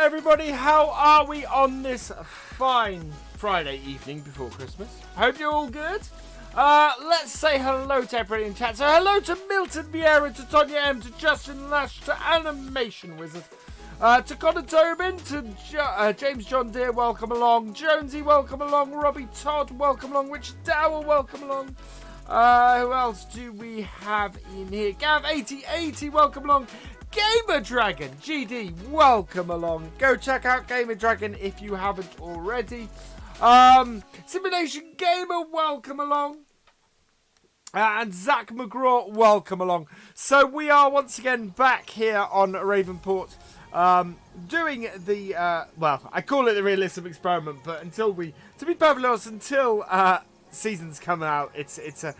everybody, how are we on this fine Friday evening before Christmas? Hope you're all good. Let's say hello to everybody in chat. So hello to Milton Vieira, to Tonya M, to Justin Lash, to Animation Wizard, to Connor Tobin, to James John Deere, welcome along. Jonesy, welcome along. Robbie Todd, welcome along. Rich Dower, welcome along. Who else do we have in here? Gav8080, welcome along. Gamer Dragon, GD, welcome along. Go check out Gamer Dragon if you haven't already. Simulation Gamer, welcome along. And Zach McGraw, welcome along. So we are once again back here on Ravenport, doing the, well, I call it the Realism Experiment, but until we, to be perfectly honest, until seasons come out, it's a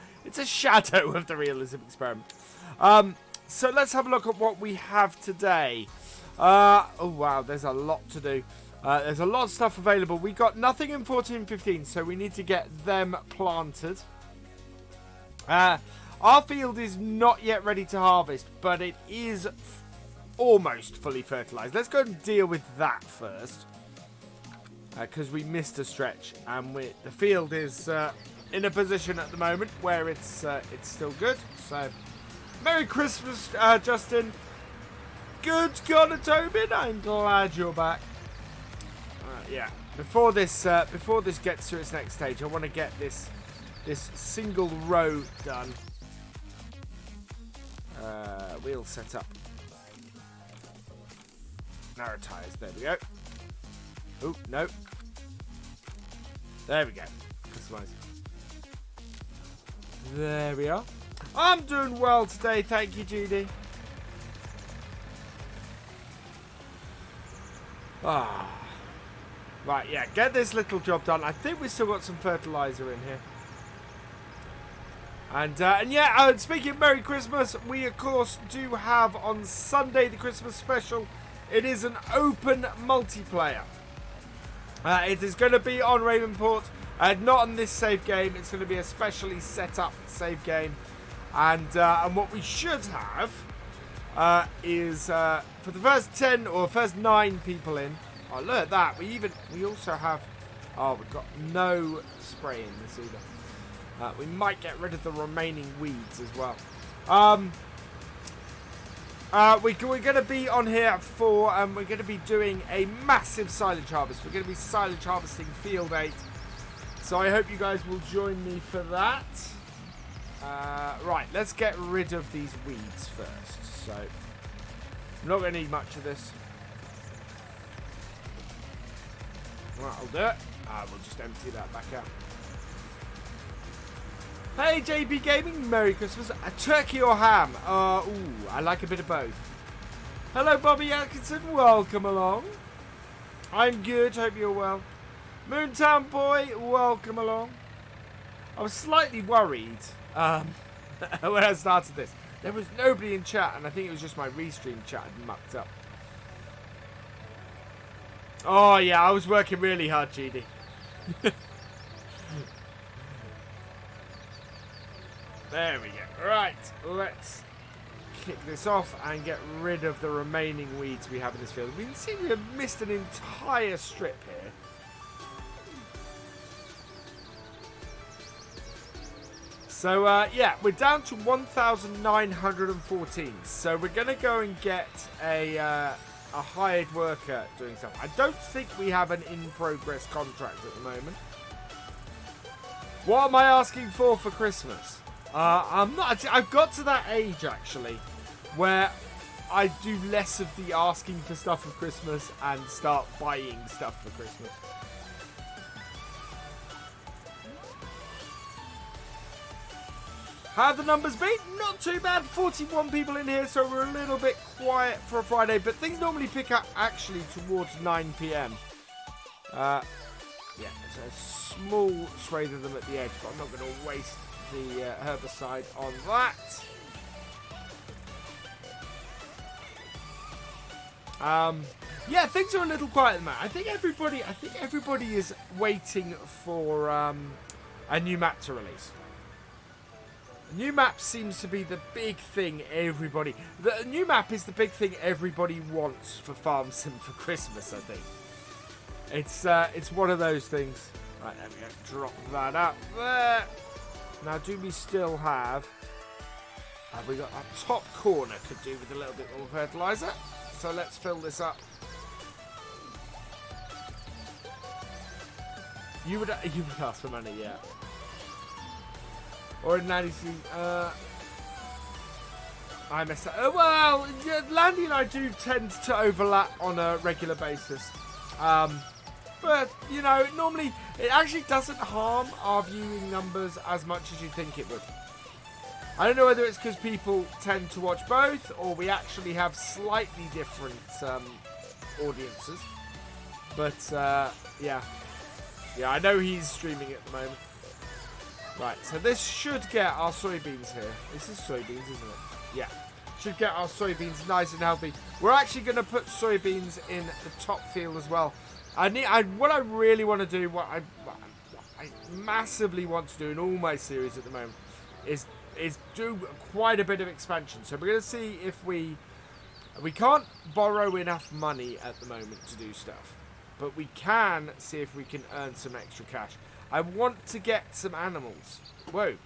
shadow of the Realism Experiment. So let's have a look at what we have today. Oh wow, there's a lot to do. There's a lot of stuff available. We got nothing in 14-15, so we need to get them planted. Our field is not yet ready to harvest, but it is almost fully fertilized. Let's go and deal with that first, because we missed a stretch, and the field is in a position at the moment where it's still good. So Merry Christmas, Justin. Good Connor Tobin. I'm glad you're back. Yeah. Before this gets to its next stage, I want to get this single row done. Wheel set up. Narrow tires. There we go. Oh no. There we go. Customize. There we are. I'm doing well today, thank you, Judy. Right, yeah, get this little job done. I think we've still got some fertilizer in here. And yeah, speaking of Merry Christmas, we of course do have on Sunday the Christmas special. It is an open multiplayer. It is going to be on Ravenport, not on this save game. It's going to be a specially set up save game. And what we should have is for the first 10 or first 9 people in. Oh, look at that! We also have. Oh, we've got no spray in this either. We might get rid of the remaining weeds as well. We're going to be on here for. We're going to be doing a massive silage harvest. We're going to be silage harvesting Field 8. So I hope you guys will join me for that. Right, let's get rid of these weeds first. So, I'm not going to need much of this. Right, I'll do it. We'll just empty that back out. Hey, JB Gaming, Merry Christmas. A turkey or ham? Ooh, I like a bit of both. Hello, Bobby Atkinson. Welcome along. I'm good. Hope you're well. Moontown Boy, welcome along. I was slightly worried when I started this. There was nobody in chat, and I think it was just my restream chat had mucked up. Oh yeah, I was working really hard, GD. There we go. Right, let's kick this off and get rid of the remaining weeds we have in this field. We can see we have missed an entire strip here. So, yeah, we're down to 1,914. So we're going to go and get a hired worker doing stuff. I don't think we have an in-progress contract at the moment. What am I asking for Christmas? I'm not. I've got to that age, actually, where I do less of the asking for stuff for Christmas and start buying stuff for Christmas. How have the numbers been? Not too bad. 41 people in here, so we're a little bit quiet for a Friday, but things normally pick up actually towards 9 PM. Yeah, there's a small swathe of them at the edge, but I'm not going to waste the herbicide on that. Yeah, things are a little quiet at the moment. I think everybody is waiting for a new map to release. A new map seems to be the big thing everybody... The new map is the big thing everybody wants for Farm Sim for Christmas, I think. It's one of those things. Right, there we go. Drop that up there. Now, do we still have we got a top corner could do with a little bit more fertilizer. So let's fill this up. You would ask for money, yeah. Or in 90, I messed up. Well, yeah, Landy and I do tend to overlap on a regular basis. But, you know, normally it actually doesn't harm our viewing numbers as much as you think it would. I don't know whether it's because people tend to watch both or we actually have slightly different audiences. But, yeah. Yeah, I know he's streaming at the moment. Right, so this should get our soybeans here. This is soybeans, isn't it? Yeah. Should get our soybeans nice and healthy. We're actually going to put soybeans in the top field as well. What I really want to do, what I massively want to do in all my series at the moment, is do quite a bit of expansion. So we're going to see if we can't borrow enough money at the moment to do stuff, but we can see if we can earn some extra cash. I want to get some animals. Whoa,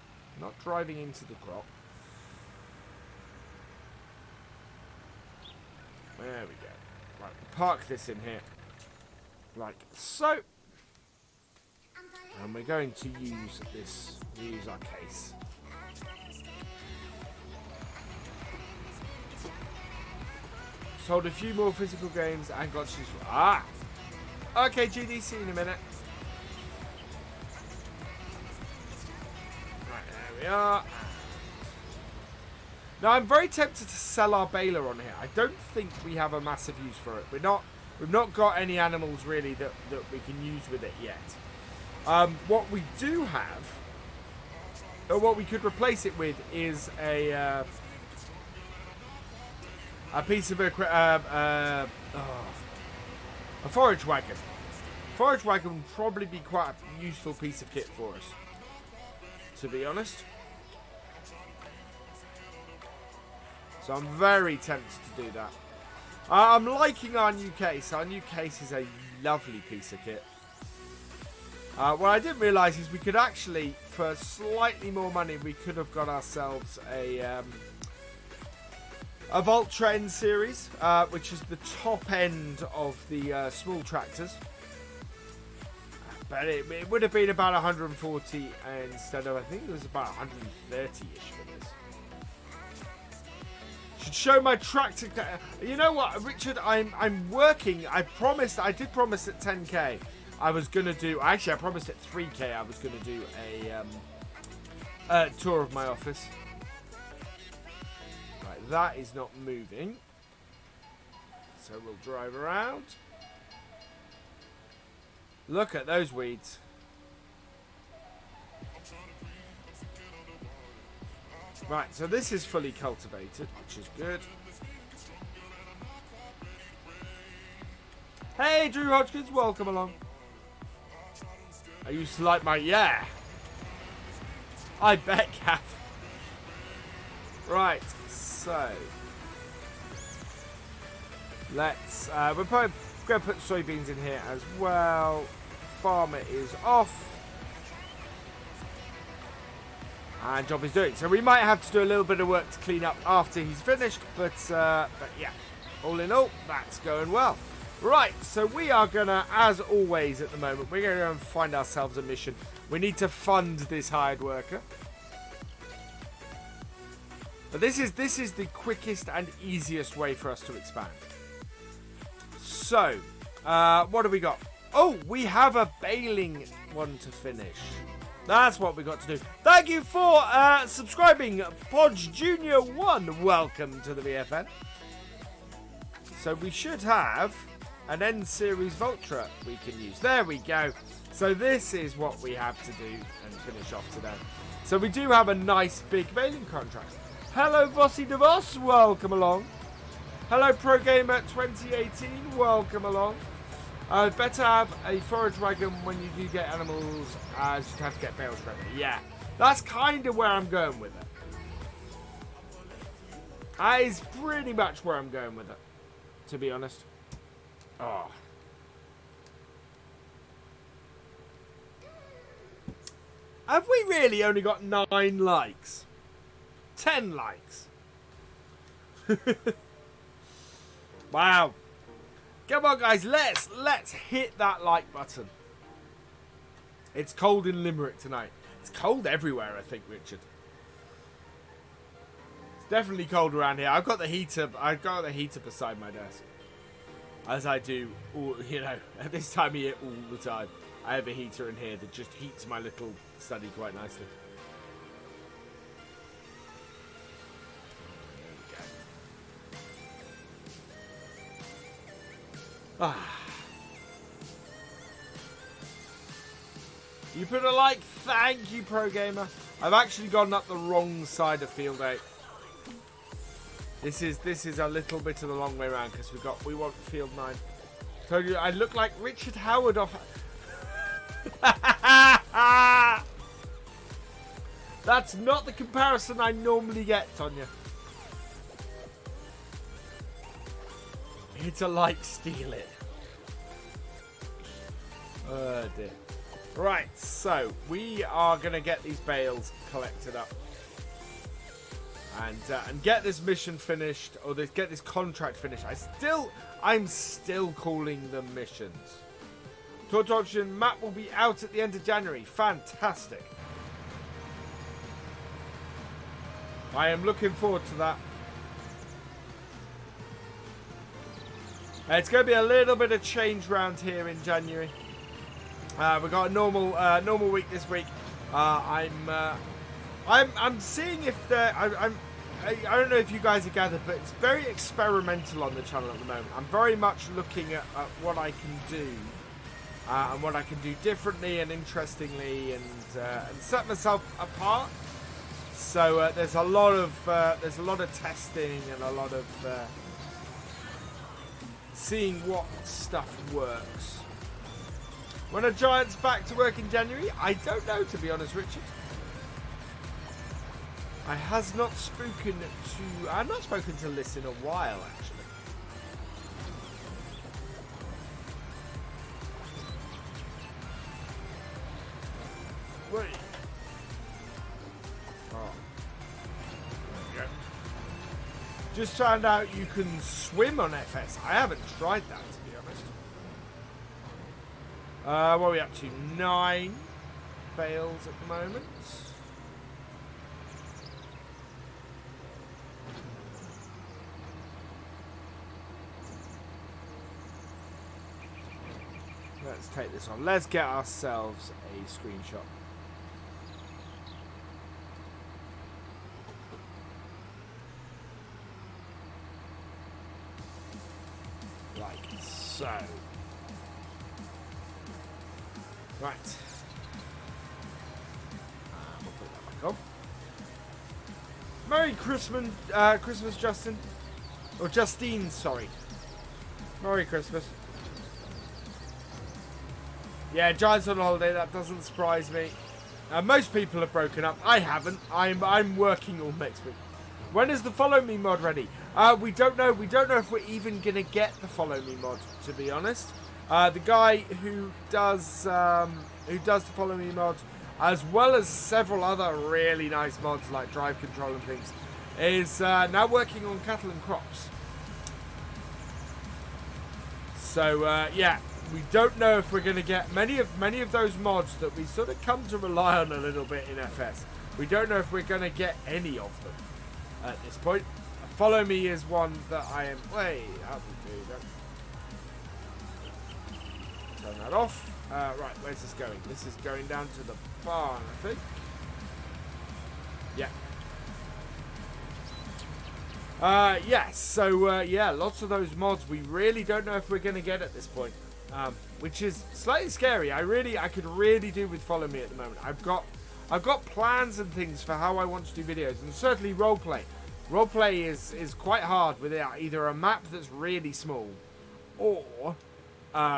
not driving into the crop. There we go. Right, park this in here. Like so. And we're going to use this, use our case. Sold a few more physical games and got to choose. Ah! Okay, GDC in a minute. Right, there we are. Now, I'm very tempted to sell our baler on here. I don't think we have a massive use for it. We've not got any animals really that we can use with it yet. What we do have, or what we could replace it with, is a piece of a forage wagon. Forage wagon would probably be quite a useful piece of kit for us, to be honest. So I'm very tempted to do that. I'm liking our new case. Our new case is a lovely piece of kit. What I didn't realise is we could actually, for slightly more money, we could have got ourselves a Voltra N series, which is the top end of the small tractors. But it would have been about 140 instead of, I think it was about 130-ish for this. Should show my tractor. You know what, Richard? I'm working. I did promise at 10k. I was gonna do. Actually, I promised at 3k. I was gonna do a tour of my office. Right, that is not moving. So we'll drive around. Look at those weeds. Right, so this is fully cultivated, which is good. Hey, Drew Hodgkins, welcome along. I used to like my... Yeah. I bet, Gav. Right, so... Let's... we're probably going to put soybeans in here as well. Farmer is off. And job is doing. So we might have to do a little bit of work to clean up after he's finished. But yeah, all in all, that's going well. Right, so we are going to, as always at the moment, we're going to go and find ourselves a mission. We need to fund this hired worker. But this is the quickest and easiest way for us to expand. So, what do we got? Oh, we have a baling one to finish. That's what we got to do. Thank you for subscribing, Podge Junior 1. Welcome to the VFN. So we should have an N series Voltra we can use. There we go. So this is what we have to do and finish off today. So we do have a nice big baling contract. Hello, Vossi DeVos. Welcome along. Hello, Pro Gamer 2018. Welcome along. Better have a forage wagon when you do get animals, as you have to get bales ready. Yeah, that's kind of where I'm going with it. That is pretty much where I'm going with it, to be honest. Oh. Have we really only got 9 likes? 10 likes. Wow. Come on, guys. Let's hit that like button. It's cold in Limerick tonight. It's cold everywhere, I think, Richard. It's definitely cold around here. I've got the heater beside my desk. As I do, at this time of year all the time. I have a heater in here that just heats my little study quite nicely. Ah. You put a like, thank you, Pro Gamer. I've actually gone up the wrong side of Field 8. This is a little bit of the long way around because we want Field 9. Told you I look like Richard Howard off. That's not the comparison I normally get, Tonya. It's a like, steal it. Oh dear. Right, so we are going to get these bales collected up. And get this mission finished, or get this contract finished. I'm still calling them missions. Tortoxian map will be out at the end of January. Fantastic. I am looking forward to that. It's going to be a little bit of change round here in January. We've got a normal week this week. I'm seeing if I don't know if you guys have gathered, but it's very experimental on the channel at the moment. I'm very much looking at what I can do and what I can do differently and interestingly, and set myself apart. So there's a lot of testing and a lot of seeing what stuff works. When are Giants back to work in January? I don't know, to be honest, Richard. I've not spoken to Liz in a while, actually. Wait. Oh. There we go. Just found out you can swim on FS. I haven't tried that, to be honest. What are we up to? 9 bales at the moment. Let's take this on. Let's get ourselves a screenshot. Like so. Right. We'll put that back on. Merry Christmas, Justin. Or Justine, sorry. Merry Christmas. Yeah, Giants on holiday, that doesn't surprise me. Most people have broken up. I haven't. I'm working all next week. When is the Follow Me mod ready? We don't know. We don't know if we're even going to get the Follow Me mod, to be honest. The guy who does the Follow Me mod, as well as several other really nice mods like drive control and things, is now working on cattle and crops. So yeah, we don't know if we're going to get many of those mods that we sort of come to rely on a little bit in FS. We don't know if we're going to get any of them at this point. Follow Me is one that I am. Wait, how do we do that? Turn that off. Right, where's this going? This is going down to the barn, I think. Yeah. Yes. So yeah, lots of those mods we really don't know if we're going to get at this point, which is slightly scary. I could really do with Follow Me at the moment. I've got plans and things for how I want to do videos, and certainly roleplay. Roleplay is quite hard with either a map that's really small, or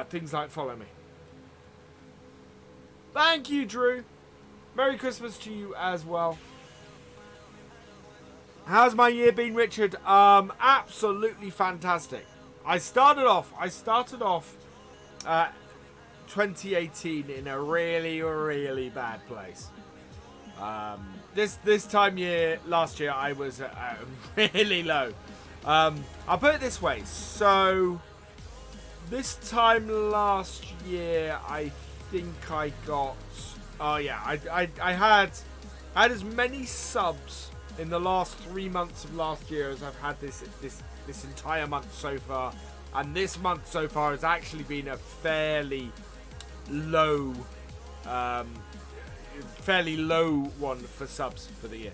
things like Follow Me. Thank you, Drew. Merry Christmas to you as well. How's my year been, Richard? Absolutely fantastic. I started off 2018 in a really, really bad place. This time last year, I was really low. I'll put it this way. So, this time last year, I think I got... Oh, yeah. I had as many subs in the last 3 months of last year as I've had this entire month so far. And this month so far has actually been a fairly low one for subs for the year.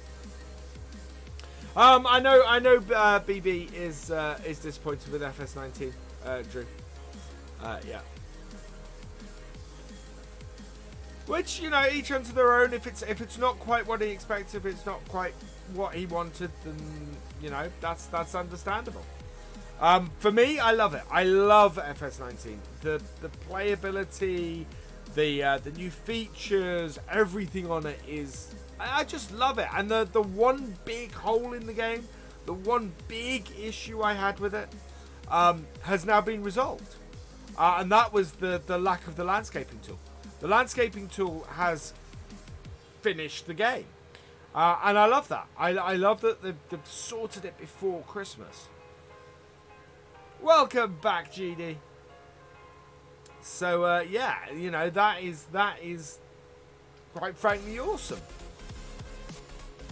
I know BB is disappointed with FS19, Drew. Yeah. Which, you know, each unto their own. If it's not quite what he expected, if it's not quite what he wanted, then, you know, that's understandable. For me, I love it. I love FS19. The playability, the new features, everything on it is... I just love it. And the one big hole in the game, the one big issue I had with it, has now been resolved. And that was the lack of the landscaping tool. The landscaping tool has finished the game. And I love that. I love that they've sorted it before Christmas. Welcome back, GD. So, yeah, you know, that is quite frankly awesome.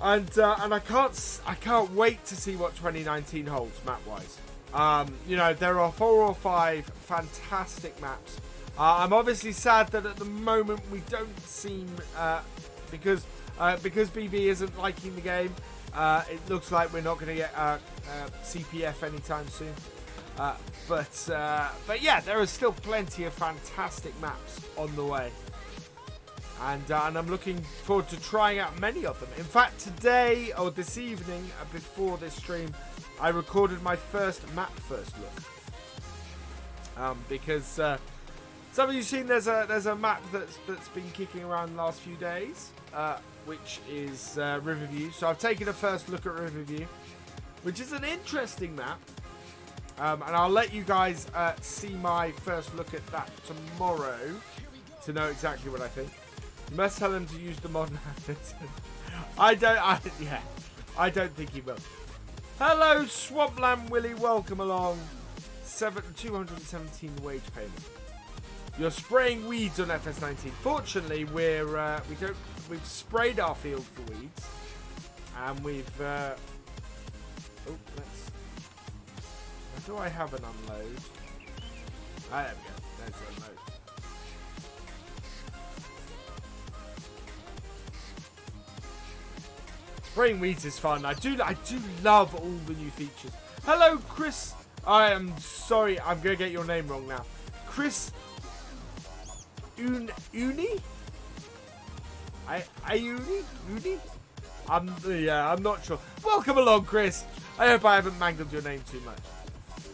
And I can't wait to see what 2019 holds map-wise. You know, there are 4 or 5 fantastic maps. I'm obviously sad that at the moment we don't seem because BB isn't liking the game. It looks like we're not going to get CPF anytime soon. But yeah, there are still plenty of fantastic maps on the way. And I'm looking forward to trying out many of them. In fact, today, or this evening, before this stream, I recorded my first look. Because some of you seen there's a map that's been kicking around the last few days, which is Riverview. So I've taken a first look at Riverview, which is an interesting map. And I'll let you guys see my first look at that tomorrow to know exactly what I think. You must tell him to use the mod Andersen. I don't think he will. Hello, Swampland Willie. Welcome along. 217 wage payment. You're spraying weeds on FS19. Fortunately, we've sprayed our field for weeds, and we've. Where do I have an unload? Ah, there we go. There's the unload. Spraying weeds is fun. I do love all the new features. Hello, Chris. I am sorry. I'm gonna get your name wrong now. Chris Uni? Uni? I'm not sure. Welcome along, Chris. I hope I haven't mangled your name too much.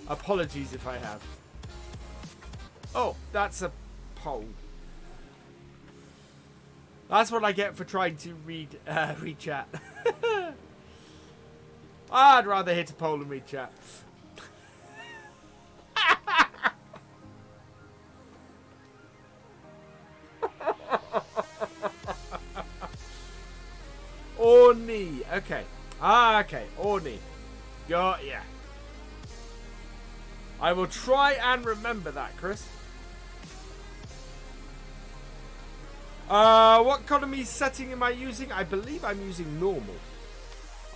Apologies if I have. Oh, that's a poll. That's what I get for trying to read chat. I'd rather hit a poll and read chat. Orny. Okay. Okay. Orny. Yeah. I will try and remember that, Chris. What economy setting am I using? I believe I'm using normal.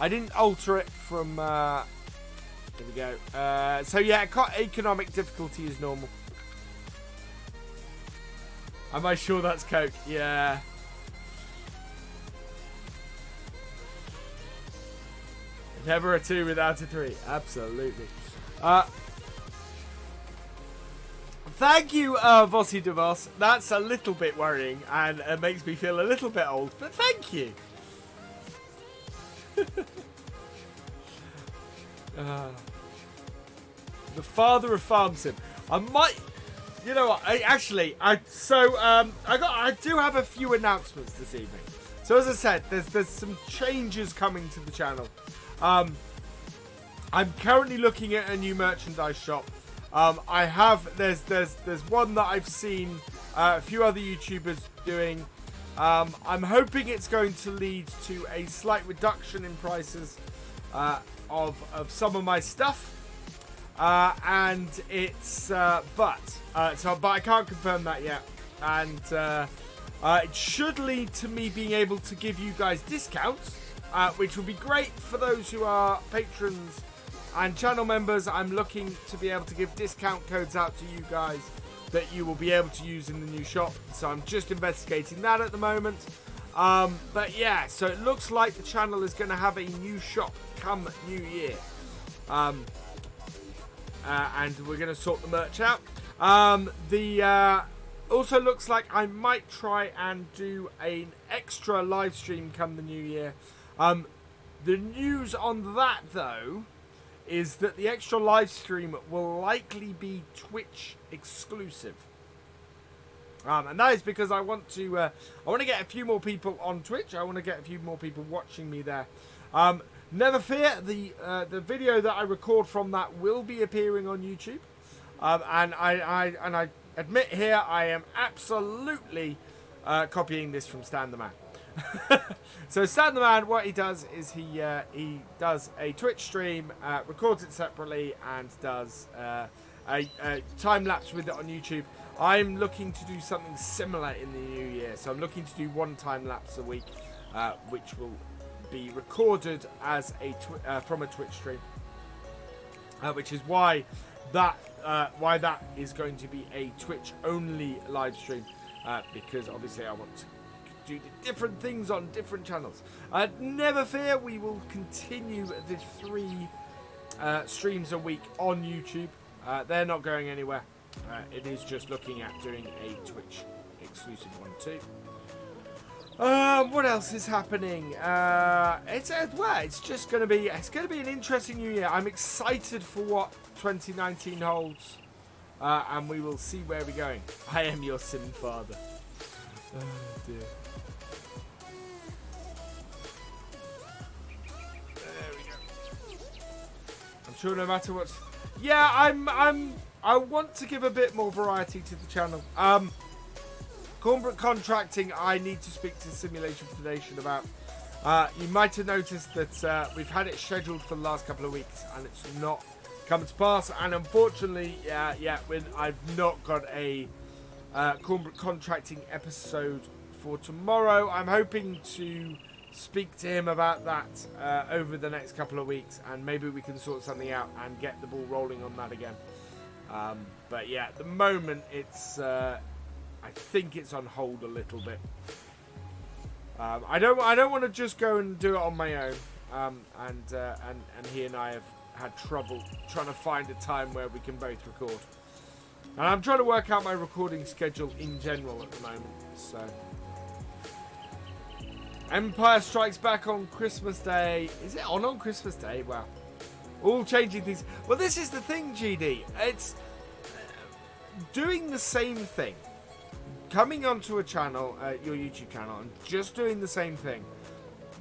I didn't alter it from... There we go. So yeah, economic difficulty is normal. Am I sure that's Coke? Yeah. Never a 2 without a 3. Absolutely. Thank you, Vossi DeVos. That's a little bit worrying and it makes me feel a little bit old, but thank you. The father of farm sim. I might, you know what? I do have a few announcements this evening. So as I said, there's some changes coming to the channel. I'm currently looking at a new merchandise shop. There's one that I've seen a few other YouTubers doing. I'm hoping it's going to lead to a slight reduction in prices of some of my stuff. And it's but I can't confirm that yet. And it should lead to me being able to give you guys discounts, which will be great for those who are patrons and channel members. I'm looking to be able to give discount codes out to you guys that you will be able to use in the new shop. So I'm just investigating that at the moment. But yeah, so it looks like the channel is going to have a new shop come New Year. And we're going to sort the merch out. Also looks like I might try and do an extra live stream come the New Year. The news on that, though, is that the extra live stream will likely be Twitch exclusive. And that is because I want to get a few more people on Twitch. I want to get a few more people watching me there. Never fear, the video that I record from that will be appearing on YouTube. And I admit here I am absolutely copying this from Stan the Man. So Stan the Man, what he does is he does a Twitch stream, records it separately, and does a time lapse with it on YouTube. I'm looking to do something similar in the new year, so I'm looking to do one time lapse a week, which will be recorded as from a Twitch stream, which is why that is going to be a Twitch only live stream, because obviously I want to do different things on different channels. Never fear, we will continue the 3 streams a week on YouTube. They're not going anywhere. It is just looking at doing a Twitch exclusive one too. What else is happening? It's just going to be an interesting new year. I'm excited for what 2019 holds, and we will see where we're going. I am your sim father. Oh dear. There we go. I'm sure no matter what. Yeah, I want to give a bit more variety to the channel. Corporate contracting, I need to speak to Simulation Foundation about. You might have noticed that we've had it scheduled for the last couple of weeks and it's not come to pass. And unfortunately, I've not got a corporate contracting episode for tomorrow. I'm hoping to speak to him about that over the next couple of weeks, and maybe we can sort something out and get the ball rolling on that again. But yeah, at the moment it's I think it's on hold a little bit. I don't want to just go and do it on my own. And he and I have had trouble trying to find a time where we can both record. And I'm trying to work out my recording schedule in general at the moment. So Empire Strikes Back on Christmas Day. Is it on Christmas Day? Wow. All changing things. Well, this is the thing, GD. It's doing the same thing. Coming onto a channel, your YouTube channel, and just doing the same thing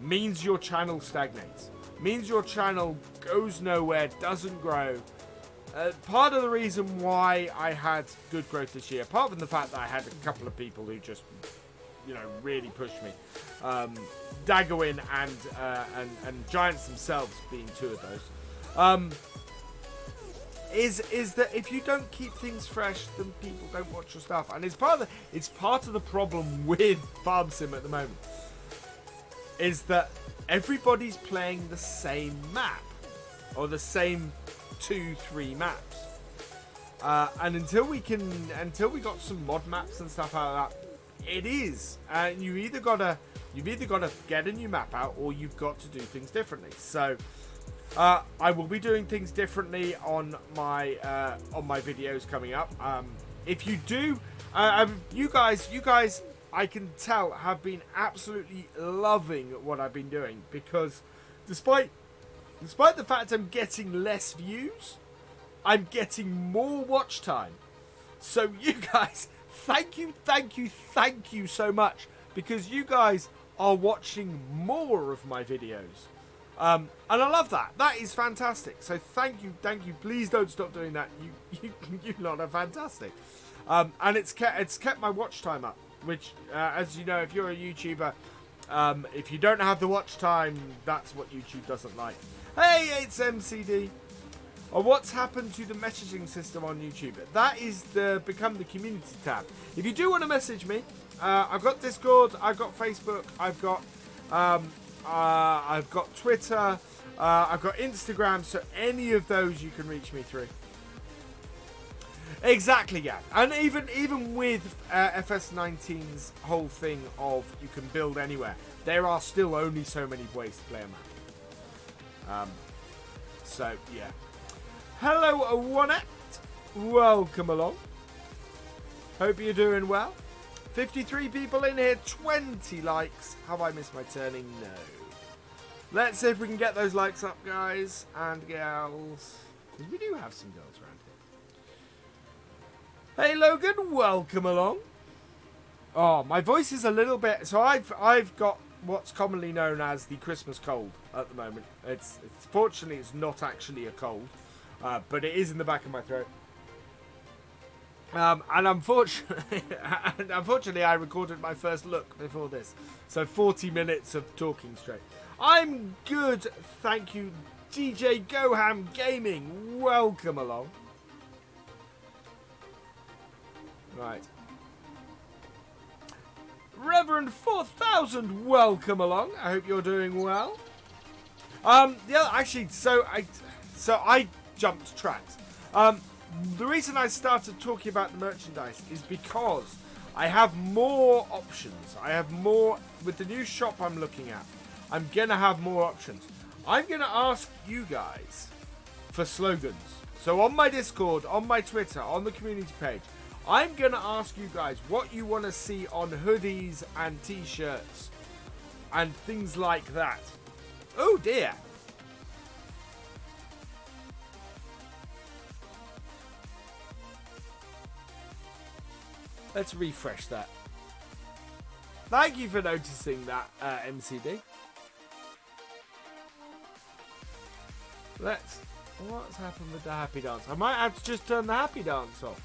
means your channel stagnates. Means your channel goes nowhere, doesn't grow. Part of the reason why I had good growth this year, apart from the fact that I had a couple of people who just, really pushed me, Daggerwin and Giants themselves being 2 of those, is that if you don't keep things fresh, then people don't watch your stuff, and it's part of the problem with Farm Sim at the moment, is that everybody's playing the same map or the same 2-3 maps, and until we got some mod maps and stuff like that, it is, and you've either got to get a new map out, or you've got to do things differently. So I will be doing things differently on my videos coming up. If you do, you guys, I can tell, have been absolutely loving what I've been doing, because despite the fact I'm getting less views, I'm getting more watch time. So you guys, thank you so much, because you guys are watching more of my videos. And I love that. That is fantastic. So thank you. Please don't stop doing that. You lot are fantastic. And it's kept my watch time up, which, as you know, if you're a YouTuber, if you don't have the watch time, that's what YouTube doesn't like. Hey, it's MCD. What's happened to the messaging system on YouTube? That is become the community tab. If you do want to message me, I've got Discord, I've got Facebook, I've got Twitter, I've got Instagram, so any of those you can reach me through. Exactly, yeah. And even with FS19's whole thing of you can build anywhere, there are still only so many ways to play a map. So, yeah. Hello, Awanet. Welcome along. Hope you're doing well. 53 people in here, 20 likes. Have I missed my turning? No. Let's see if we can get those likes up, guys and gals. Because we do have some girls around here. Hey, Logan. Welcome along. Oh, my voice is a little bit... So I've got what's commonly known as the Christmas cold at the moment. Fortunately, it's not actually a cold. But it is in the back of my throat. And unfortunately, I recorded my first look before this. So 40 minutes of talking straight. I'm good, thank you. DJ Goham Gaming, welcome along. Right. Reverend 4000, welcome along. I hope you're doing well. Yeah, actually, so I jumped tracks. The reason I started talking about the merchandise is because I have more options. I have more with the new shop I'm looking at. I'm gonna have more options. I'm gonna ask you guys for slogans. So on my Discord, on my Twitter, on the community page, I'm gonna ask you guys what you want to see on hoodies and t-shirts and things like that. Oh dear. Let's refresh that. Thank you for noticing that, MCD. What's happened with the happy dance? I might have to just turn the happy dance off.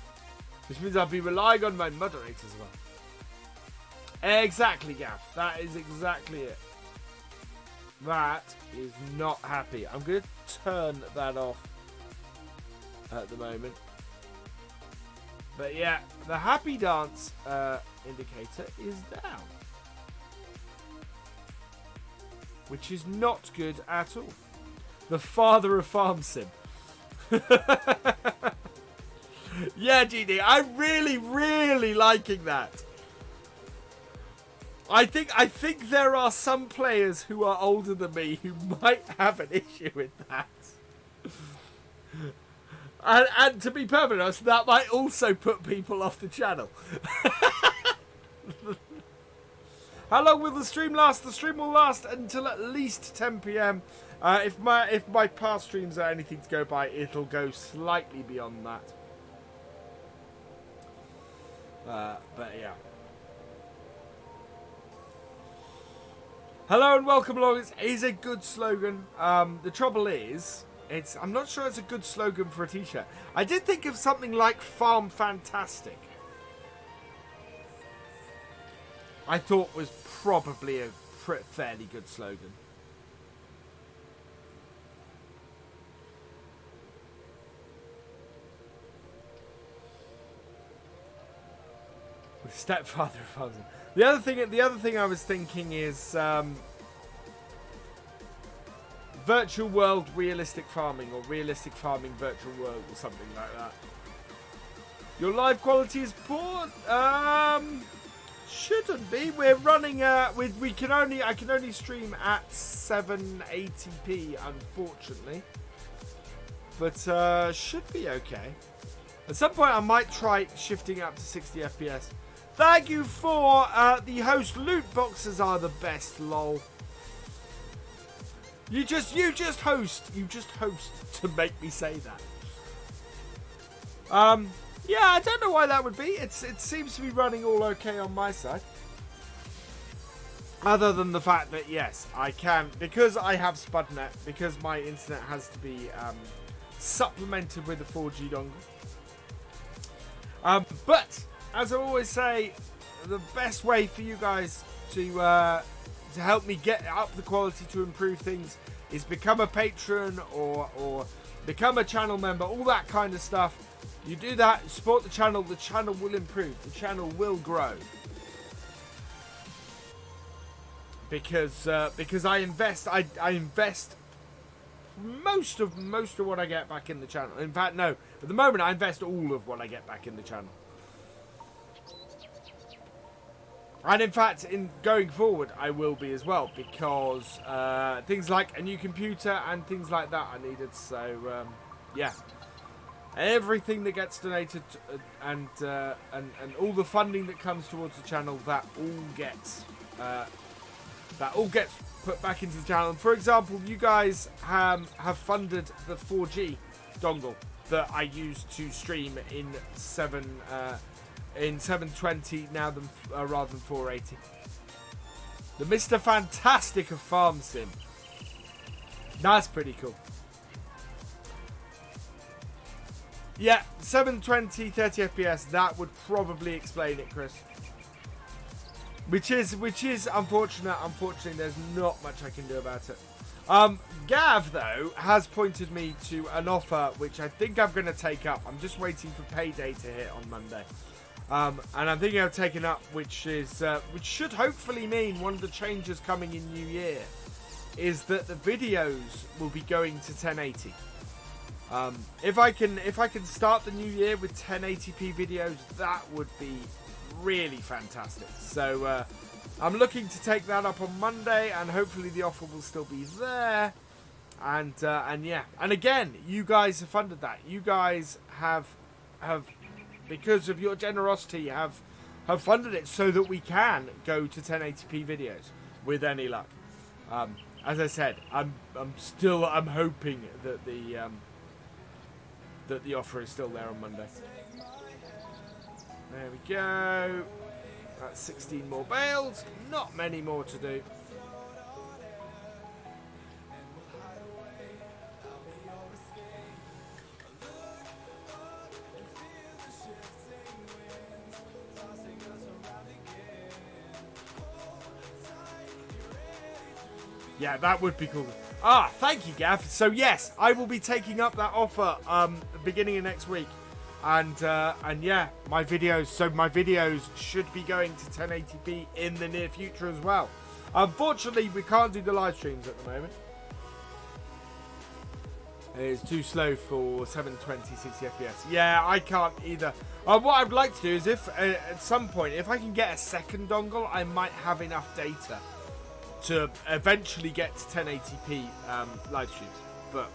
Which means I'll be relying on my moderators as well. Exactly, Gav. That is exactly it. That is not happy. I'm going to turn that off at the moment. But yeah, the happy dance indicator is down. Which is not good at all. The father of farm sim. Yeah, GD, I'm really, really liking that. I think there are some players who are older than me who might have an issue with that. And to be perfectly honest, that might also put people off the channel. How long will the stream last? The stream will last until at least 10 PM. If my past streams are anything to go by, it'll go slightly beyond that. But yeah. Hello and welcome along. It is a good slogan. The trouble is, I'm not sure it's a good slogan for a t-shirt. I did think of something like Farm Fantastic. I thought was probably a fairly good slogan. With stepfather of Haverson. The other thing I was thinking is virtual world realistic farming, or realistic farming virtual world, or something like that. Your live quality is poor. Shouldn't be. We're running I can only stream at 780p, unfortunately. But should be okay. At some point I might try shifting up to 60 FPS. Thank you for the host. Loot boxes are the best, lol. You just host to make me say that. Yeah, I don't know why that would be. It seems to be running all okay on my side. Other than the fact that, yes, I can, because I have SpudNet, because my internet has to be supplemented with a 4G dongle. But, as I always say, the best way for you guys to help me get up the quality, to improve things, is become a patron or become a channel member, all that kind of stuff. You do that, support the channel will improve, the channel will grow. Because I invest most of what I get back in the channel. In fact, no, at the moment I invest all of what I get back in the channel. And in fact, in going forward, I will be as well, because things like a new computer and things like that are needed. So yeah, everything that gets donated and all the funding that comes towards the channel, that all gets put back into the channel. And for example, you guys have funded the 4G dongle that I use to stream in 720 now rather than 480. The Mr. Fantastic of Farm Sim. That's pretty cool. Yeah, 720, 30 FPS. That would probably explain it, Chris. Which is unfortunate. Unfortunately, there's not much I can do about it. Gav, though, has pointed me to an offer which I think I'm going to take up. I'm just waiting for payday to hit on Monday. And I'm thinking of taking up, which should hopefully mean one of the changes coming in New Year is that the videos will be going to 1080. If I can start the new year with 1080p videos, that would be really fantastic. So I'm looking to take that up on Monday, and hopefully the offer will still be there. And yeah, and again, you guys have funded that. You guys have because of your generosity have funded it so that we can go to 1080p videos with any luck. As I said, I'm hoping that the offer is still there on Monday. There we go. That's 16 more bales. Not many more to do. Yeah, that would be cool. Thank you, Gav. So yes, I will be taking up that offer beginning of next week. And yeah, my videos should be going to 1080p in the near future as well. Unfortunately, we can't do the live streams at the moment. It's too slow for 720 60 FPS. Yeah, I can't either. What I'd like to do is if at some point, if I can get a second dongle, I might have enough data to eventually get to 1080p live streams. But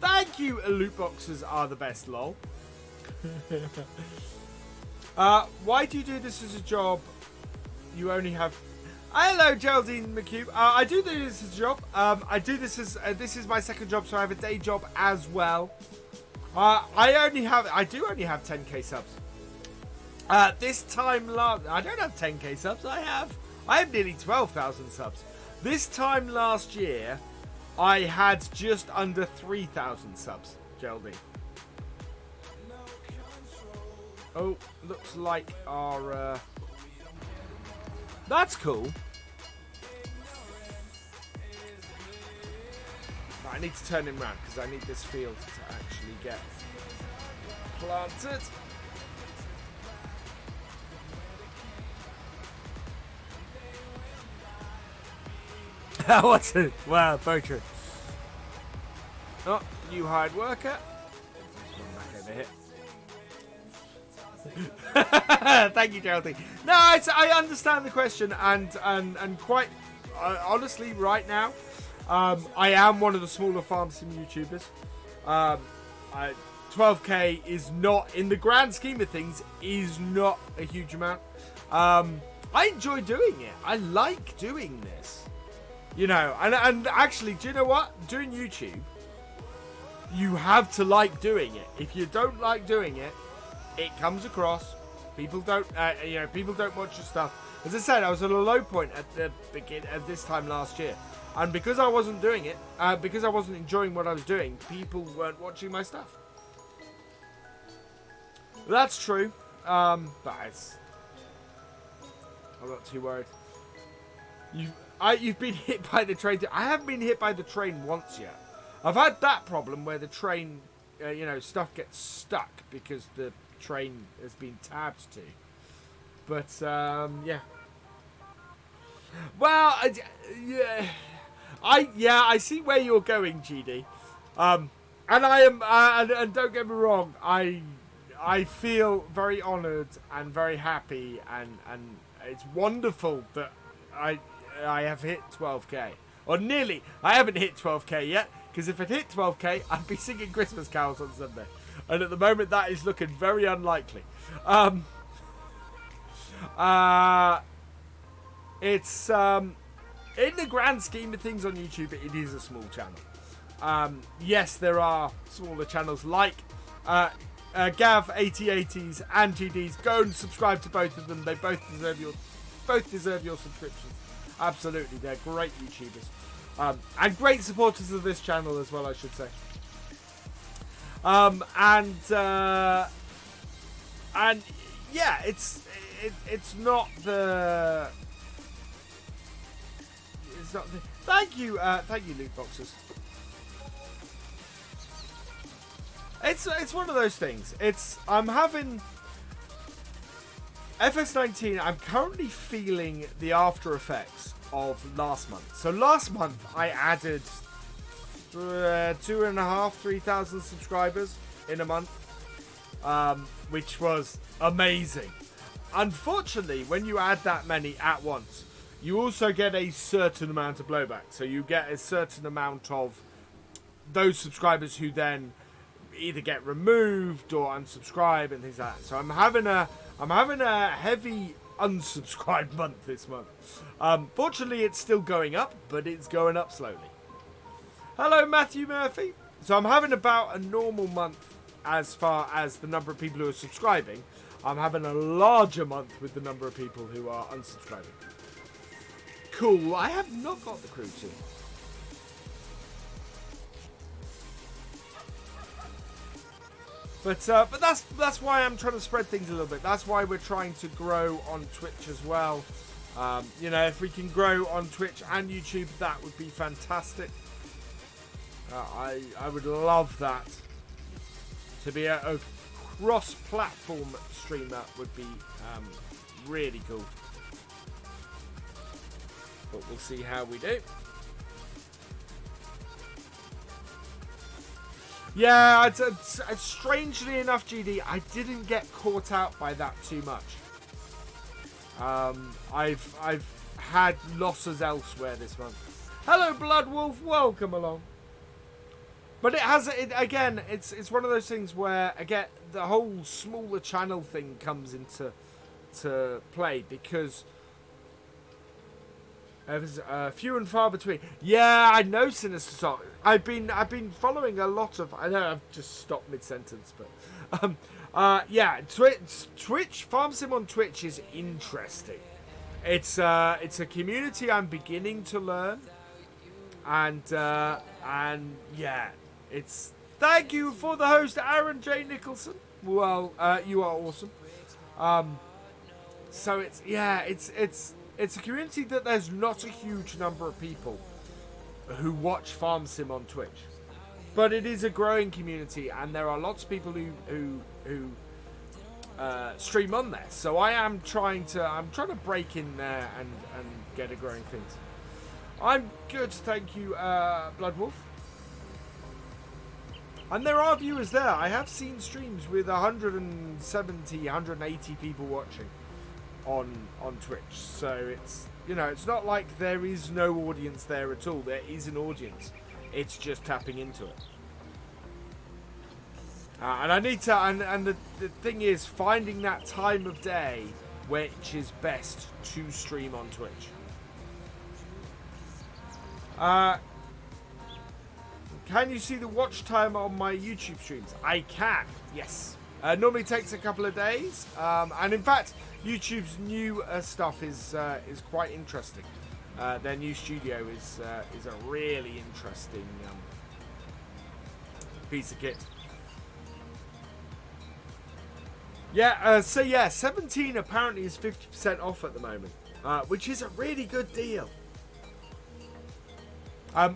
thank you, loot boxes are the best, lol. Why do you do this as a job? You only have... Hello, Geraldine McHugh. I do this as a job. I do this as... this is my second job, so I have a day job as well. I do only have 10k subs. This time last... I don't have 10k subs. I have nearly 12,000 subs. This time last year, I had just under 3,000 subs, Geraldine. Oh, looks like our... That's cool. I need to turn him around because I need this field to actually get planted. What's it? Wow, very true. Oh, new hired worker. This one back over here. Thank you, Geraldine. No, I understand the question, and quite honestly, right now, I am one of the smaller farm sim YouTubers. 12k is not, in the grand scheme of things, is not a huge amount. I enjoy doing it. I like doing this. You know, and actually, do you know what? Doing YouTube, you have to like doing it. If you don't like doing it, it comes across. People don't, people don't watch your stuff. As I said, I was at a low point at the beginning at this time last year, and because I wasn't doing it, because I wasn't enjoying what I was doing, people weren't watching my stuff. That's true, but I'm not too worried. You've been hit by the train. I haven't been hit by the train once yet. I've had that problem where the train, stuff gets stuck because the train has been tabbed to. But yeah. Well, I see where you're going, GD. And I am, and don't get me wrong, I feel very honoured and very happy, and it's wonderful that I have hit 12k. Or nearly. I haven't hit 12k yet, because if I'd hit 12k, I'd be singing Christmas carols on Sunday. And at the moment, that is looking very unlikely. It's in the grand scheme of things on YouTube, it is a small channel. Yes, there are smaller channels like Gav 8080s and GD's. Go and subscribe to both of them. They both deserve your subscriptions. Absolutely, they're great YouTubers and great supporters of this channel as well, I should say. And yeah, it's not the. It's not the. Thank you, loot boxes. It's one of those things. I'm having FS19. I'm currently feeling the after effects of last month. So last month I added 3,500 subscribers in a month, which was amazing. Unfortunately, when you add that many at once, you also get a certain amount of blowback. So you get a certain amount of those subscribers who then either get removed or unsubscribe and things like that. So I'm having a heavy unsubscribe month this month. Fortunately, it's still going up, but it's going up slowly. Hello, Matthew Murphy. So I'm having about a normal month as far as the number of people who are subscribing. I'm having a larger month with the number of people who are unsubscribing. Cool. I have not got the crew team. But that's why I'm trying to spread things a little bit. That's why we're trying to grow on Twitch as well. If we can grow on Twitch and YouTube, that would be fantastic. I would love that. To be a cross-platform stream, that would be really cool. But we'll see how we do. Yeah, strangely enough, GD, I didn't get caught out by that too much. I've had losses elsewhere this month. Hello, Blood Wolf, welcome along. But it's one of those things where again the whole smaller channel thing comes into play because there's few and far between. Yeah, I know, Sinister Soul. I've been following a lot of. I know I've just stopped mid sentence, but yeah, Twitch Farm Sim on Twitch is interesting. It's a community I'm beginning to learn, and yeah, it's. Thank you for the host, Aaron J. Nicholson. Well, you are awesome. So it's a community that there's not a huge number of people who watch Farm Sim on Twitch, but it is a growing community, and there are lots of people who stream on there. So I'm trying to break in there and get a growing thing. I'm good, thank you, Blood Wolf. And there are viewers there. I have seen streams with 170, 180 people watching on Twitch. So it's not like there is no audience there at all. There is an audience. It's just tapping into it. And I need to. And the thing is, finding that time of day which is best to stream on Twitch. Can you see the watch time on my YouTube streams? I can, yes. Normally takes a couple of days, and in fact, YouTube's new stuff is quite interesting. Their new studio is a really interesting piece of kit. Yeah, so yeah, 17 apparently is 50% off at the moment, which is a really good deal.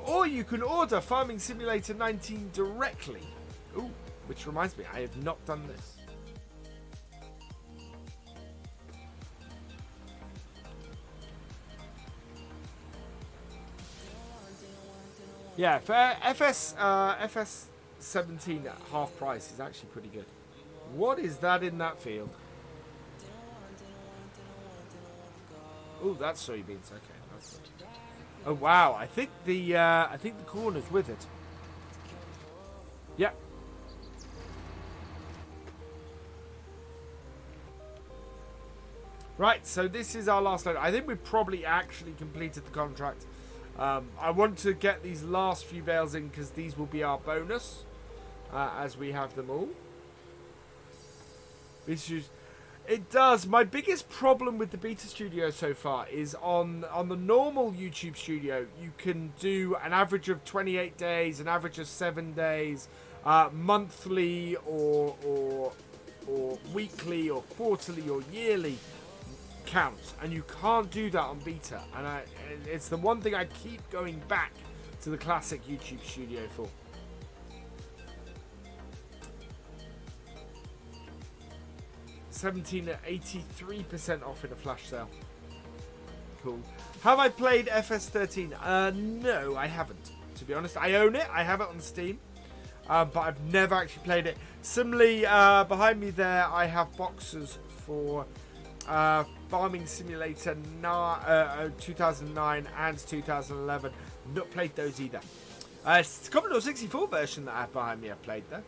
Or you can order Farming Simulator 19 directly. Ooh, which reminds me, I have not done this. Yeah, for FS 17 at half price is actually pretty good. What is that in that field? Oh, that's soybeans. Okay, that's it. Oh wow, I think the corner's with it. Yeah. Right, so this is our last load. I think we've probably actually completed the contract. I want to get these last few bales in because these will be our bonus as we have them all. It does. My biggest problem with the beta studio so far is on the normal YouTube studio, you can do an average of 28 days, an average of 7 days, monthly or weekly or quarterly or yearly counts, and you can't do that on beta. And it's the one thing I keep going back to the classic YouTube studio for. $17 at 83% off in a flash sale. Cool. Have I played FS13? No, I haven't. To be honest, I own it. I have it on Steam, but I've never actually played it. Similarly, behind me there, I have boxes for Farming Simulator 2009 and 2011. Not played those either. It's the Commodore 64 version that I have behind me. I've played though.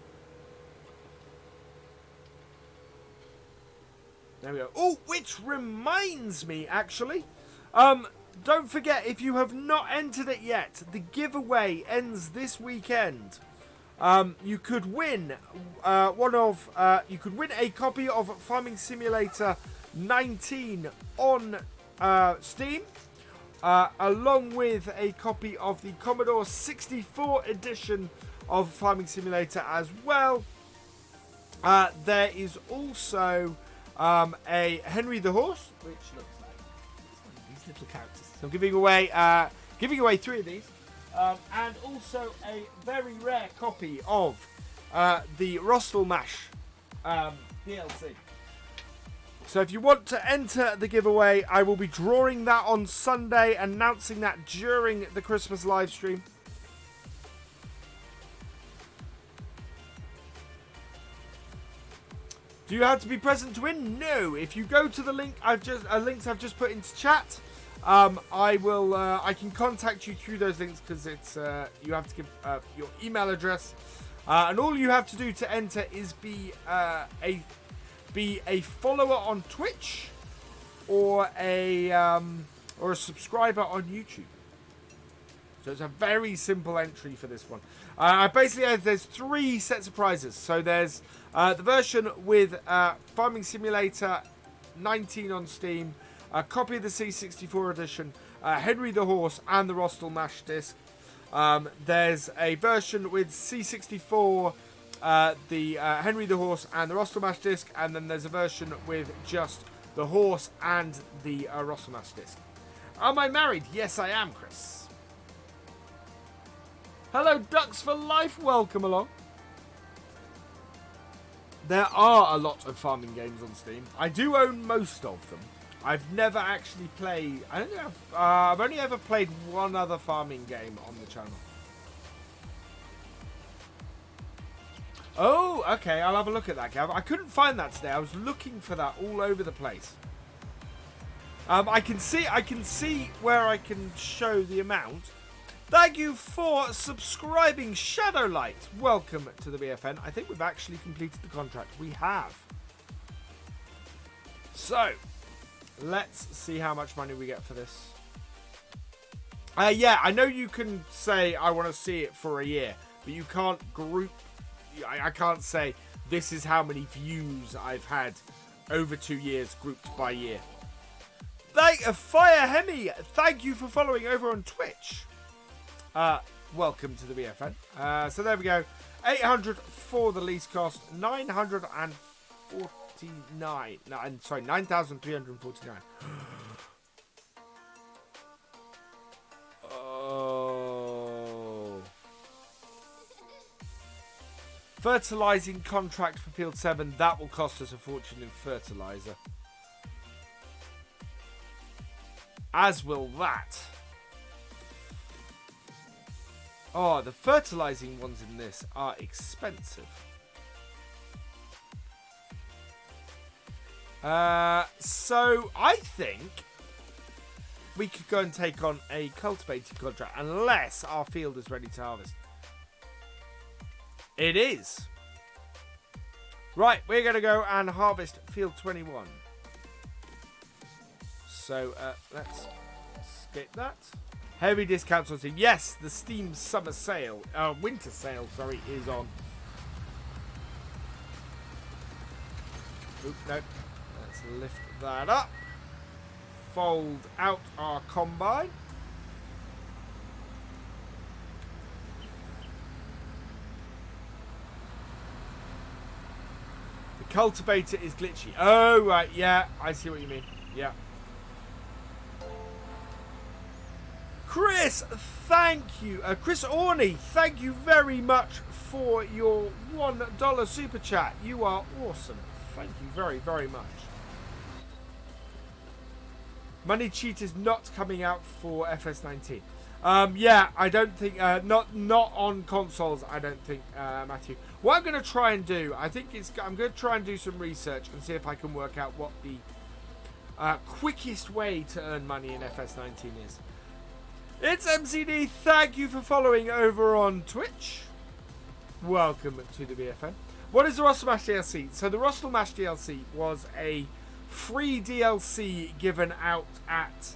There we go. Oh, which reminds me, actually. Don't forget, if you have not entered it yet, the giveaway ends this weekend. You could win you could win a copy of Farming Simulator 19 on Steam, along with a copy of the Commodore 64 edition of Farming Simulator as well. There is also a Henry the Horse, which looks like these little characters. So I'm giving away 3 of these, and also a very rare copy of the Rostel Mash DLC. So if you want to enter the giveaway, I will be drawing that on Sunday, announcing that during the Christmas live stream. Do you have to be present to win? No. If you go to the link links I've just put into chat, I can contact you through those links because it's you have to give your email address, and all you have to do to enter is be a follower on Twitch or a subscriber on YouTube. So it's a very simple entry for this one. Basically, there's 3 sets of prizes. So there's the version with Farming Simulator 19 on Steam, a copy of the C64 edition, Henry the Horse, and the Rostel Mash disc. There's a version with C64, the Henry the Horse, and the Rostel Mash disc, and then there's a version with just the horse and the Rostel Mash disc. Am I married? Yes, I am, Chris. Hello, Ducks for Life. Welcome along. There are a lot of farming games on Steam. I do own most of them. I've never actually played... I've only ever played one other farming game on the channel. Oh, okay. I'll have a look at that, Gav. I couldn't find that today. I was looking for that all over the place. I can see where I can show the amount. Thank you for subscribing, Shadowlight. Welcome to the BFN. I think we've actually completed the contract. We have. So, let's see how much money we get for this. Yeah, I know you can say I want to see it for a year, but you can't group. I can't say this is how many views I've had over 2 years grouped by year. Fire Hemi, thank you for following over on Twitch. Welcome to the BFN. So there we go. 800 for the least cost. 949. No, I'm sorry, 9,349. Oh. Fertilizing contract for Field 7. That will cost us a fortune in fertilizer. As will that. Oh, the fertilizing ones in this are expensive. So I think we could go and take on a cultivating contract unless our field is ready to harvest. It is. Right, we're going to go and harvest field 21. So let's skip that. Heavy discounts on Steam. Yes, the Steam summer sale, winter sale, sorry, is on. Oop, no. Let's lift that up. Fold out our combine. The cultivator is glitchy. Oh, right, yeah, I see what you mean. Yeah. Chris, thank you. Chris Orney, thank you very much for your $1 super chat. You are awesome. Thank you very, very much. Money Cheat is not coming out for FS19. Yeah, I don't think not on consoles. I don't think, Matthew. What I'm going to try and do, I'm going to try and do some research and see if I can work out what the quickest way to earn money in FS19 is. It's MCD. Thank you for following over on Twitch. Welcome to the BFN. What is the Rustle Mash DLC? So the Rustle Mash DLC was a free DLC given out at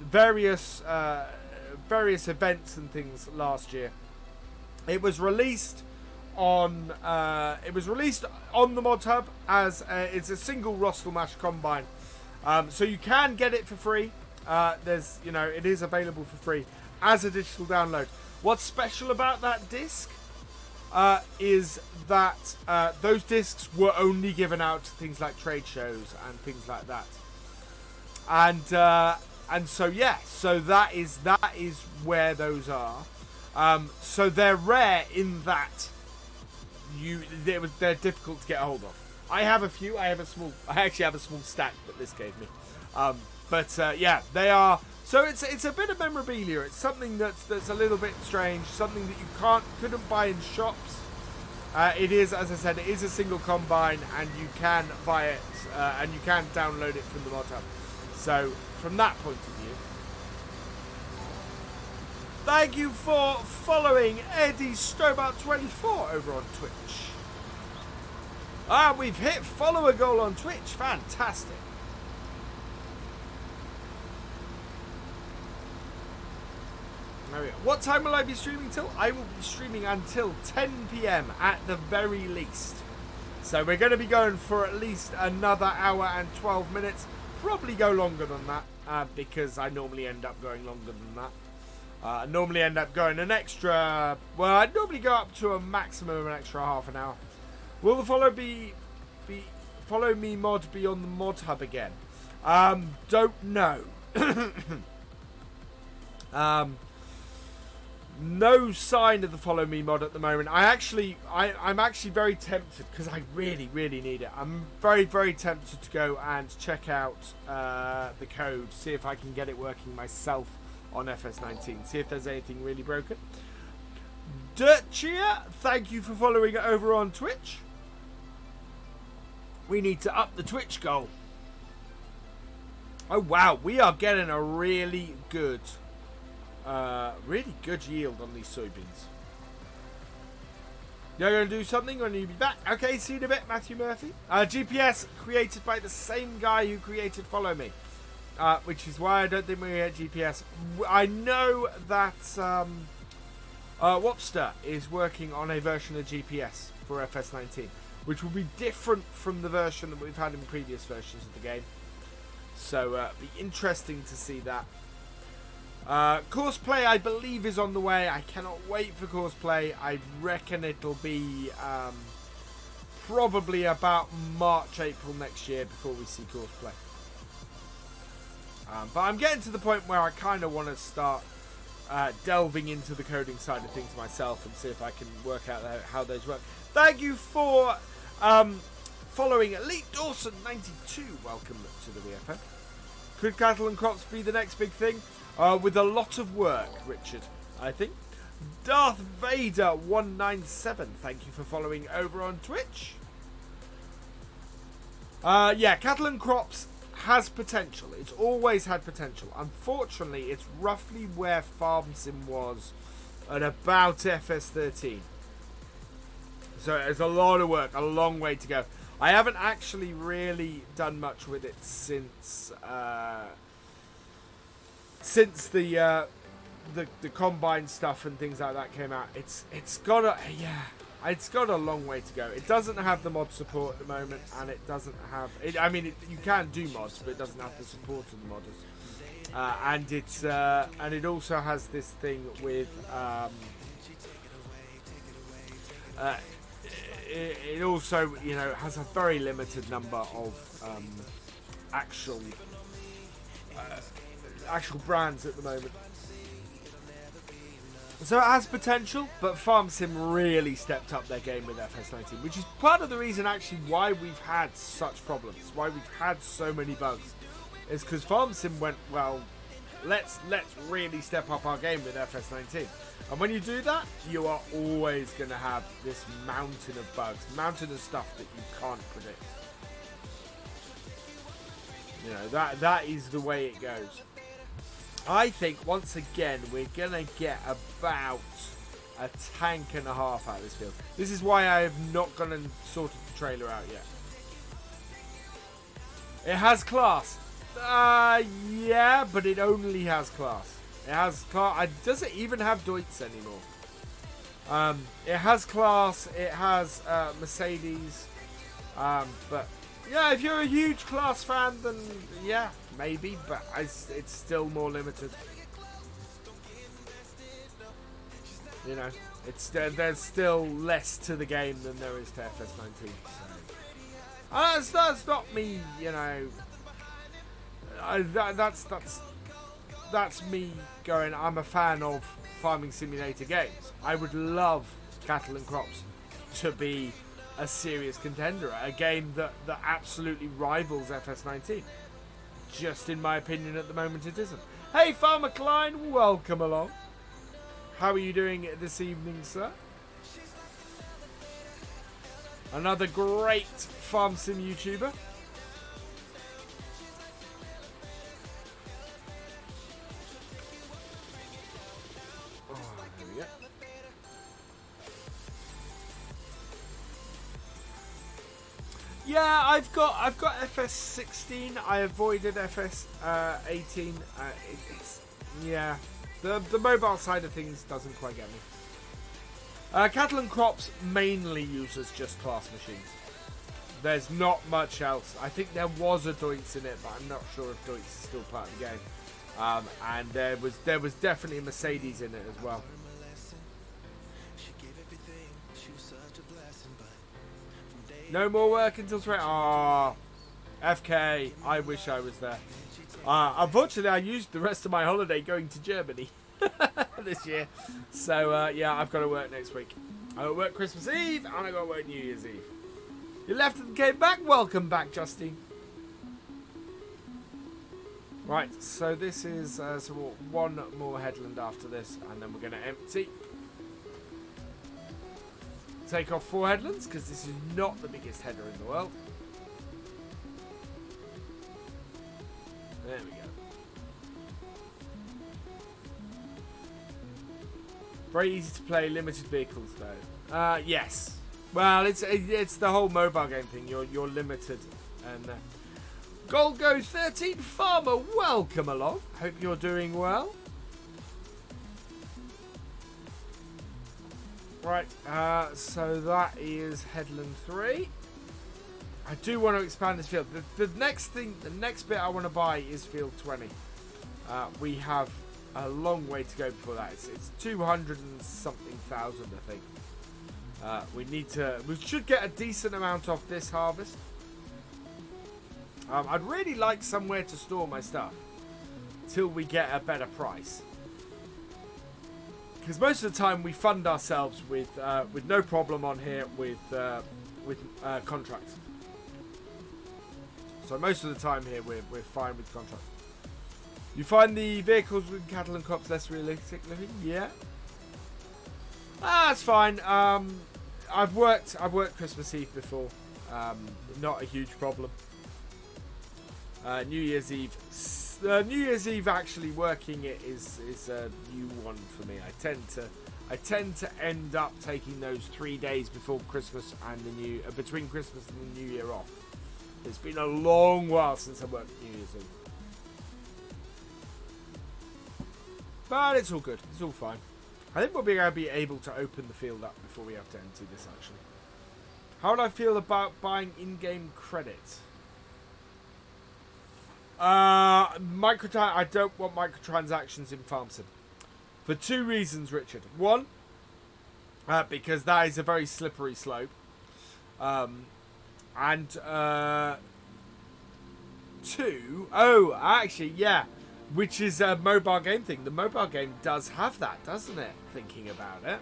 various events and things last year. It was released on the Mod Hub as it's a single Rustle Mash combine. So you can get it for free. It is available for free as a digital download. What's special about that disc is that those discs were only given out to things like trade shows and things like that. And so yeah, so that is where those are. So they're rare in that they're difficult to get a hold of. I have a few. I actually have a small stack that this gave me. But yeah, they are. So it's a bit of memorabilia. It's something that's a little bit strange. Something that you couldn't buy in shops. It is, as I said, it is a single combine, and you can buy it and you can download it from the Mod Hub. So from that point of view, thank you for following Eddie Stobart24 over on Twitch. We've hit follower goal on Twitch. Fantastic. What time will I be streaming till? I will be streaming until 10 PM at the very least. So we're going to be going for at least another hour and 12 minutes. Probably go longer than that because I normally end up going longer than that. I normally end up going an extra... Well, I normally go up to a maximum of an extra half an hour. Will the follow me mod be on the Mod Hub again? Don't know. No sign of the follow me mod at the moment. I'm actually very tempted because I really need it. I'm very tempted to go and check out the code, see if I can get it working myself on FS19, see if there's anything really broken. Dirtcheer, thank you for following over on Twitch. We need to up the Twitch goal. Oh wow, we are getting a really good yield on these soybeans. You're going to do something when you be back. Okay, see you in a bit, Matthew Murphy. GPS created by the same guy who created Follow Me, which is why I don't think we're at GPS. I know that Wopster is working on a version of GPS for FS19, which will be different from the version that we've had in previous versions of the game. So be interesting to see that. Courseplay, I believe, is on the way. I cannot wait for Courseplay. I reckon it'll be probably about March, April next year before we see Courseplay. But I'm getting to the point where I kind of want to start delving into the coding side of things myself and see if I can work out how those work. Thank you for following Elite Dawson 92. Welcome to the VFM. Could cattle and crops be the next big thing? With a lot of work, Richard, I think. Darth Vader 197. Thank you for following over on Twitch. Yeah, cattle and crops has potential. It's always had potential. Unfortunately, it's roughly where Farm Sim was at about FS13. So it's a lot of work, a long way to go. I haven't actually really done much with it since the combine stuff and things like that came out. It's got a long way to go. It doesn't have the mod support at the moment, and it doesn't have. You can do mods, but it doesn't have the support of the modders. And it also has this thing with it also has a very limited number of actual brands at the moment. So it has potential, but Farm Sim really stepped up their game with FS19, which is part of the reason actually why we've had such problems, why we've had so many bugs, is because Farm Sim went, well, let's really step up our game with FS19. And when you do that, you are always going to have this mountain of bugs, mountain of stuff that you can't predict. That is the way it goes. I think, once again, we're going to get about a tank and a half out of this field. This is why I have not gone and sorted the trailer out yet. It has class. Yeah, but it only has class. It has class. Does it even have Deutz anymore? It has class. It has Mercedes. But yeah, if you're a huge class fan, then yeah, maybe. But it's still more limited. There's still less to the game than there is to FS19. So that's not me. That's me going, I'm a fan of farming simulator games. I would love Cattle and Crops to be a serious contender, a game that absolutely rivals FS19. Just in my opinion at the moment it isn't. Hey Farmer Klein, welcome along. How are you doing this evening, sir? Another great farm sim YouTuber. Yeah, I've got FS16. I avoided FS18. Yeah, the mobile side of things doesn't quite get me. Cattle and Crops mainly uses just class machines. There's not much else. I think there was a Deutz in it, but I'm not sure if Deutz is still part of the game. And there was definitely a Mercedes in it as well. No more work until FK. I wish I was there. Unfortunately, I used the rest of my holiday going to Germany this year. So, yeah, I've got to work next week. I got to work Christmas Eve, and I got to work New Year's Eve. You left and came back? Welcome back, Justine. Right, so this is one more headland after this, and then we're going to empty. Take off 4 headlands, because this is not the biggest header in the world. There we go. Very easy to play, limited vehicles though. Yes. Well, it's the whole mobile game thing. You're limited. And Golgo 13 Farmer, welcome along. Hope you're doing well. Right, so that is Headland 3. I do want to expand this field. The next bit I want to buy is field 20. We have a long way to go before that. It's 200 and something thousand, I think. We should get a decent amount off this harvest. I'd really like somewhere to store my stuff till we get a better price. Because most of the time we fund ourselves with no problem on here with contracts. So most of the time here we're fine with contracts. You find the vehicles with cattle and crops less realistic living? Yeah. That's fine. I've worked Christmas Eve before. Not a huge problem. New Year's Eve. New Year's Eve actually working it is a new one for me. I tend to end up taking those 3 days before Christmas and between Christmas and the New Year off. It's been a long while since I worked New Year's Eve. But it's all good. It's all fine. I think we'll be able to open the field up before we have to empty this, actually. How would I feel about buying in-game credits? I don't want microtransactions in FarmSim. For 2 reasons, Richard. One, because that is a very slippery slope. And 2, actually, yeah. Which is a mobile game thing. The mobile game does have that, doesn't it? Thinking about it.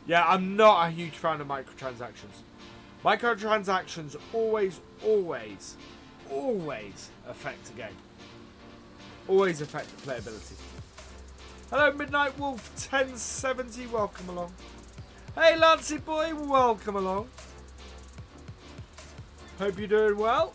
Yeah, I'm not a huge fan of microtransactions. Microtransactions always affect the game. Always affect the playability. Hello, Midnight Wolf 1070. Welcome along. Hey, Lancy boy. Welcome along. Hope you're doing well.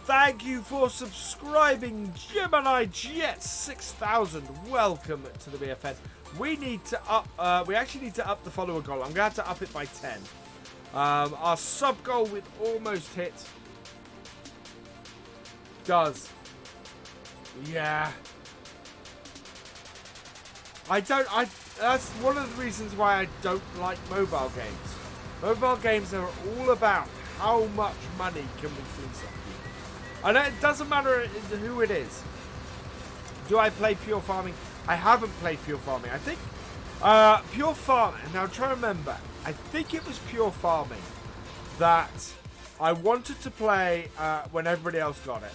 Thank you for subscribing, Gemini Jet 6000. Welcome to the BFN. We need to up. We actually need to up the follower goal. I'm gonna have to up it by 10. Our sub goal with almost hit. Does. Yeah. That's one of the reasons why I don't like mobile games. Mobile games are all about how much money can we fleece off you. And it doesn't matter who it is. Do I play Pure Farming? I haven't played Pure Farming. I think Pure Farming. Now I'm trying to remember. I think it was Pure Farming that I wanted to play when everybody else got it.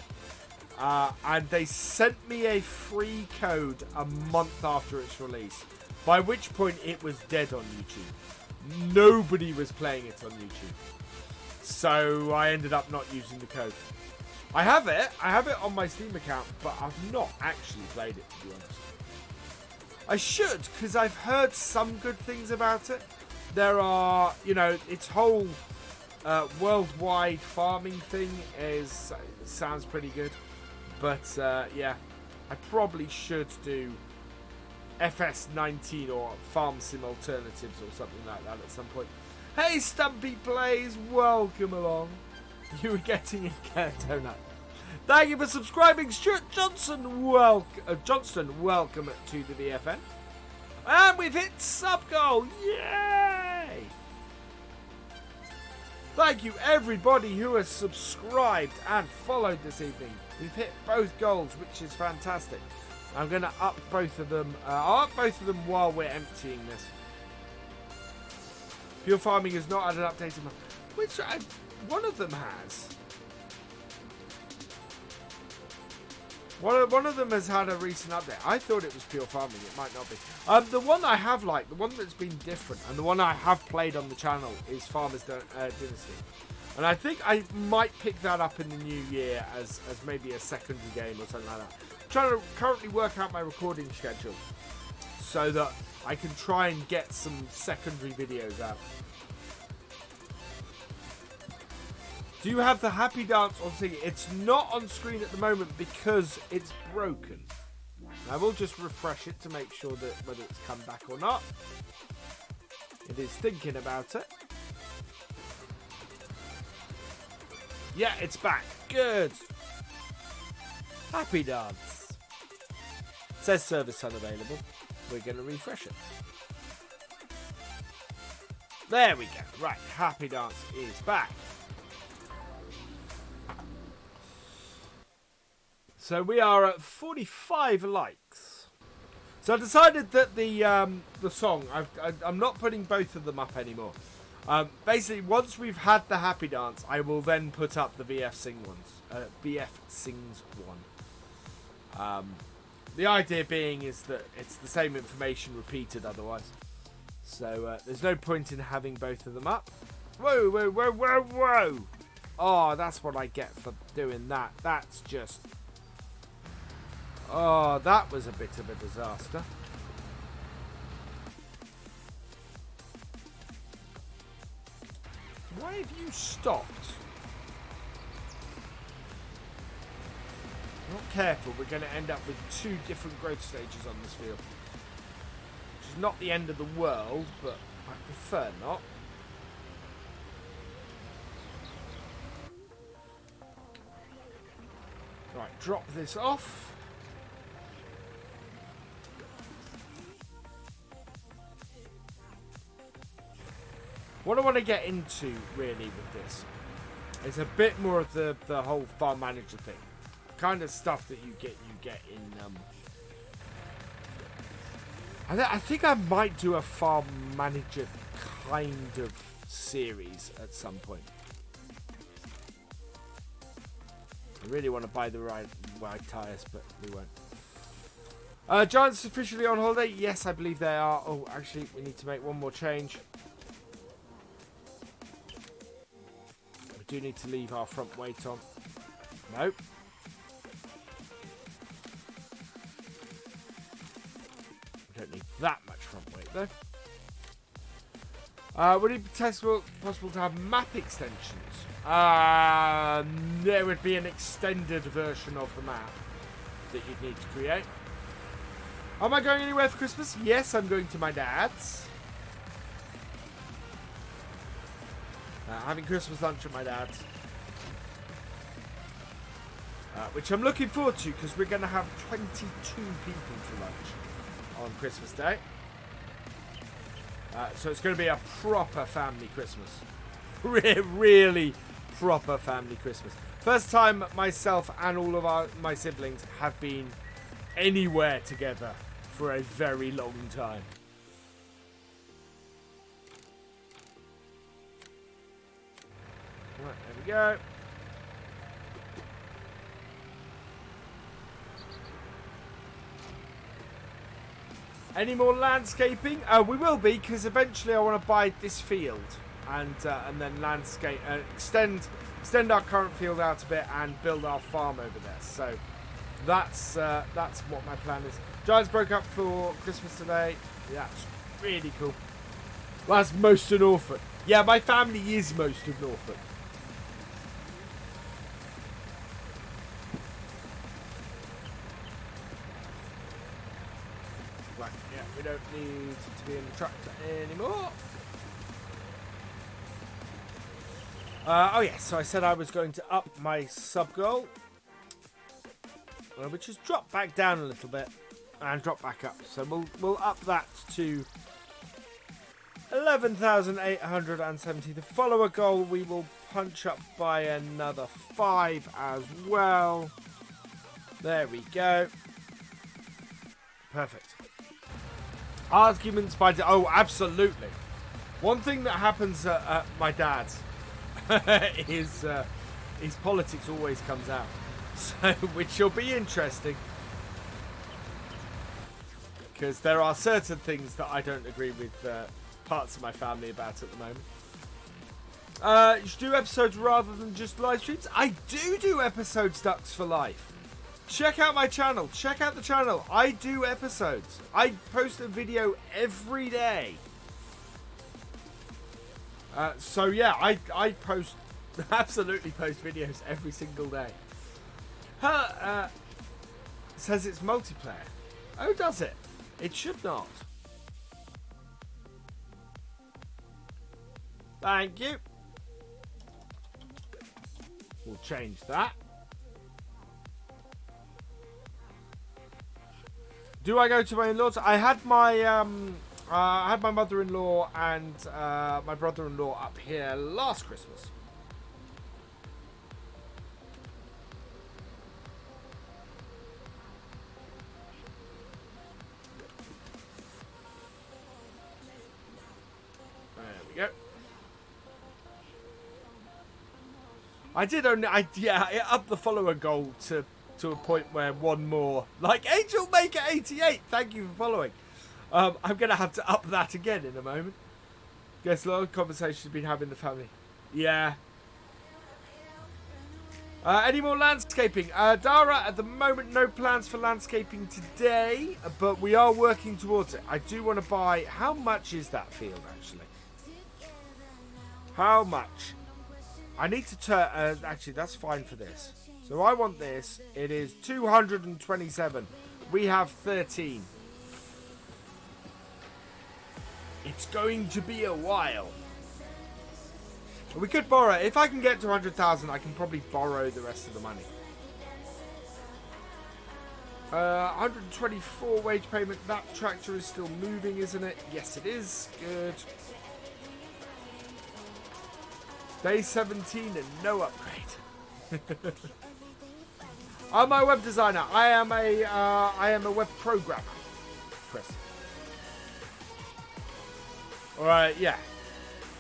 And they sent me a free code a month after its release. By which point it was dead on YouTube. Nobody was playing it on YouTube. So I ended up not using the code. I have it on my Steam account, but I've not actually played it, to be honest. I should, because I've heard some good things about it. There are, its whole worldwide farming thing sounds pretty good. But, yeah, I probably should do FS19 or Farm Sim Alternatives or something like that at some point. Hey, Stumpy Plays, welcome along. You were getting a donut. Thank you for subscribing, Stuart Johnson. Johnston, welcome to the VFN. And we've hit sub goal. Yay! Thank you, everybody who has subscribed and followed this evening. We've hit both goals, which is fantastic. I'm going to up both of them. I'll up both of them while we're emptying this. Pure Farming has not had an updated one. Which one of them has. One of them has had a recent update. I thought it was Pure Farming. It might not be. The one I have liked, the one that's been different, and the one I have played on the channel is Farmer's Dynasty. And I think I might pick that up in the new year as maybe a secondary game or something like that. I'm trying to currently work out my recording schedule so that I can try and get some secondary videos out. Do you have the happy dance on screen? It's not on screen at the moment because it's broken. I will just refresh it to make sure that whether it's come back or not. It is thinking about it. Yeah, it's back. Good. Happy dance. says service unavailable. We're going to refresh it. There we go. Right, Happy Dance is back. So we are at 45 likes. So I decided that the song, I'm not putting both of them up anymore. Basically, once we've had the Happy Dance, I will then put up the VF Sing ones. VF Sings one. The idea being is that it's the same information repeated otherwise. So there's no point in having both of them up. Whoa, whoa, whoa, whoa, whoa! Oh, that's what I get for doing that. That's just... Oh, that was a bit of a disaster. Why have you stopped? Not careful, we're going to end up with 2 different growth stages on this field. Which is not the end of the world, but I prefer not. Right, drop this off. What I want to get into, really, with this is a bit more of the whole farm manager thing. Kind of stuff that you get in... I think I might do a farm manager kind of series at some point. I really want to buy the right tyres, but we won't. Giants officially on holiday? Yes, I believe they are. Oh, actually, we need to make one more change. We do need to leave our front weight on. Nope. We don't need that much front weight, though. Would it be possible to have map extensions? There would be an extended version of the map that you'd need to create. Am I going anywhere for Christmas? Yes, I'm going to my dad's. Having Christmas lunch at my dad's. Which I'm looking forward to because we're going to have 22 people for lunch on Christmas Day. So it's going to be a proper family Christmas. Really proper family Christmas. First time myself and all of my siblings have been anywhere together for a very long time. Right, there we go. Any more landscaping? We will be, because eventually I want to buy this field and then landscape, extend our current field out a bit and build our farm over there. So that's what my plan is. Giants broke up for Christmas today. Yeah, it's really cool. Well, that's most of Norfolk. Yeah, my family is most of Norfolk. Right, yeah, we don't need to be in the tractor anymore. Oh yeah, so I said I was going to up my sub goal, which has dropped back down a little bit and drop back up. So we'll up that to 11,870. The follower goal we will punch up by another 5 as well. There we go. Perfect. Arguments by... Oh, absolutely. One thing that happens at my dad's is politics always comes out. So, which will be interesting. Because there are certain things that I don't agree with parts of my family about at the moment. You should do episodes rather than just live streams. I do episodes, Ducks for Life. Check out my channel. Check out the channel. I do episodes. I post a video every day. So yeah, I post, absolutely post videos every single day. Says it's multiplayer. Oh, does it? It should not. Thank you. We'll change that. Do I go to my in-laws? I had my mother-in-law and my brother-in-law up here last Christmas. There we go. I did only, I upped the follower goal to a point where one more, like Angelmaker 88. Thank you for following. I'm gonna have to up that again in a moment. Guess a lot of conversations been having in the family. Yeah. Any more landscaping? Dara, at the moment, no plans for landscaping today, but we are working towards it. I do want to buy. How much is that field actually? How much? I need to turn. Actually, that's fine for this. So I want this. It is 227. We have 13. It's going to be a while. We could borrow. If I can get to 100,000, I can probably borrow the rest of the money. 124 wage payment. That tractor is still moving, isn't it? Yes, it is. Good. Day 17 and no upgrade. I'm a web designer. I am a web programmer, Chris. All right, yeah.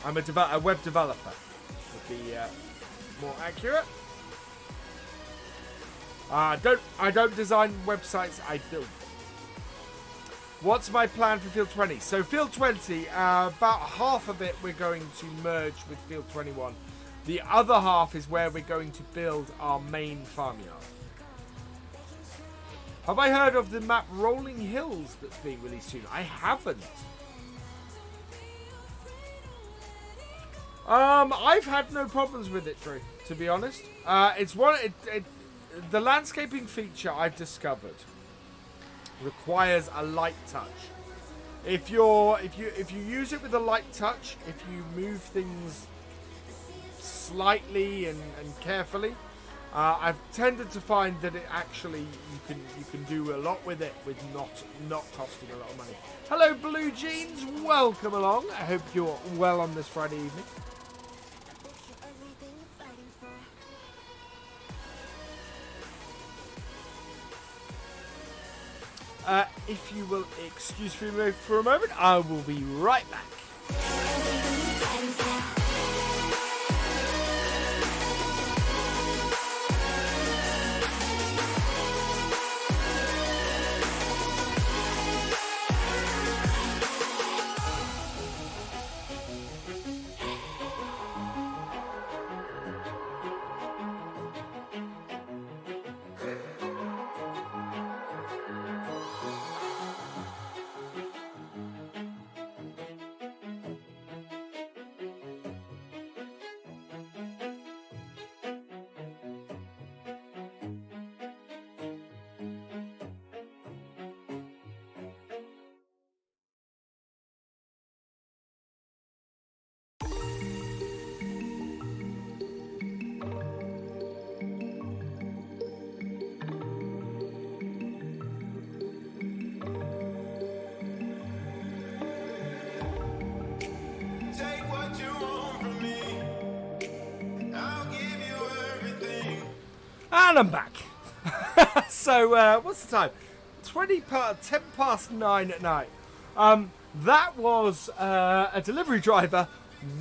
I'm a web developer. Would be more accurate. I don't design websites. I build. What's my plan for Field 20? So Field 20, about half of it we're going to merge with Field 21. The other half is where we're going to build our main farmyard. Have I heard of the map Rolling Hills that's being released soon? I haven't. I've had no problems with it, Drew, to be honest. It's the landscaping feature I've discovered requires a light touch. If you use it with a light touch, if you move things slightly and carefully, I've tended to find that it actually you can do a lot with it with not costing a lot of money. Hello, Blue Jeans, welcome along. I hope you're well on this Friday evening. If you will excuse me for a moment, I will be right back. And I'm back. So, what's the time? 10 past 9 at night. That was a delivery driver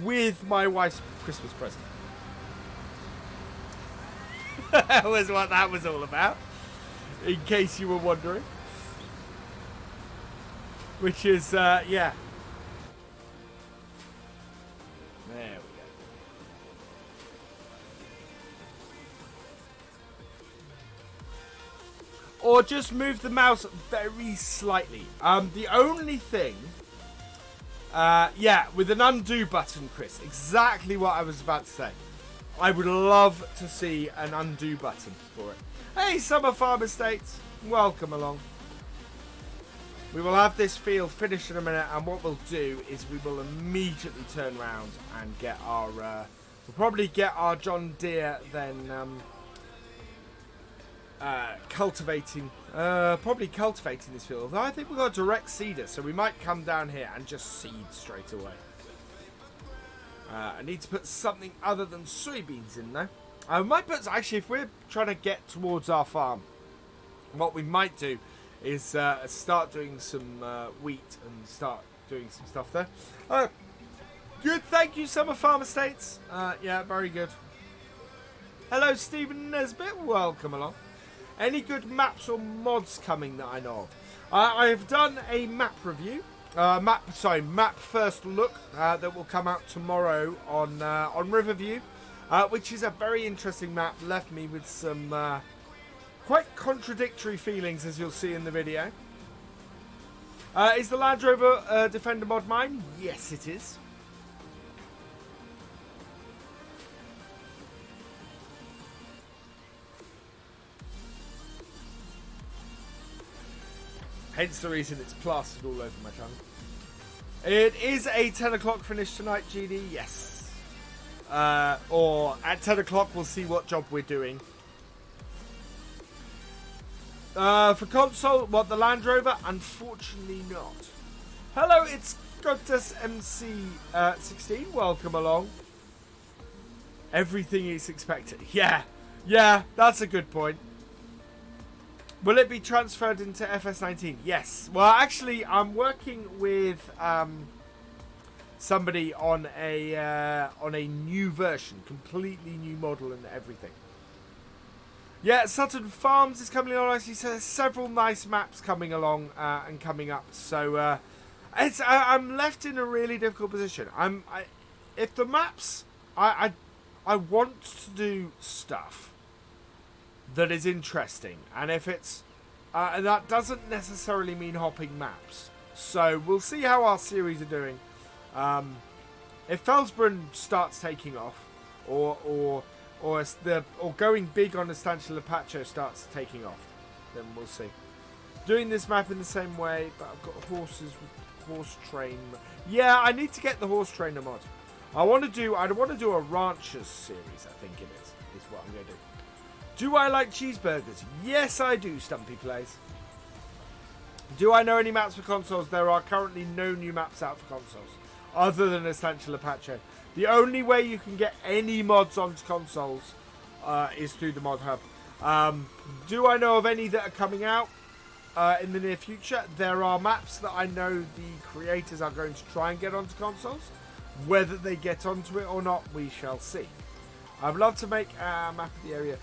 with my wife's Christmas present. That was what that was all about, in case you were wondering. Which is, yeah. There we go. Or just move the mouse very slightly. The only thing... yeah, with an undo button, Chris. Exactly what I was about to say. I would love to see an undo button for it. Hey, Summer Farm Estates. Welcome along. We will have this field finished in a minute, and what we'll do is we will immediately turn around and get our... we'll probably get our John Deere then... probably cultivating this field. Although I think we've got a direct seeder, so we might come down here and just seed straight away. I need to put something other than soybeans in though. I might put, actually, if we're trying to get towards our farm, what we might do is start doing some wheat and start doing some stuff there. Good, thank you, Summer Farm Estates. Yeah, very good. Hello, Stephen Nesbitt. Welcome along. Any good maps or mods coming that I know of? I have done a map review. Map first look that will come out tomorrow on Riverview, which is a very interesting map. Left me with some quite contradictory feelings, as you'll see in the video. Is the Land Rover Defender mod mine? Yes, it is. Hence the reason it's plastered all over my tongue. It is a 10 o'clock finish tonight, GD. Yes. Or at 10 o'clock, we'll see what job we're doing. For console, what, the Land Rover? Unfortunately not. Hello, it's Goddess MC16. Welcome along. Everything is expected. Yeah, that's a good point. Will it be transferred into FS19? Yes. Well, actually, I'm working with somebody on a new version, completely new model and everything. Yeah, Sutton Farms is coming along. So there's several nice maps coming along and coming up. So I'm left in a really difficult position. If the maps, I want to do stuff that is interesting, and if it's that doesn't necessarily mean hopping maps, so we'll see how our series are doing. If Felsbrunn starts taking off, or going big on Estancia Lapacho starts taking off, then we'll see. Doing this map in the same way, but I've got horses with horse train. Yeah, I need to get the horse trainer mod. I want to do a ranchers series. I think it is what I'm going to do. Do I like cheeseburgers? Yes, I do, Stumpy Plays. Do I know any maps for consoles? There are currently no new maps out for consoles, other than Estancia Lapacho. The only way you can get any mods onto consoles is through the mod hub. Do I know of any that are coming out in the near future? There are maps that I know the creators are going to try and get onto consoles. Whether they get onto it or not, we shall see. I'd love to make a map of the area.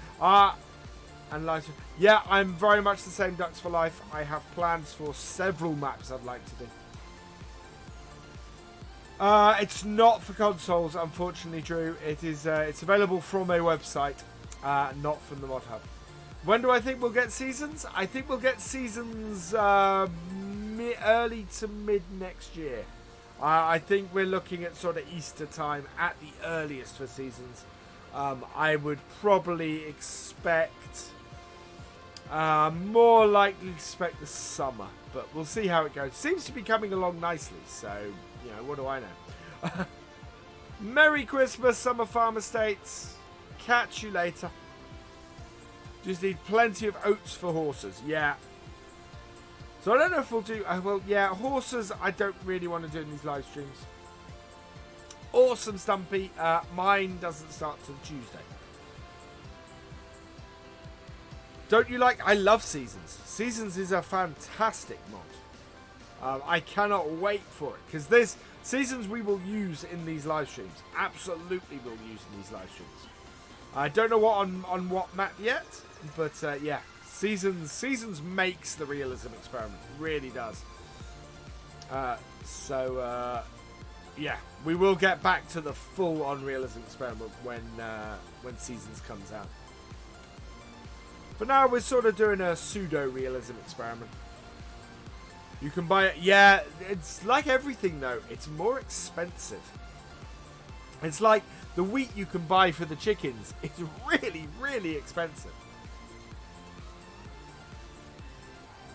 And lighter. Yeah, I'm very much the same, Ducks for Life. I have plans for several maps I'd like to do. It's not for consoles, unfortunately, Drew. It is. It's available from a website, not from the mod hub. When do I think we'll get seasons? I think we'll get seasons early to mid next year. I think we're looking at sort of Easter time at the earliest for seasons. I would probably expect, more likely expect the summer, but we'll see how it goes. Seems to be coming along nicely, so, you know, what do I know? Merry Christmas, Summer Farm Estates. Catch you later. Just need plenty of oats for horses, yeah. So I don't know if we'll do, well, yeah, horses I don't really want to do in these live streams. Awesome, Stumpy. Mine doesn't start till Tuesday. Don't you like... I love Seasons. Seasons is a fantastic mod. I cannot wait for it. Because there's Seasons we will use in these live streams. Absolutely will use in these live streams. I don't know what on what map yet. But yeah. Seasons makes the Realism Experiment. Really does. Yeah, we will get back to the full-on Realism Experiment when Seasons comes out. For now, we're sort of doing a pseudo-Realism Experiment. You can buy it. Yeah, it's like everything, though. It's more expensive. It's like the wheat you can buy for the chickens. It's really, really expensive.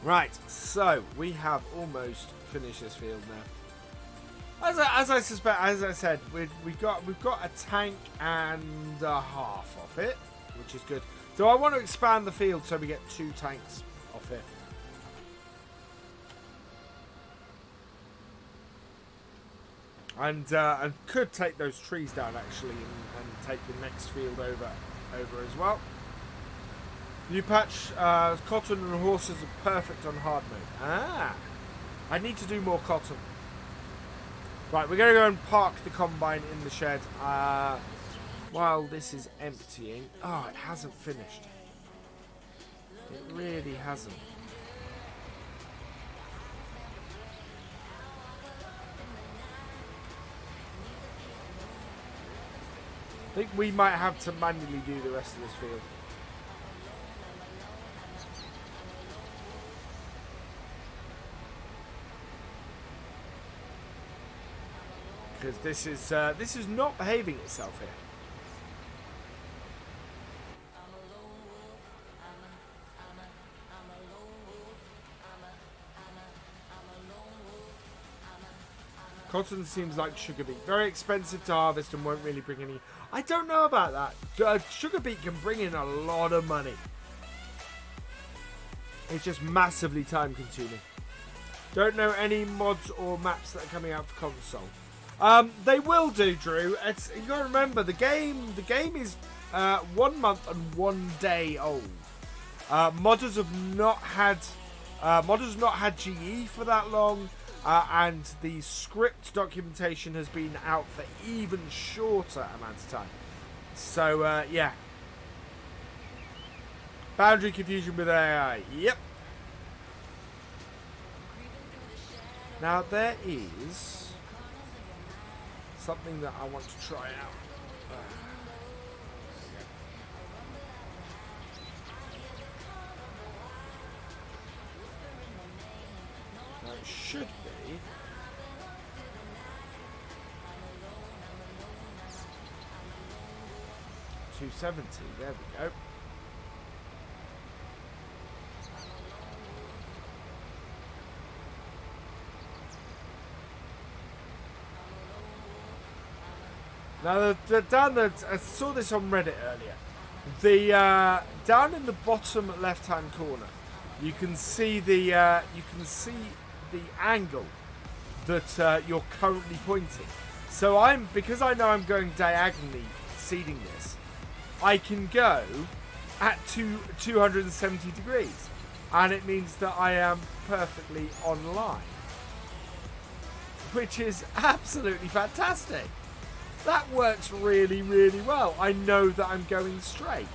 Right, so we have almost finished this field now. As I said, we've got a tank and a half of it, which is good. So I want to expand the field so we get 2 tanks off here. And could take those trees down actually and take the next field over as well. New patch, cotton and horses are perfect on hard mode. Ah, I need to do more cotton. Right, we're going to go and park the combine in the shed while this is emptying. Oh, it hasn't finished. It really hasn't. I think we might have to manually do the rest of this field. Because this is not behaving itself here. Cotton seems like sugar beet. Very expensive to harvest and won't really bring any... I don't know about that. Sugar beet can bring in a lot of money. It's just massively time consuming. Don't know any mods or maps that are coming out for console. They will do, Drew. You got to remember the game is 1 month and 1 day old. Modders have not had GE for that long, and the script documentation has been out for even shorter amounts of time. So yeah, boundary confusion with AI. Yep. Now there is something that I want to try out. Now it should be 270. There we go. Now, I saw this on Reddit earlier. Down in the bottom left-hand corner, you can see the angle that you're currently pointing. So because I know I'm going diagonally seeding this, I can go at 270 degrees, and it means that I am perfectly online, which is absolutely fantastic. That works really, really well. I know that I'm going straight.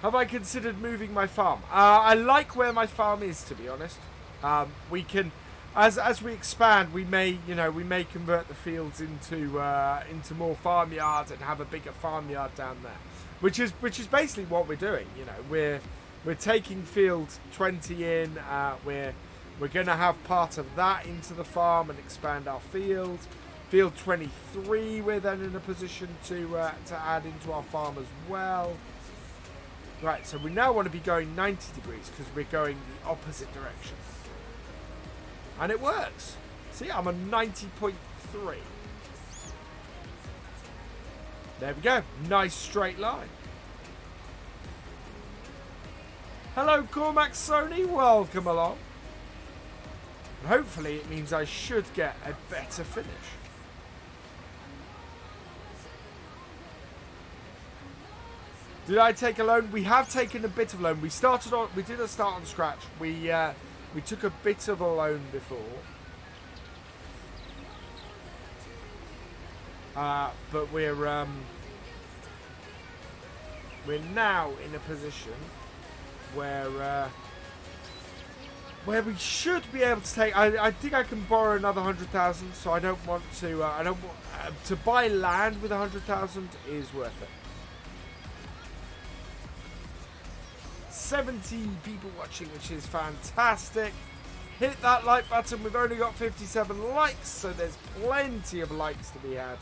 Have I considered moving my farm? I like where my farm is, to be honest. We can, as we expand, we may convert the fields into more farmyards and have a bigger farmyard down there, which is basically what we're doing. You know, we're taking field 20 in. We're going to have part of that into the farm and expand our field. Field 23, we're then in a position to add into our farm as well. Right, so we now want to be going 90 degrees because we're going the opposite direction. And it works. See, I'm on 90.3. There we go. Nice straight line. Hello, Cormac Sony. Welcome along. Hopefully it means I should get a better finish. Did I take a loan? We have taken a bit of loan. We didn't start on scratch. We took a bit of a loan before. But we're now in a position where we should be able to take. I think I can borrow another 100,000. So I don't want to. I don't want to buy land with 100,000 is worth it. 70 people watching, which is fantastic. Hit that like button. We've only got 57 likes, so there's plenty of likes to be had.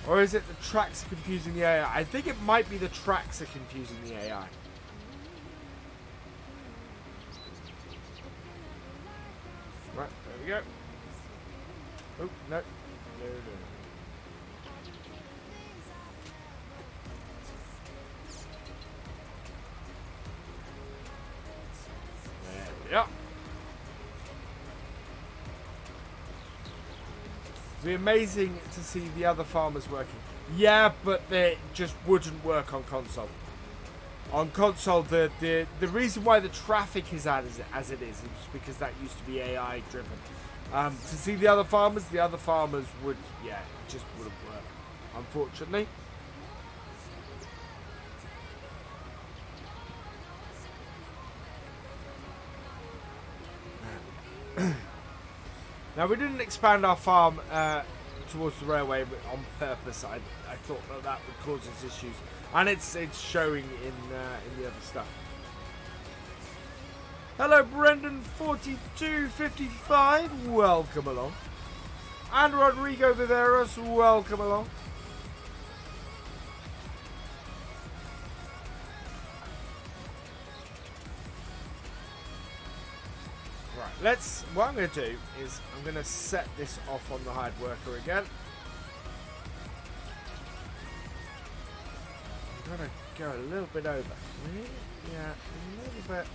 Or is it the tracks are confusing the AI? I think it might be the tracks are confusing the AI. Right, there we go. Oh, no. No. Yeah. It'd be amazing to see the other farmers working. Yeah, but they just wouldn't work on console. On console, the reason why the traffic is as it is because that used to be AI driven. To see the other farmers would, yeah, it just wouldn't work, unfortunately. Now, we didn't expand our farm towards the railway on purpose. I thought that would cause us issues, and it's showing in the other stuff. Hello, Brendan4255, welcome along. And Rodrigo Viveros, welcome along. Right, what I'm going to do is I'm going to set this off on the hired worker again. I'm going to go a little bit over. Yeah, a little bit.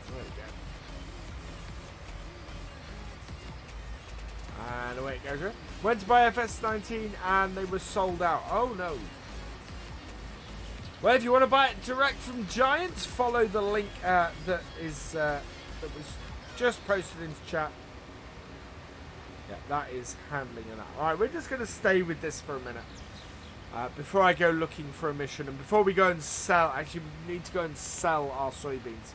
There we go. And away it goes. Went to buy FS19 and they were sold out. Oh no. Well, if you want to buy it direct from Giants, follow the link that was just posted into chat. Yeah, that is handling it out. Alright, we're just going to stay with this for a minute. Before I go looking for a mission and before we go and sell. Actually, we need to go and sell our soybeans.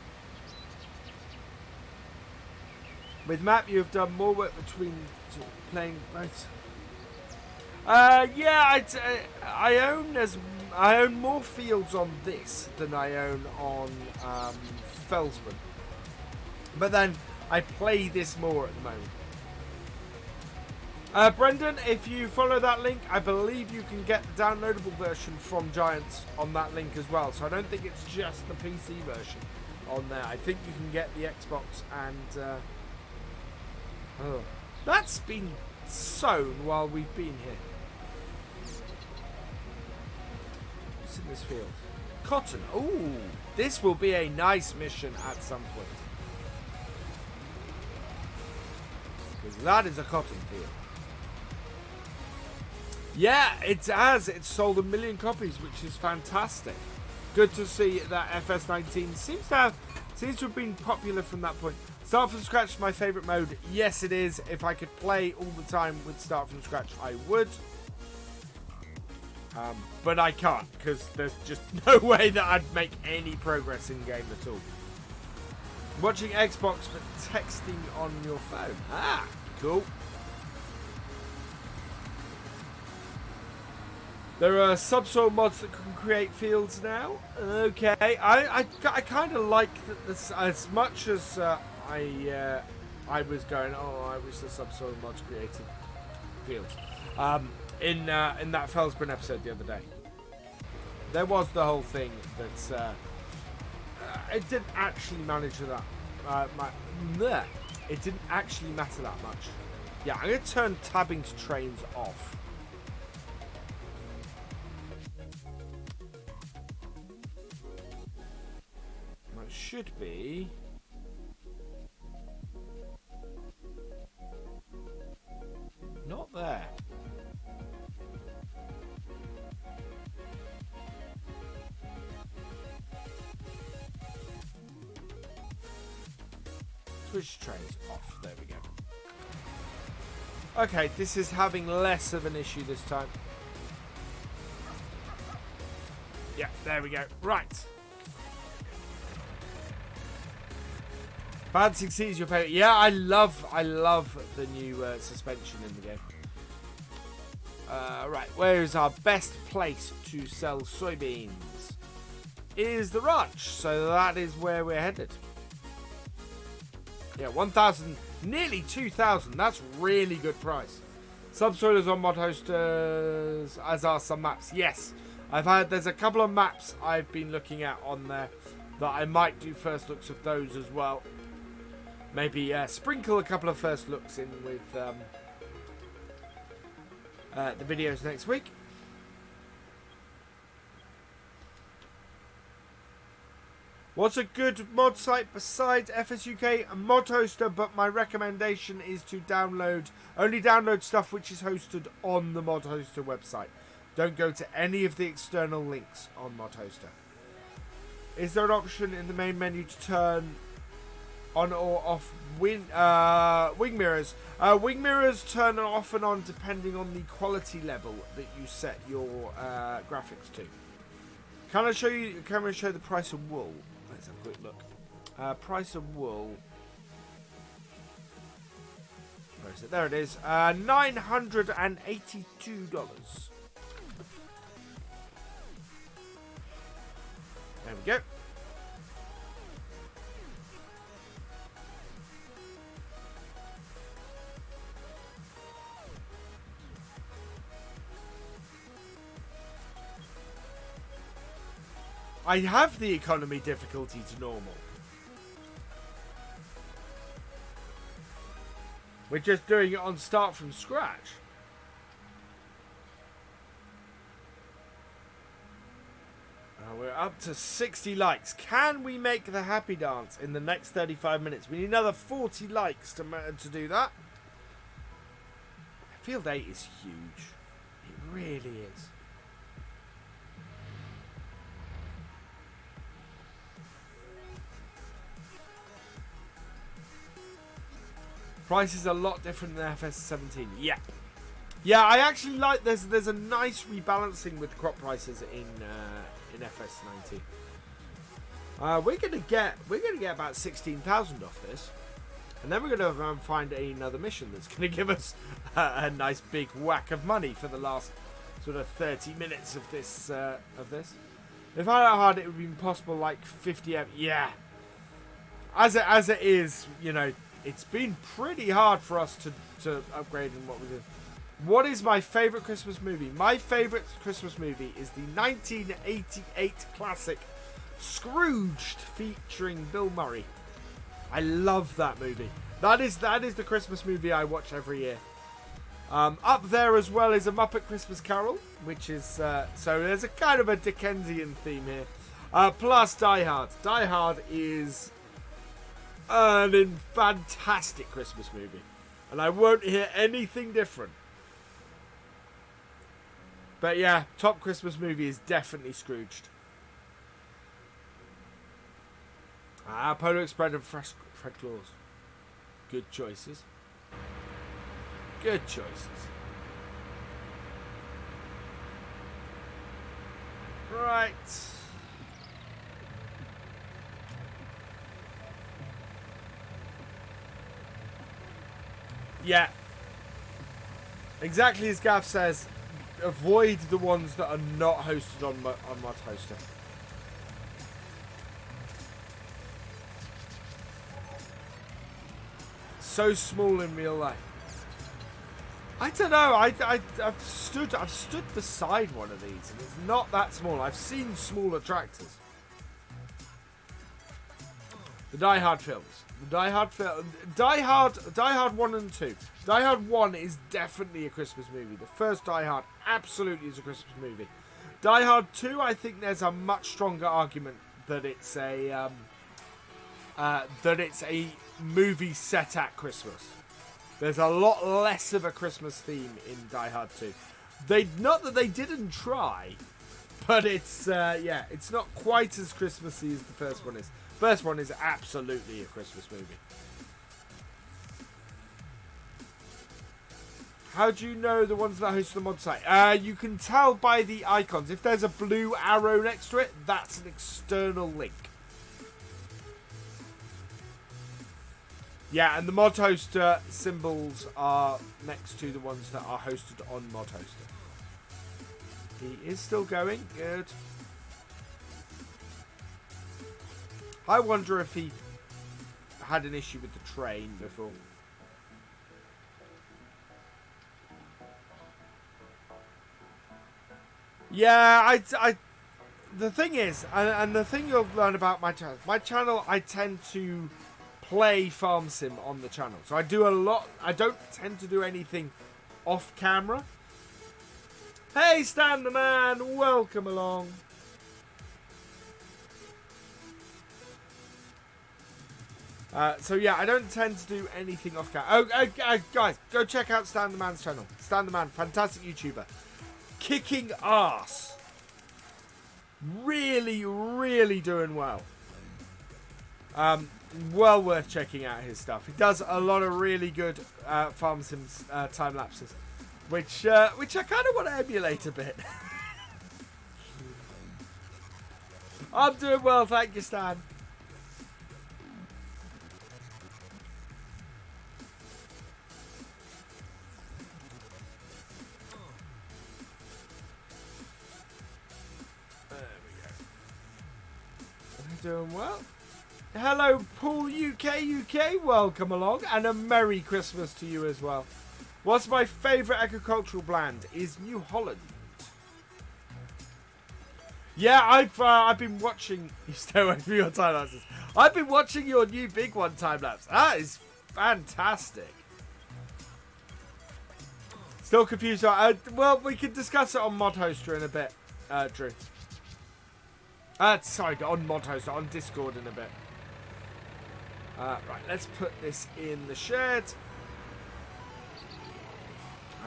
With Map, you've done more work between playing both. Yeah, I own more fields on this than I own on Felsman. But then I play this more at the moment. Brendan, if you follow that link, I believe you can get the downloadable version from Giants on that link as well. So I don't think it's just the PC version on there. I think you can get the Xbox and... oh, that's been sown while we've been here. What's in this field? Cotton. Ooh, this will be a nice mission at some point. Because that is a cotton field. Yeah, it has. It's sold 1 million copies, which is fantastic. Good to see that FS19 seems to have been popular from that point. Start from scratch is my favourite mode. Yes, it is. If I could play all the time with start from scratch, I would. But I can't, because there's just no way that I'd make any progress in game at all. Watching Xbox, but texting on your phone. Ah, cool. There are subsoil mods that can create fields now. Okay, I kind of like this as much as I was going. Oh, I wish the subsoil mods created fields. In that Felsburn episode the other day, there was the whole thing that it didn't actually manage that. It didn't actually matter that much. Yeah, I'm gonna turn tabbing to trains off. Should be not there. Switch trains off. There we go. Okay, this is having less of an issue this time. Yeah, there we go. Right. Bad 16 is your favourite. Yeah, I love the new suspension in the game. Right, where is our best place to sell soybeans? Is the ranch, so that is where we're headed. Yeah, 1,000, nearly 2,000. That's really good price. Subsoilers on mod hosters, as are some maps. Yes, there's a couple of maps I've been looking at on there that I might do first looks of those as well. Maybe sprinkle a couple of first looks in with the videos next week. What's a good mod site besides FSUK? A mod hoster, but my recommendation is to only download stuff which is hosted on the mod hoster website. Don't go to any of the external links on mod hoster. Is there an option in the main menu to turn on or off wing mirrors? Wing mirrors turn off and on depending on the quality level that you set your graphics to. Can I show the price of wool? Let's have a quick look. Price of wool. Where is it? There it is. $982. There we go. I have the economy difficulty to normal. We're just doing it on start from scratch. We're up to 60 likes. Can we make the happy dance in the next 35 minutes? We need another 40 likes to do that. Field 8 is huge. It really is. Price is a lot different than FS17. Yeah. Yeah, I actually like there's a nice rebalancing with crop prices in FS19. We're gonna get about 16,000 off this, and then we're gonna find another mission that's gonna give us a nice big whack of money for the last sort of 30 minutes of this. If I had hard, it would be impossible. Like 50. Yeah. As it is, you know, it's been pretty hard for us to upgrade in what we do. What is my favourite Christmas movie? My favourite Christmas movie is the 1988 classic Scrooged, featuring Bill Murray. I love that movie. That is the Christmas movie I watch every year. Up there as well is A Muppet Christmas Carol, which is so there's a kind of a Dickensian theme here. Plus Die Hard. Die Hard is a fantastic Christmas movie, and I won't hear anything different. But yeah, top Christmas movie is definitely Scrooged. Polar Express and Fred Claus. Good choices. Good choices. Right. Yeah. Exactly as Gav says, avoid the ones that are not hosted on Mod Hoster. So small in real life. I don't know. I've stood beside one of these, and it's not that small. I've seen smaller tractors. The Die Hard films. The Die Hard 1 and 2. Die Hard 1 is definitely a Christmas movie. The first Die Hard absolutely is a Christmas movie. Die Hard 2, I think there's a much stronger argument that it's a movie set at Christmas. There's a lot less of a Christmas theme in Die Hard 2. Not that they didn't try, but it's it's not quite as Christmassy as the first one is. First one is absolutely a Christmas movie. How do you know the ones that host the mod site? You can tell by the icons. If there's a blue arrow next to it, that's an external link. Yeah, and the mod hoster symbols are next to the ones that are hosted on mod hoster. He is still going. Good. I wonder if he had an issue with the train before. Yeah, the thing is, and the thing you'll learn about my channel, I tend to play farm sim on the channel. So I do a lot. I don't tend to do anything off camera. Hey, Stan the Man, welcome along. So yeah, I don't tend to do anything off camera. Guys, go check out Stan the Man's channel. Stan the Man, fantastic YouTuber. Kicking ass. Really, really doing well. Well worth checking out his stuff. He does a lot of really good Farm Sims time lapses, which I kind of want to emulate a bit. I'm doing well, thank you, Stan. There we go. Doing well. Hello, Paul UK, welcome along, and a Merry Christmas to you as well. What's my favourite agricultural brand? Is New Holland. Yeah, I've been watching. You stay away from your time lapses. I've been watching your new big one time lapse. That is fantastic. Still confused. Well, we can discuss it on Mod Hoster in a bit, Drew. Sorry, on Mod Hoster, on Discord in a bit. Right, let's put this in the shed.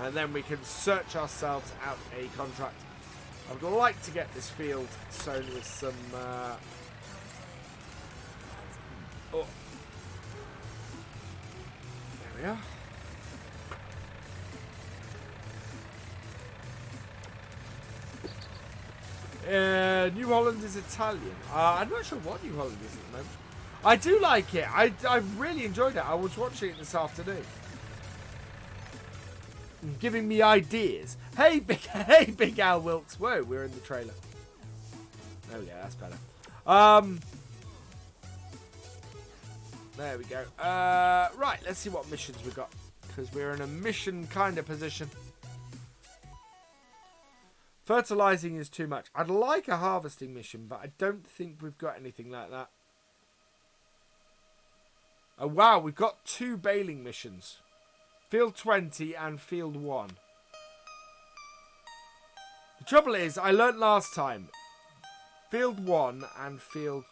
And then we can search ourselves out a contract. I'd like to get this field sown with some... Oh. There we are. New Holland is Italian. I'm not sure what New Holland is at the moment. I do like it. I really enjoyed it. I was watching it this afternoon. Giving me ideas. Hey, Big Al Wilkes. Whoa, we're in the trailer. Oh yeah, that's better. There we go. Right, let's see what missions we got, because we're in a mission kind of position. Fertilizing is too much. I'd like a harvesting mission, but I don't think we've got anything like that. Oh wow, we've got 2 baling missions. Field 20 and Field 1. The trouble is, I learnt last time. Field 1 and Field...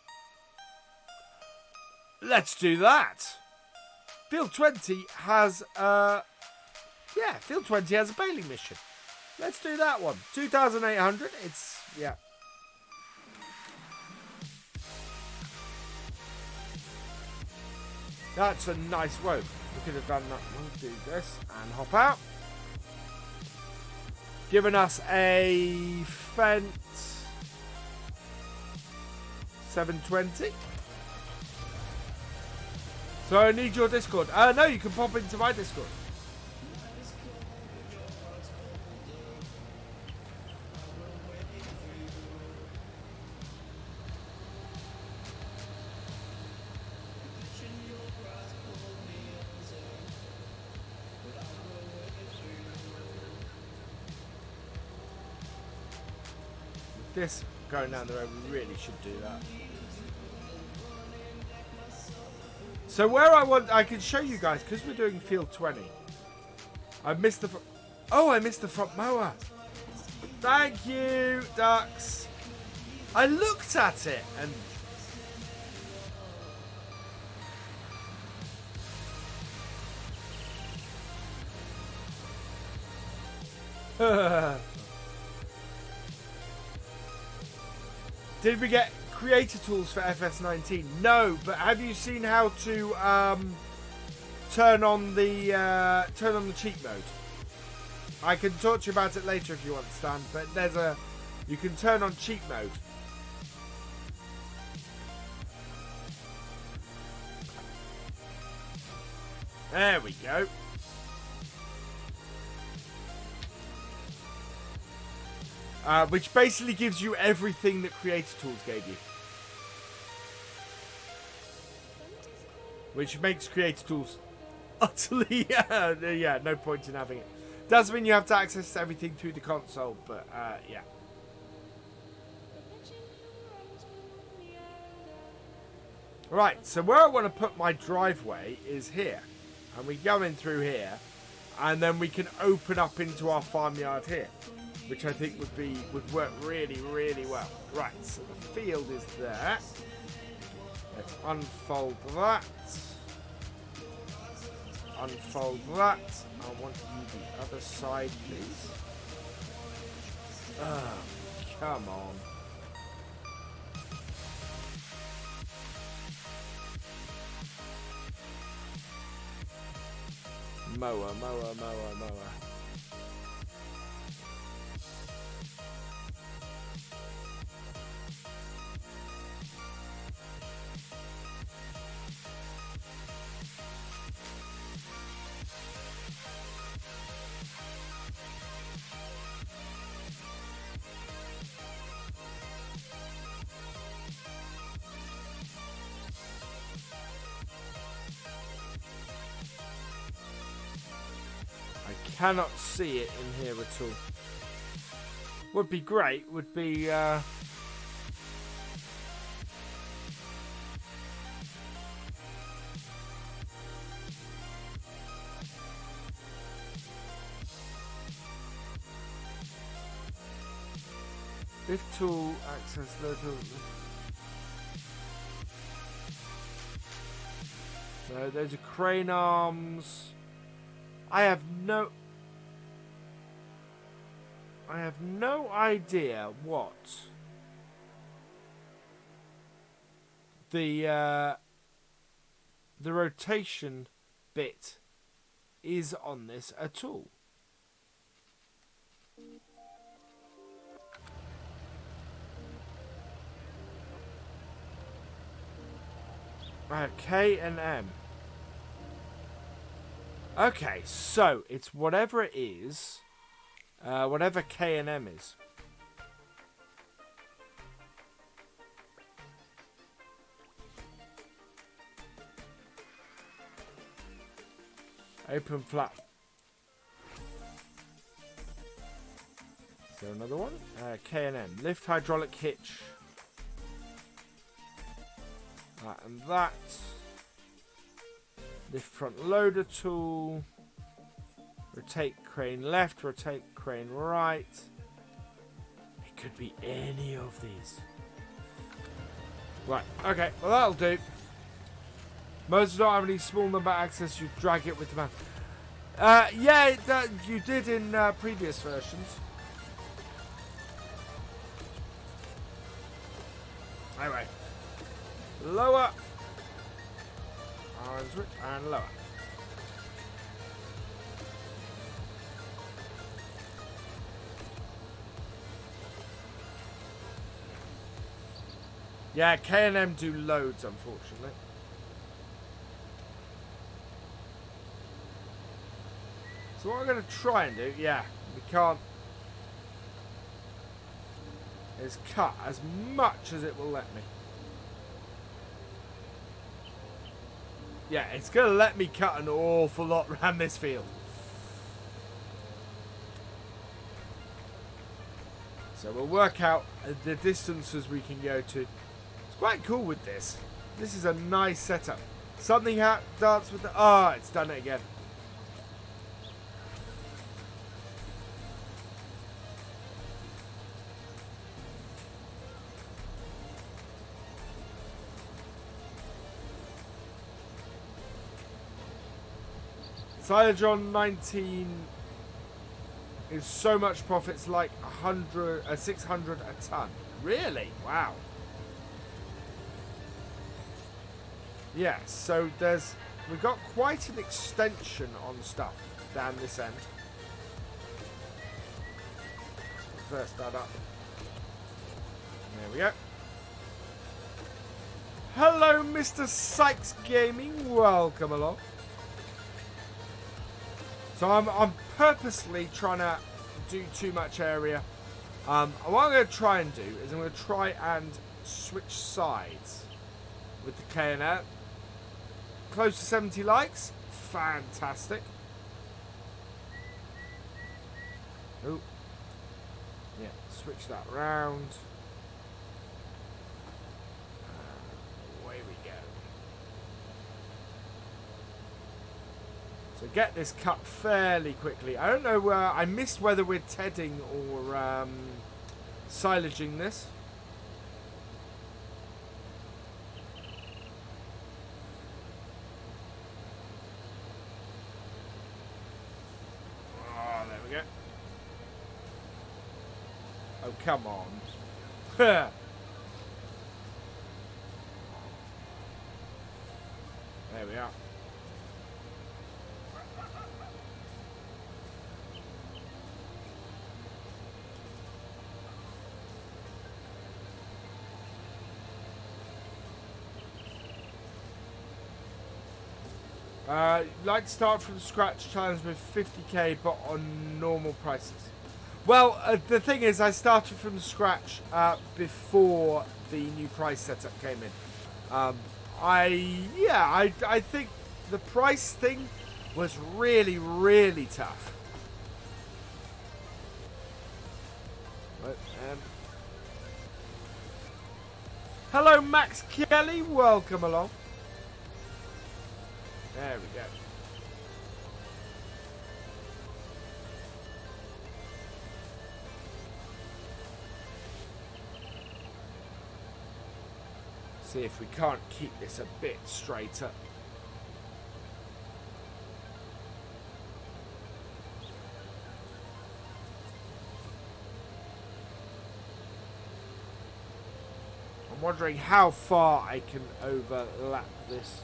Let's do that! Field 20 has... Yeah, Field 20 has a baling mission. Let's do that one. 2,800. It's... Yeah. That's a nice rope. We could have done that. We'll do this and hop out. Giving us a Fent 720. So I need your Discord. No, you can pop into my Discord. This going down the road, we really should do that. So where I can show you guys, because we're doing field 20. I missed the front mower. Thank you, ducks. I looked at it and Did we get creator tools for FS19? No, but have you seen how to turn on the cheat mode? I can talk to you about it later if you want, Stan. But you can turn on cheat mode. There we go. Which basically gives you everything that Creator Tools gave you. Which makes Creator Tools utterly... yeah, no point in having it. Doesn't mean you have to access everything through the console, but yeah. Right, so where I want to put my driveway is here. And we go in through here. And then we can open up into our farmyard here. Which I think would work really, really well. Right, so the field is there. Let's unfold that. Unfold that. I want you the other side, please. Oh, come on. Mower, mower, mower, mower. Cannot see it in here at all. Would be great, would be lift tool, access load tool. So those are crane arms. I have no idea what the rotation bit is on this at all. K and M. Okay, so it's whatever it is, whatever K and M is. Open flap. Is there another one? K and M. Lift hydraulic hitch. That and that. Lift front loader tool. Rotate crane left, rotate crane right. It could be any of these. Right, okay, well that'll do. Motors don't have any small number access, you drag it with the man. Yeah, you did in previous versions. Anyway. Lower. And switch, and lower. Yeah, K&M do loads, unfortunately. So what I'm going to try and do, yeah, we can't, is cut as much as it will let me. Yeah, it's going to let me cut an awful lot around this field. So we'll work out the distances we can go to. It's quite cool with this. This is a nice setup. Something dance with the... Ah, it's done it again. Silage on 19 is so much profits like 600 a ton. Really? Wow. Yeah, so we've got quite an extension on stuff down this end. First that up. There we go. Hello, Mr. Sykes Gaming. Welcome along. So I'm purposely trying to do too much area. What I'm going to try and do is I'm going to try and switch sides with the K&M. Close to 70 likes. Fantastic. Oh. Yeah, switch that round. Away we go. So get this cut fairly quickly. I don't know where I missed whether we're tedding or silaging this. come on. There we are. Like to start from scratch challenge with 50k but on normal prices. Well, the thing is, I started from scratch before the new price setup came in. I think the price thing was really, really tough. But, hello, Max Kelly. Welcome along. There we go. See if we can't keep this a bit straighter. I'm wondering how far I can overlap this.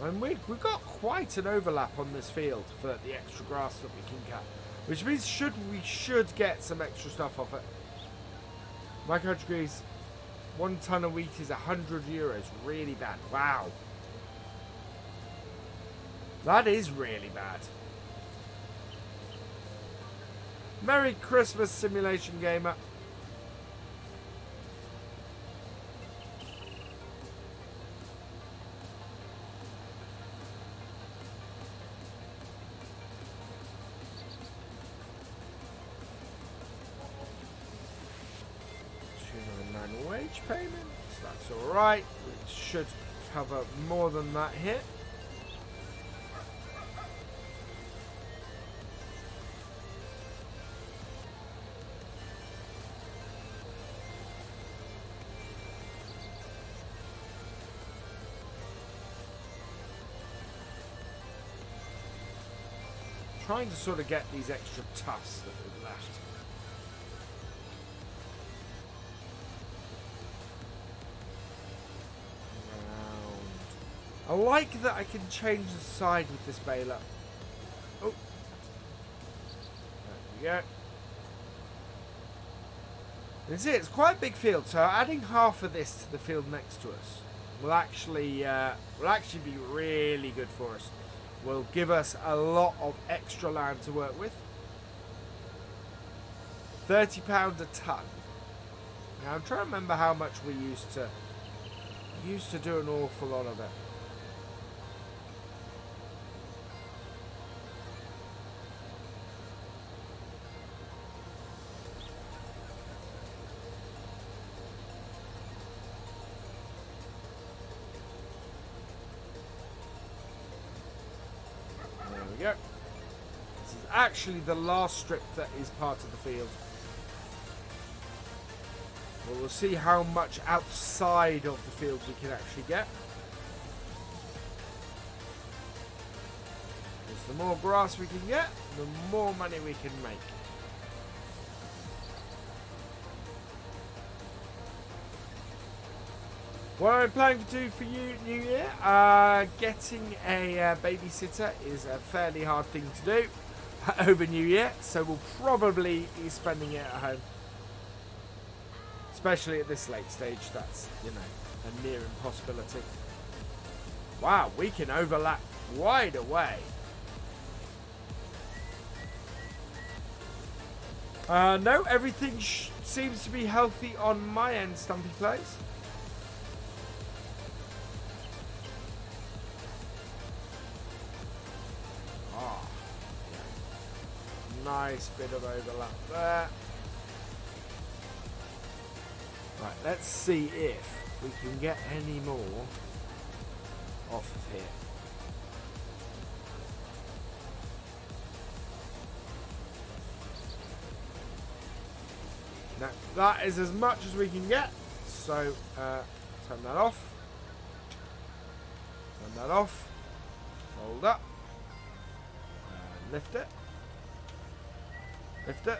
And we've got quite an overlap on this field for the extra grass that we can cut, which means we should get some extra stuff off it. Micro degrees, 1 ton of wheat is €100. Really bad. Wow. That is really bad. Merry Christmas, Simulation Gamer. Wage payments, that's alright. It should cover more than that here. Trying to sort of get these extra tufts that we've left. I like that I can change the side with this baler. Oh. There we go. You see, it's quite a big field, so adding half of this to the field next to us will actually be really good for us. Will give us a lot of extra land to work with. £30 a ton. Now I'm trying to remember how much we used to do an awful lot of it. Yep. This is actually the last strip that is part of the field. Well, we'll see how much outside of the field we can actually get. Because the more grass we can get, the more money we can make. What I'm planning to do for you New Year, getting a babysitter is a fairly hard thing to do over New Year, so we'll probably be spending it at home. Especially at this late stage, that's, you know, a near impossibility. Wow, we can overlap wide away. No, everything seems to be healthy on my end, Stumpy Plays. Nice bit of overlap there. Right, let's see if we can get any more off of here. Now, that is as much as we can get. So, turn that off. Turn that off. Fold up. Lift it. Lift it.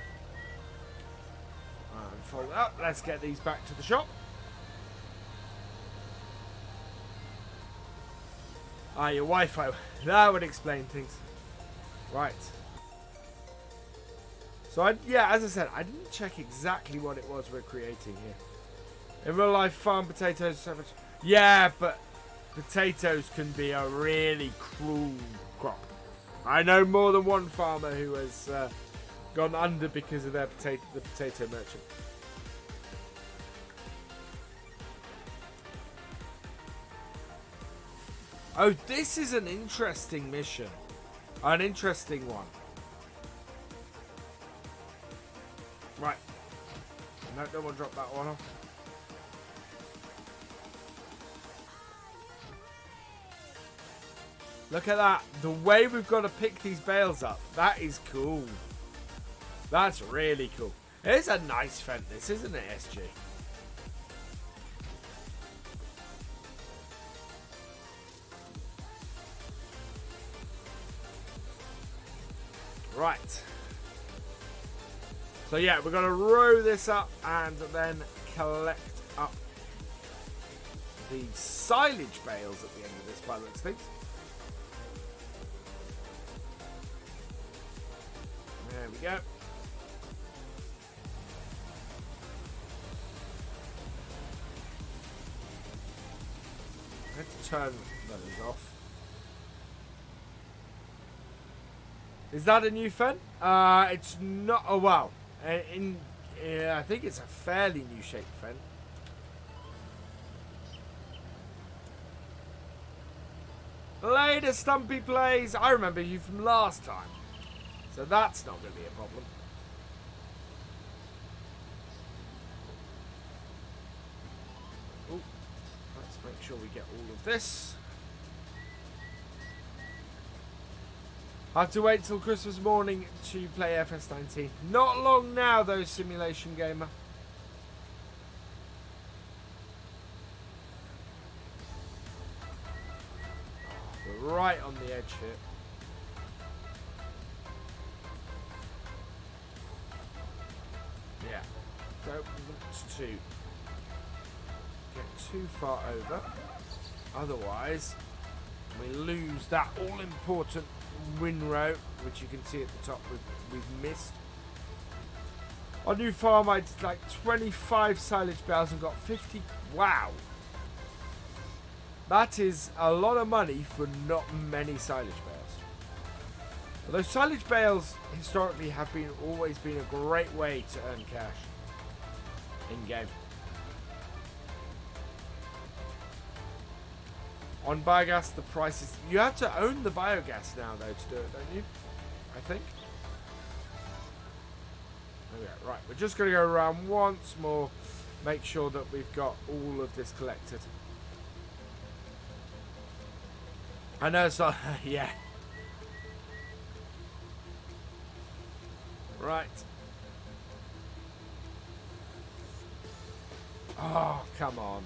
And fold it up. Let's get these back to the shop. Ah, your Wi-Fi. That would explain things. Right. So, yeah, as I said, I didn't check exactly what it was we're creating here. In real life, farm potatoes so much. Yeah, but potatoes can be a really cruel crop. I know more than one farmer who has gone under because of the potato merchant. Oh, this is an interesting mission. An interesting one. Right. No, don't want to drop that one off. Look at that. The way we've got to pick these bales up. That is cool. That's really cool. It's a nice fence, this, isn't it, SG? Right. So yeah, we're going to row this up and then collect up the silage bales at the end of this, by the looks of things. There we go. Let's turn those off. Is that a new fen? It's not. Oh wow. I think it's a fairly new shaped fen. Later, Stumpy Plays. I remember you from last time, so that's not going to be a problem. Ooh, let's make sure we get all of this. I have to wait till Christmas morning to play FS19. Not long now, though, Simulation Gamer. We're right on the edge here. Yeah. Don't want to get too far over. Otherwise, we lose that all-important windrow, which you can see at the top we've missed. On new farm I did like 25 silage bales and got 50. Wow, that is a lot of money for not many silage bales. Although silage bales historically have always been a great way to earn cash in game. On biogas, the price is... You have to own the biogas now, though, to do it, don't you? I think. Okay, right, we're just going to go around once more. Make sure that we've got all of this collected. I know it's not... yeah. Right. Oh, come on.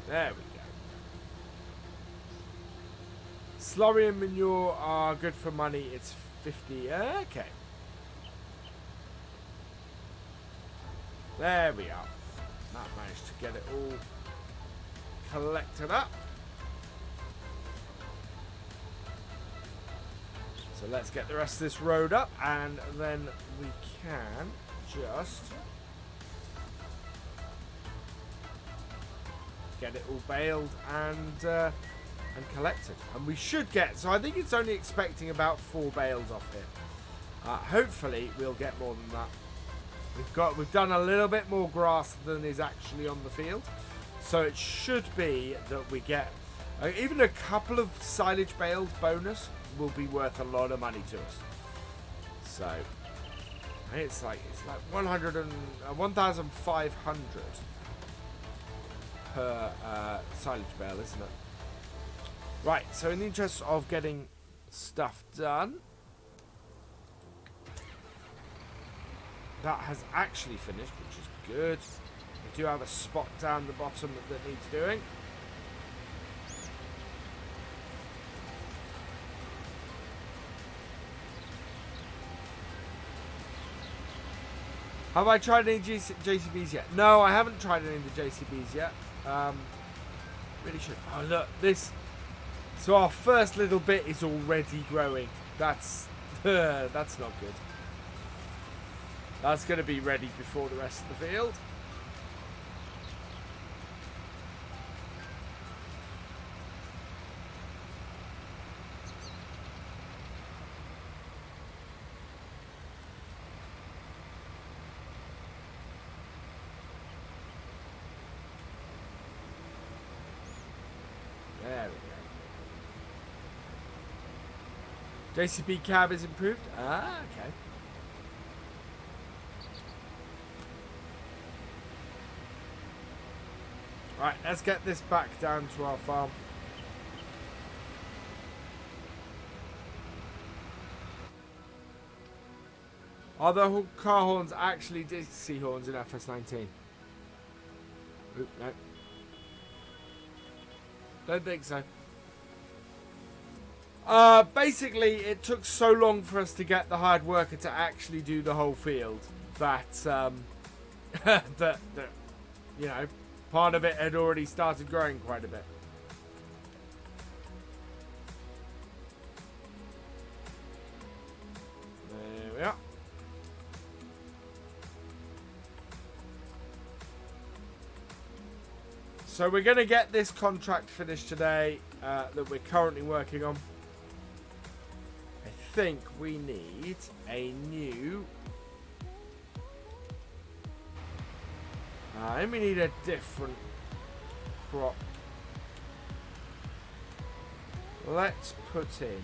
There we go. Slurry and manure are good for money. It's 50. Okay. There we are. That managed to get it all collected up. So let's get the rest of this road up, and then we can just get it all baled and collected, and we should get. So I think it's only expecting about 4 bales off here. Hopefully we'll get more than that. We've done a little bit more grass than is actually on the field, so it should be that we get even a couple of silage bales bonus will be worth a lot of money to us. So it's like 1,500 per silage bale, isn't it? Right, so in the interest of getting stuff done, that has actually finished, which is good. We do have a spot down the bottom that needs doing. Have I tried any JCBs yet? No, I haven't tried any of the JCBs yet. Really should. Oh, look, this. So our first little bit is already growing. That's that's not good. That's going to be ready before the rest of the field. There we go. JCB cab is improved. Ah, okay. Right, let's get this back down to our farm. Are the car horns actually Dixie horns in FS19? Oop, no. Don't think so. Basically, it took so long for us to get the hired worker to actually do the whole field that, that you know, part of it had already started growing quite a bit. There we are. So we're going to get this contract finished today that we're currently working on. I think we need a new... and we need a different crop. Let's put in...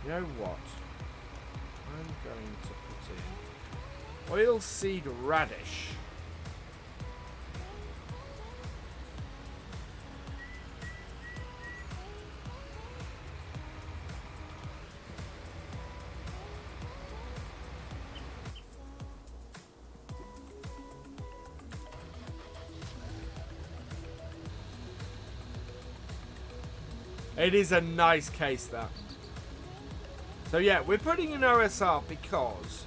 You know what? I'm going to put in oilseed radish. It is a nice case, that. So yeah, we're putting in OSR because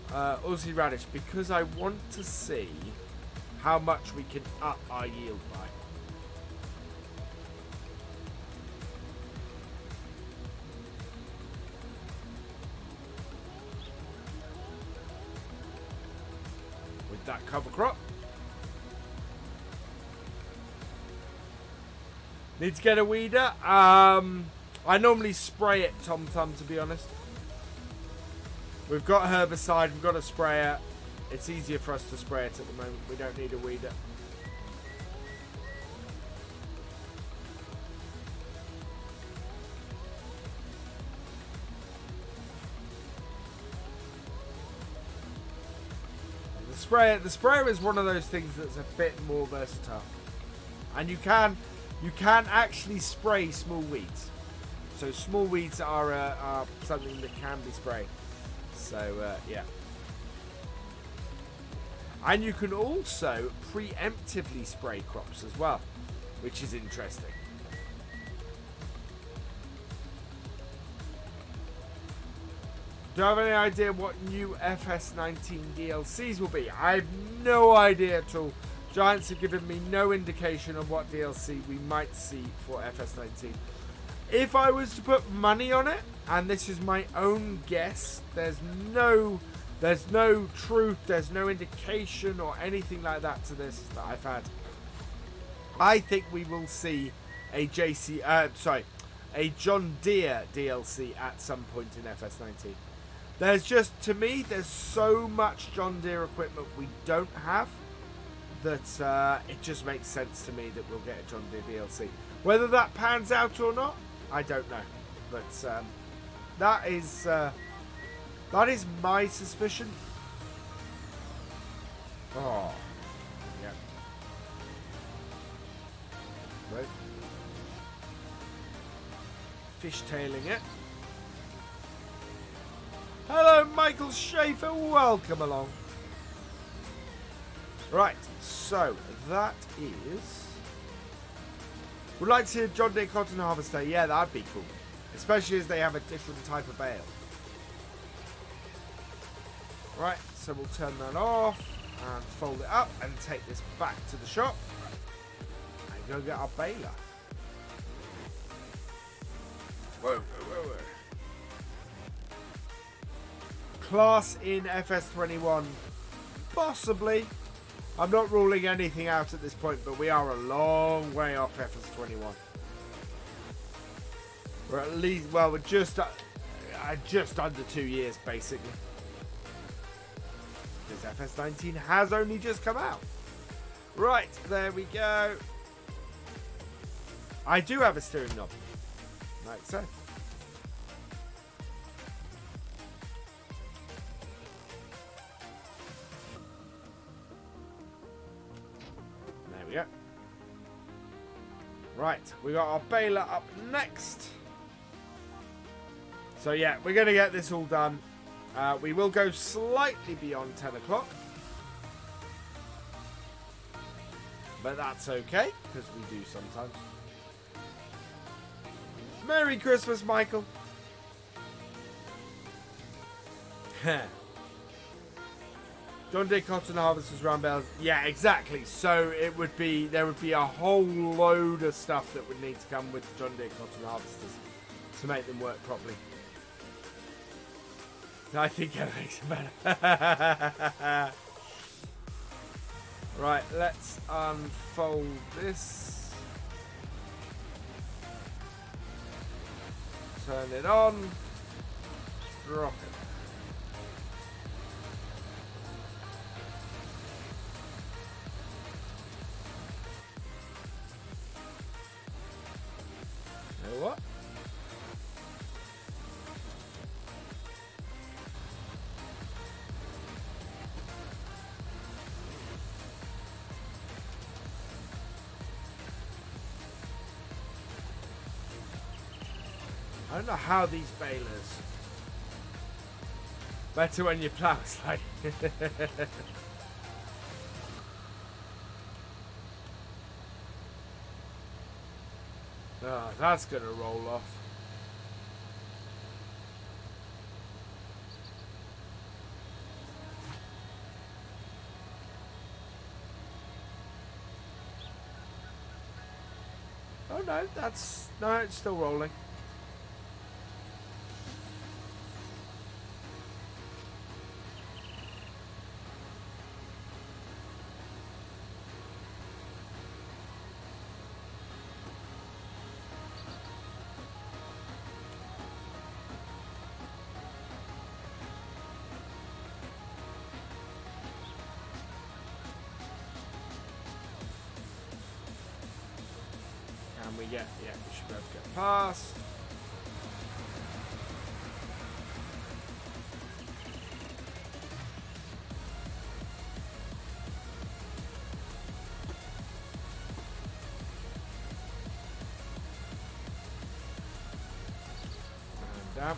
Aussie radish, because I want to see how much we can up our yield by. With that cover crop. Need to get a weeder. I normally spray it, Tom Thumb, to be honest. We've got herbicide, we've got a sprayer. It's easier for us to spray it at the moment. We don't need a weeder. The sprayer is one of those things that's a bit more versatile. And you can actually spray small weeds. So small weeds are something that can be sprayed. So yeah. And you can also preemptively spray crops as well, which is interesting. Do you have any idea what new FS19 DLCs will be? I have no idea at all. Giants have given me no indication of what DLC we might see for FS19. If I was to put money on it, and this is my own guess, there's no truth, there's no indication or anything like that to this that I've had. I think we will see a a John Deere DLC at some point in FS19. There's just, to me, there's so much John Deere equipment we don't have that it just makes sense to me that we'll get a John Deere DLC. Whether that pans out or not, I don't know. But that is my suspicion. Oh, yeah. Right. Fishtailing it. Michael Schaefer, welcome along. Right, so that is... Would like to see a John Deere Cotton Harvester. Yeah, that'd be cool. Especially as they have a different type of bale. Right, so we'll turn that off and fold it up and take this back to the shop and go get our baler. Whoa, whoa, whoa, whoa. Class in FS21. Possibly. I'm not ruling anything out at this point, but we are a long way off FS21. We're at least, well, we're just under 2 years, basically. Because FS19 has only just come out. Right, there we go. I do have a steering knob. Like so. There we go. Right, we got our baler up next. So yeah, we're going to get this all done. We will go slightly beyond 10 o'clock. But that's okay, because we do sometimes. Merry Christmas, Michael. John Deere Cotton Harvesters round bales. Yeah, exactly. So it would be, there would be a whole load of stuff that would need to come with John Deere Cotton Harvesters to make them work properly. I think that makes it better. Right, let's unfold this. Turn it on. Drop it. You know what? I don't know how these balers better when you plough slide. Oh, that's gonna roll off. Oh no, no, it's still rolling. Yeah, we should be able to get past. And down.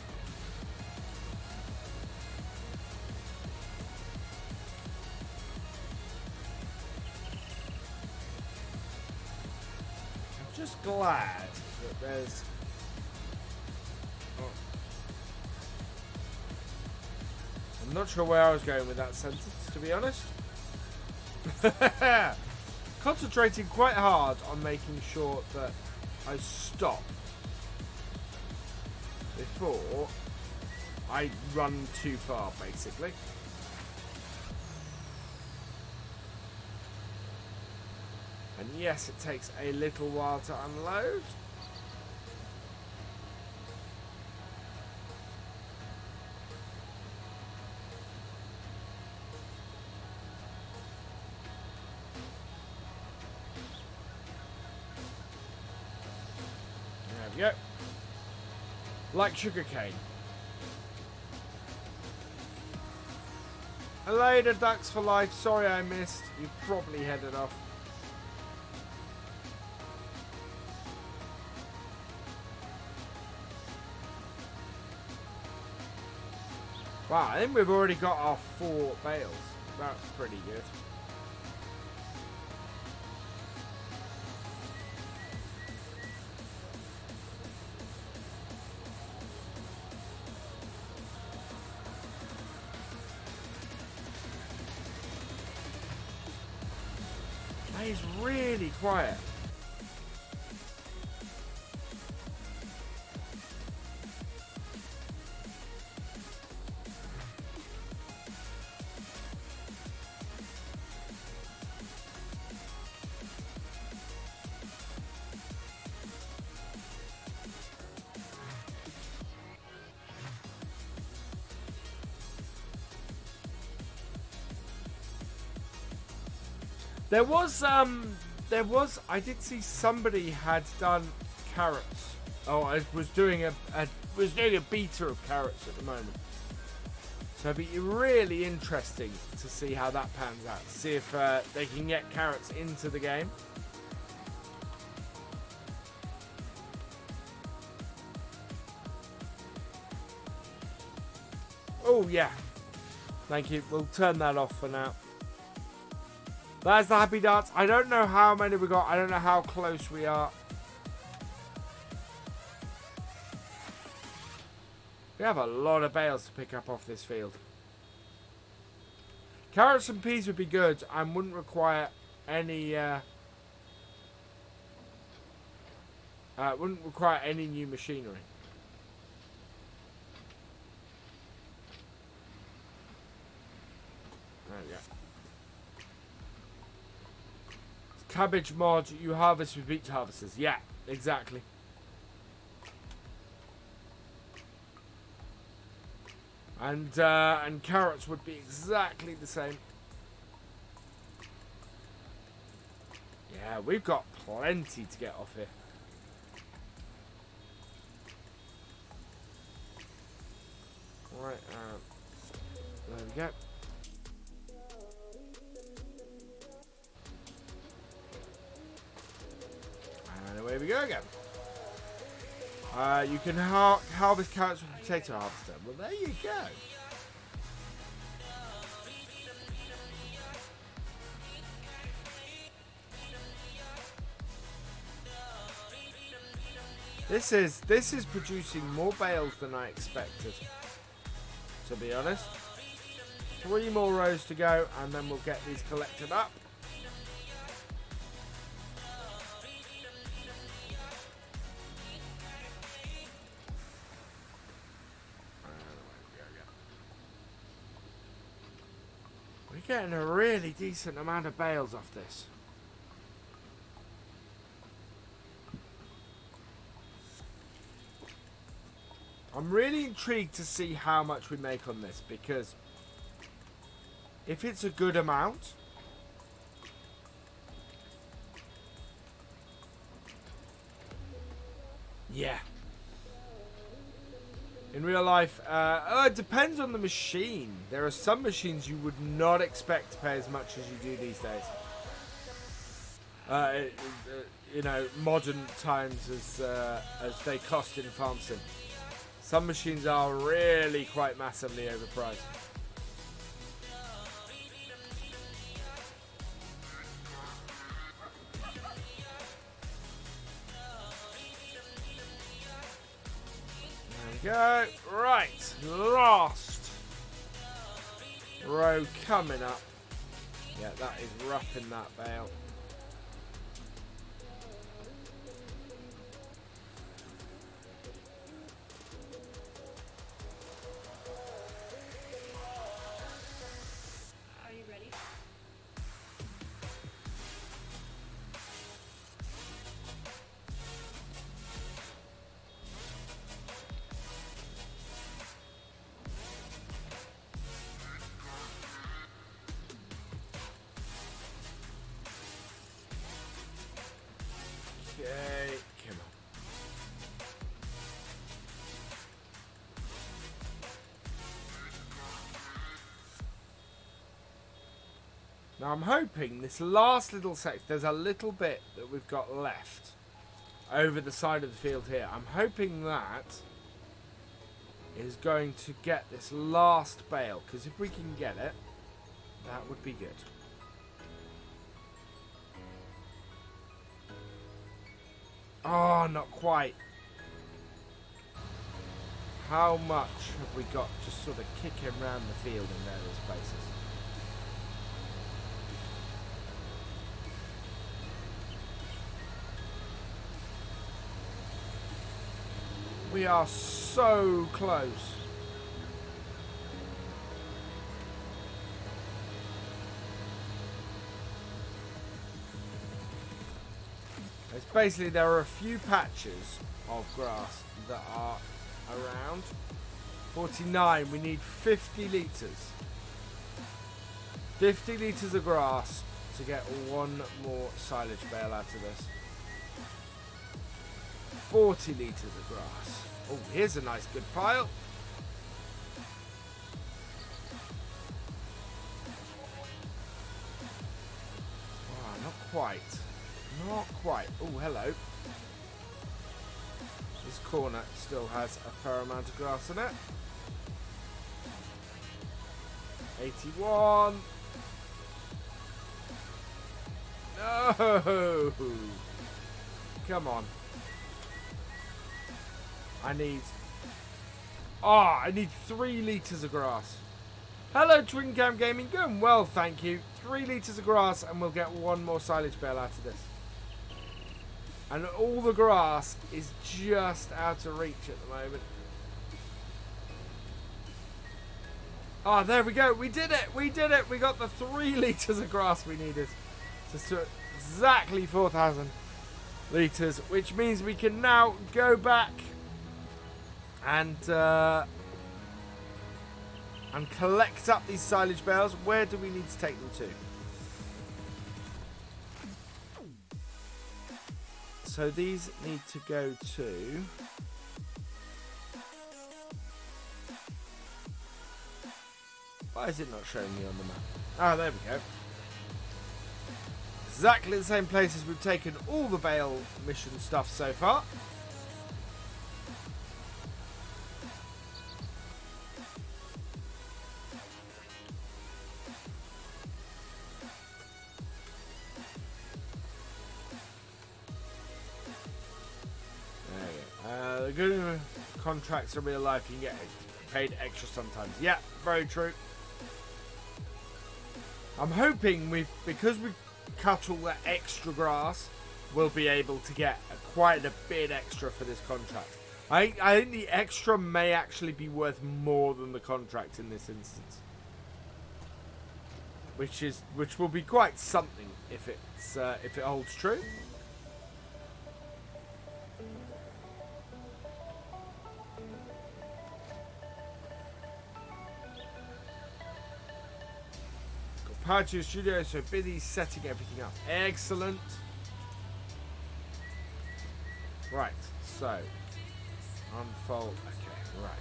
Just glad that there's... Oh. I'm not sure where I was going with that sentence, to be honest. Concentrating quite hard on making sure that I stop before I run too far, basically. And yes, it takes a little while to unload. There we go. Like sugarcane. Later, ducks for life. Sorry I missed. You probably headed off. Wow, I think we've already got our 4 bales. That's pretty good. That is really quiet. There was, I did see somebody had done carrots. Oh, I was doing a beta of carrots at the moment. So it'd be really interesting to see how that pans out. See if they can get carrots into the game. Oh yeah. Thank you. We'll turn that off for now. That's the happy dance. I don't know how many we got. I don't know how close we are. We have a lot of bales to pick up off this field. Carrots and peas would be good and wouldn't require any new machinery. There we go. Cabbage mod you harvest with beach harvesters. Yeah, exactly. And carrots would be exactly the same. Yeah, we've got plenty to get off here. Right, there we go. And away we go again. You can harvest carrots with a potato harvester. Well, there you go. This is producing more bales than I expected, to be honest. 3 more rows to go, and then we'll get these collected up. We're getting a really decent amount of bales off this. I'm really intrigued to see how much we make on this, because if it's a good amount, yeah. In real life, it depends on the machine. There are some machines you would not expect to pay as much as you do these days. You know, modern times as they cost in farm sim. Some machines are really quite massively overpriced. There we go. Right, last row coming up. Yeah, that is wrapping that bale. Okay, come on. Now I'm hoping this last little section, there's a little bit that we've got left over the side of the field here. I'm hoping that is going to get this last bale, because if we can get it, that would be good. Oh, not quite. How much have we got just sort of kicking around the field in various places? We are so close. It's basically there are a few patches of grass that are around. 49, we need 50 litres. 50 litres of grass to get one more silage bale out of this. 40 litres of grass. Oh, here's a nice good pile. Oh, not quite. Not quite. Oh, hello. This corner still has a fair amount of grass in it. 81. No! Come on. I need 3 litres of grass. Hello, Twin Cam Gaming. Going well, thank you. 3 litres of grass and we'll get one more silage bale out of this. And all the grass is just out of reach at the moment. Oh, there we go. We did it. We did it. We got the 3 litres of grass we needed. Just to exactly 4,000 litres, which means we can now go back and collect up these silage bales. Where do we need to take them to? So these need to go to... Why is it not showing me on the map? Ah, there we go. Exactly the same places we've taken all the bale mission stuff so far. The good contracts in real life, you can get paid extra sometimes. Yeah, very true. I'm hoping because we cut all that extra grass, we'll be able to get quite a bit extra for this contract. I think the extra may actually be worth more than the contract in this instance, which will be quite something if it holds true. Power to your studio, so busy setting everything up. Excellent. Right, so unfold. Okay, right.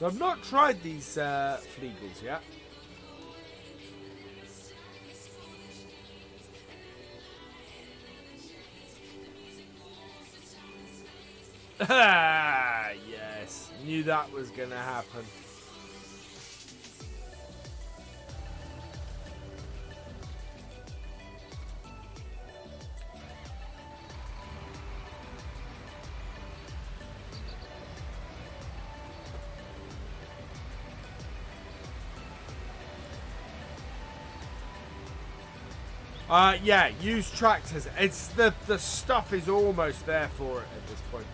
So I've not tried these fleagles yet. Ah, yes. Knew that was going to happen. Yeah, use tractors. It's the stuff is almost there for it at this point.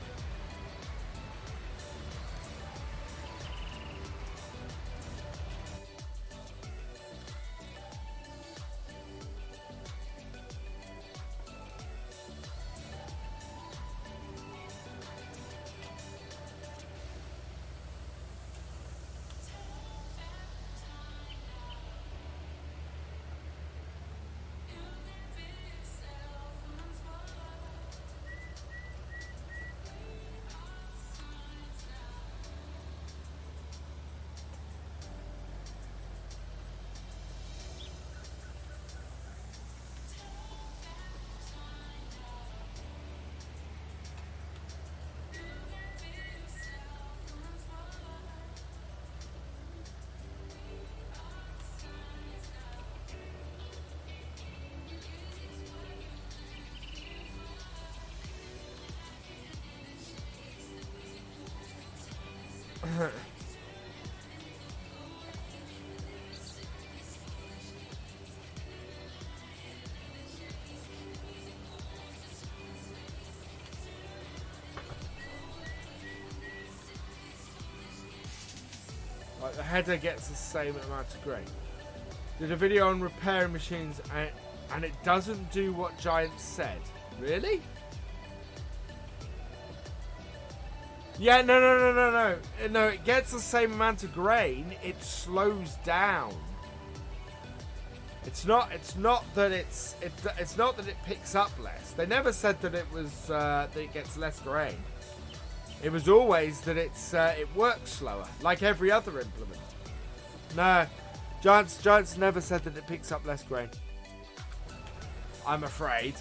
header gets the same amount of grain. Did a video on repairing machines and it doesn't do what Giant said. Really? Yeah, no. No, it gets the same amount of grain. It slows down. It's not that it's not that it picks up less. They never said that it was that it gets less grain. It was always that it works slower, like every other implement. No, Giants never said that it picks up less grain. I'm afraid.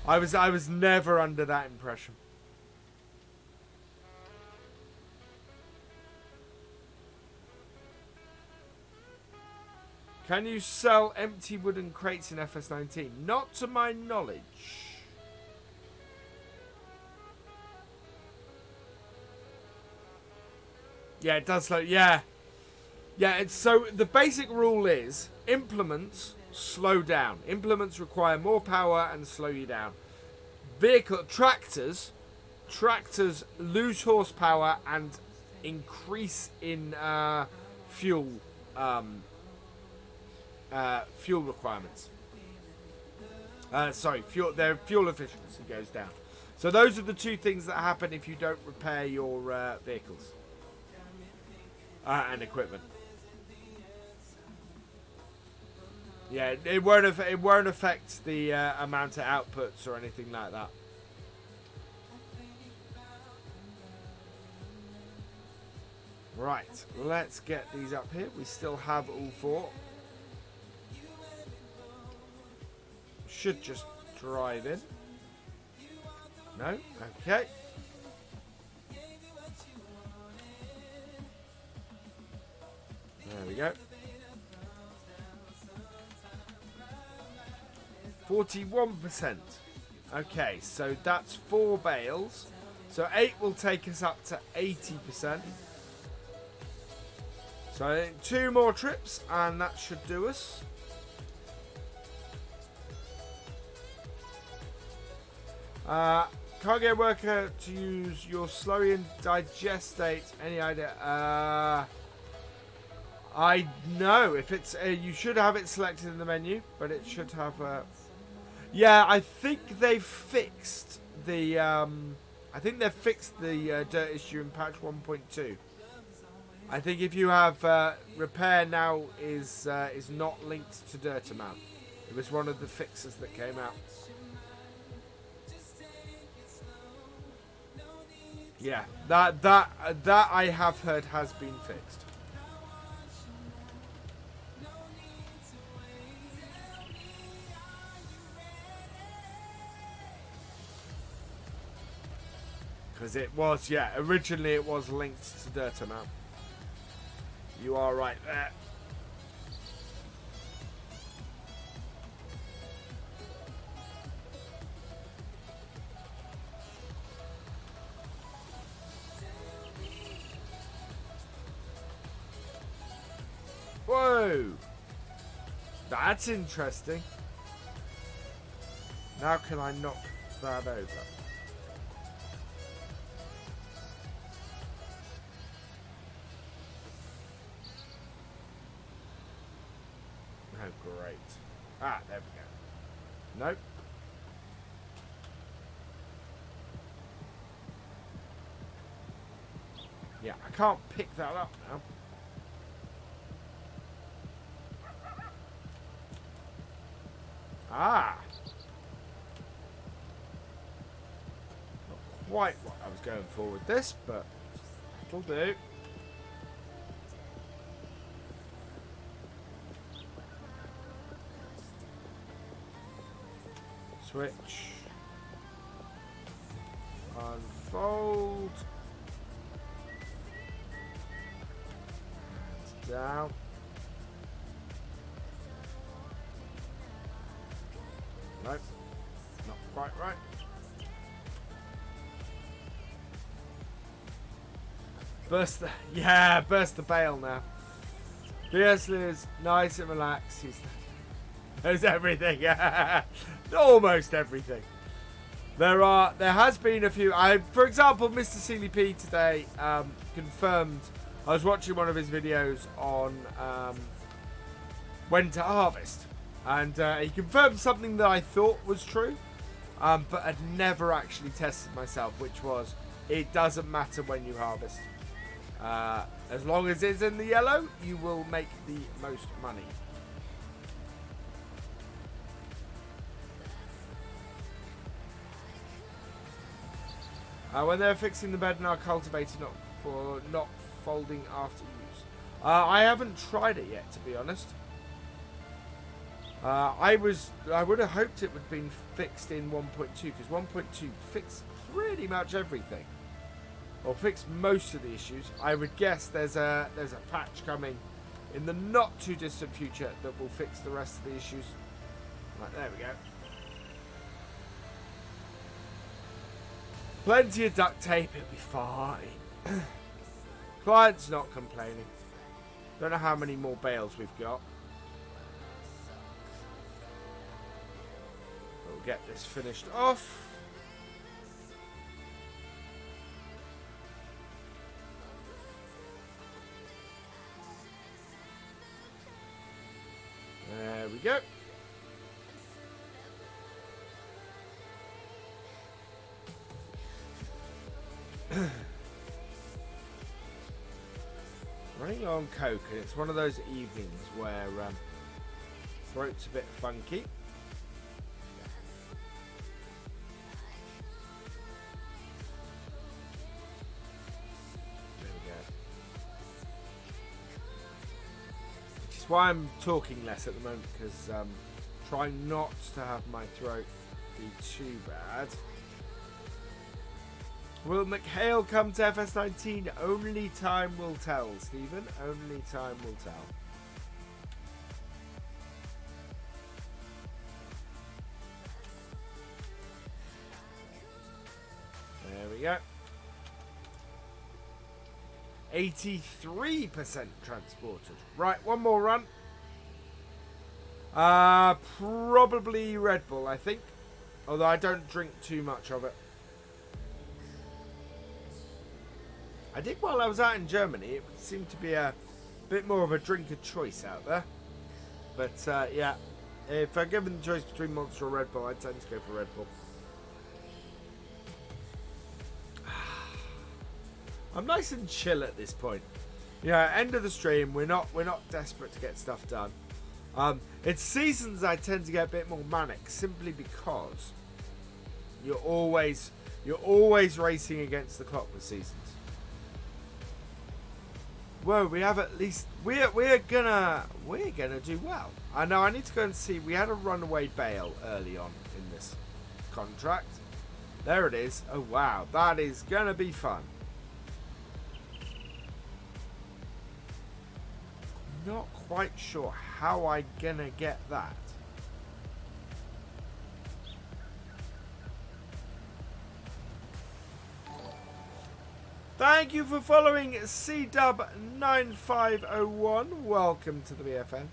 I was never under that impression. Can you sell empty wooden crates in FS19? Not to my knowledge. Yeah, it does slow. Yeah. Yeah, it's so the basic rule is implements slow down. Implements require more power and slow you down. Tractors lose horsepower and increase in fuel requirements. Their fuel efficiency goes down. So those are the two things that happen if you don't repair your vehicles and equipment. Yeah, it won't affect the amount of outputs or anything like that. Right, let's get these up here. We still have all four. Should just drive in. No? Okay. There we go. 41%. Okay, so that's 4 bales. So 8 will take us up to 80%. So I think 2 more trips and that should do us. Can't get a worker to use your slurry and digestate. Any idea? I know if it's you should have it selected in the menu, but it should have. Yeah, I think they've fixed the. Dirt issue in patch 1.2. I think if you have repair now is not linked to dirt amount. It was one of the fixes that came out. Yeah, that I have heard has been fixed. Because it was, yeah, originally it was linked to dirt amount. You are right there. Whoa! That's interesting. Now can I knock that over? Oh, great. Ah, there we go. Nope. Yeah, I can't pick that up now. Ah! Not quite what I was going for with this, but it'll do. Switch. Unfold. And down. Nope, not quite right. Burst the bale now. BS is nice and relaxed. There's everything. Almost everything. There has been a few. For example, Mr. CLP today confirmed. I was watching one of his videos on when to harvest, and he confirmed something that I thought was true, but had never actually tested myself, which was it doesn't matter when you harvest. As long as it's in the yellow, you will make the most money. When they're fixing the bed in our cultivator, not folding after use. I haven't tried it yet, to be honest. I would have hoped it would have been fixed in 1.2, because 1.2 fixed pretty much everything, or fixed most of the issues. I would guess there's a patch coming in the not too distant future that will fix the rest of the issues. Right, there we go. Plenty of duct tape, it'll be fine. Client's not complaining. Don't know how many more bales we've got. We'll get this finished off. There we go. Running on coke, and it's one of those evenings where throat's a bit funky. There we go. Which is why I'm talking less at the moment, because trying not to have my throat be too bad. Will McHale come to FS19? Only time will tell, Stephen. Only time will tell. There we go. 83% transported. Right, one more run. Probably Red Bull, I think. Although I don't drink too much of it. I did while I was out in Germany. It seemed to be a bit more of a drink of choice out there. But yeah, if I'm given the choice between Monster or Red Bull, I tend to go for Red Bull. I'm nice and chill at this point. Yeah, end of the stream. We're not desperate to get stuff done. It's seasons I tend to get a bit more manic, simply because you're always racing against the clock with seasons. Whoa, we have at least we're gonna do well. I know I need to go and see. We had a runaway bale early on in this contract. There it is. Oh wow, that is gonna be fun. Not quite sure how I'm gonna get that. Thank you for following CDub9501. Welcome to the BFN.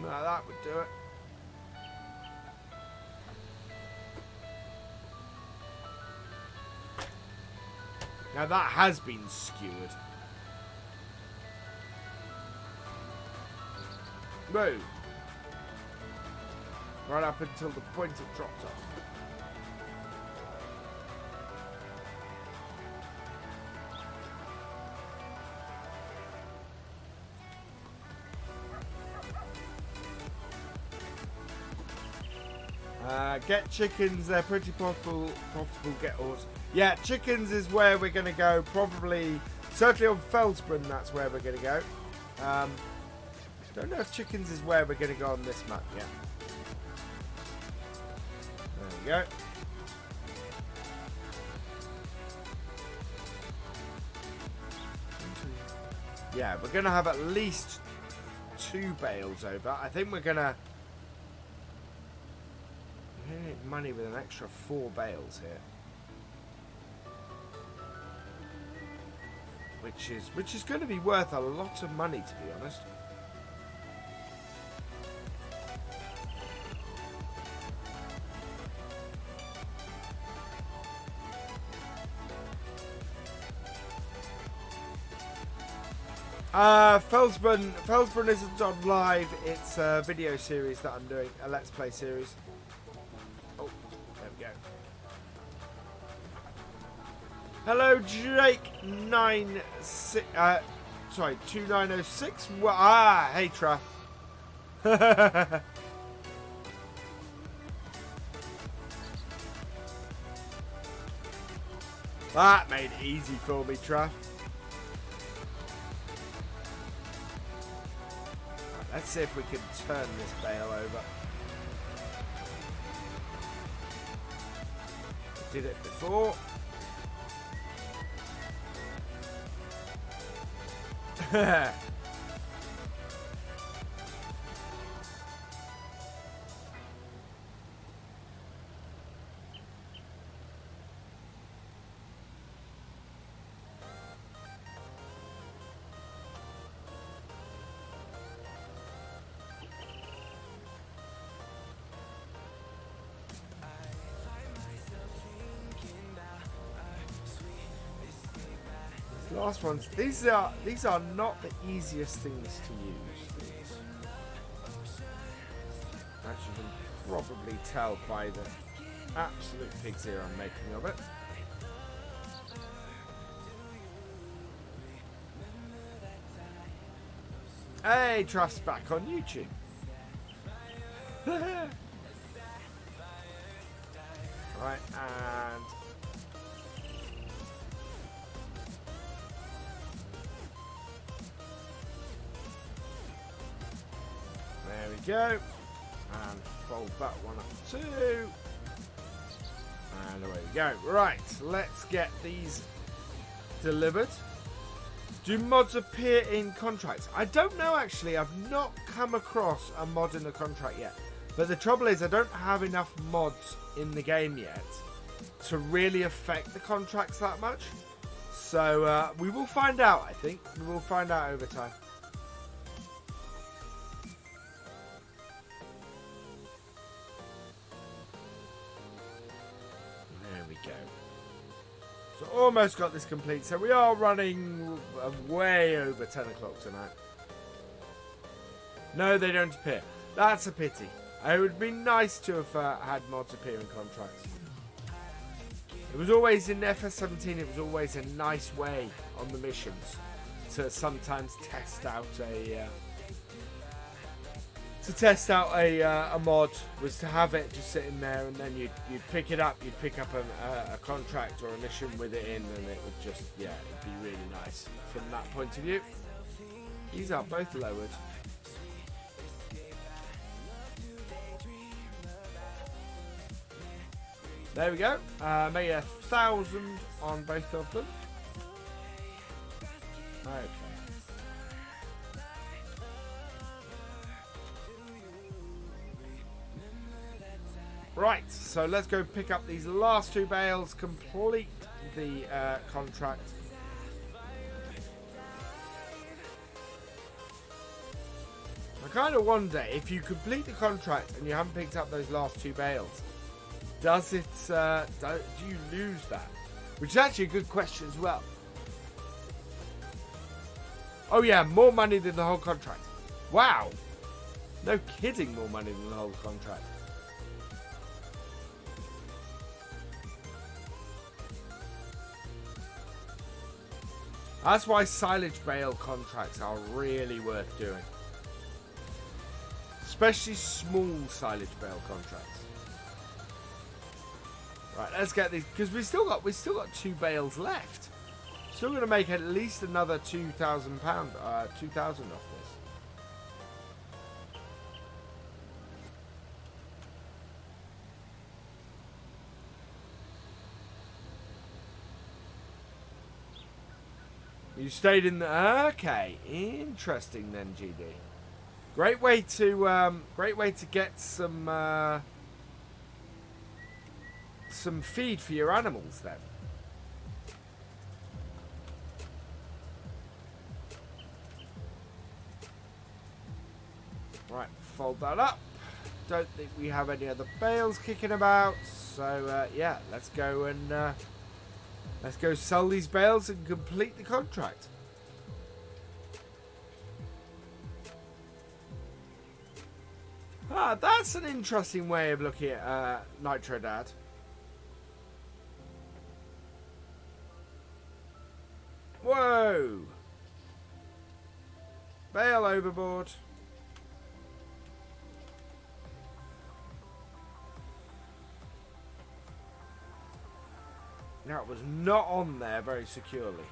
No, that would do it. Now that has been skewered. Whoa. Right up until the point it dropped off. Get chickens, they're pretty profitable get-ors. Yeah, chickens is where we're going to go, probably, certainly on Feldsbrunn, that's where we're going to go. Don't know if chickens is where we're going to go on this map yet. There we go. Yeah, we're going to have at least 2 bales over. I think we're going to need money with an extra 4 bales here. Which is going to be worth a lot of money, to be honest. Felsburn isn't on live. It's a video series that I'm doing, a Let's Play series. Oh, there we go. Hello, Jake 2906. Hey, Traff. That made it easy for me, Traff. Let's see if we can turn this bale over. We did it before. Last ones. These are not the easiest things to use. As you can probably tell by the absolute pig's ear I'm making of it. Hey, Trust's back on YouTube. Right, and there we go. And fold that one up too. And away we go. Right, let's get these delivered. Do mods appear in contracts? I don't know actually. I've not come across a mod in a contract yet. But the trouble is I don't have enough mods in the game yet to really affect the contracts that much. So we will find out, I think. We will find out over time. There we go. So almost got this complete. So we are running way over 10 o'clock tonight. No, they don't appear. That's a pity. It would be nice to have had mods appear in contracts. It was always in FS17. It was always a nice way on the missions to sometimes test out a mod, was to have it just sitting there, and then you'd pick it up. You'd pick up a contract or a mission with it in, and it would just, yeah, it'd be really nice from that point of view. These are both lowered. There we go. Made 1,000 on both of them. Okay. Right, so let's go pick up these last two bales, complete the contract. I kind of wonder if you complete the contract and you haven't picked up those last two bales, does it? Do you lose that? Which is actually a good question as well. Oh yeah, more money than the whole contract. Wow, no kidding, more money than the whole contract. That's why silage bale contracts are really worth doing, especially small silage bale contracts. Right, let's get these, because we still got 2 bales left. Still going to make at least another £2,000, 2,000 off this. You stayed in the, okay, interesting then, GD. Great way to get some feed for your animals then. Right, fold that up. Don't think we have any other bales kicking about, so yeah, let's go and let's go sell these bales and complete the contract. Ah, that's an interesting way of looking at Nitro Dad. Whoa! Bail overboard. That was not on there very securely.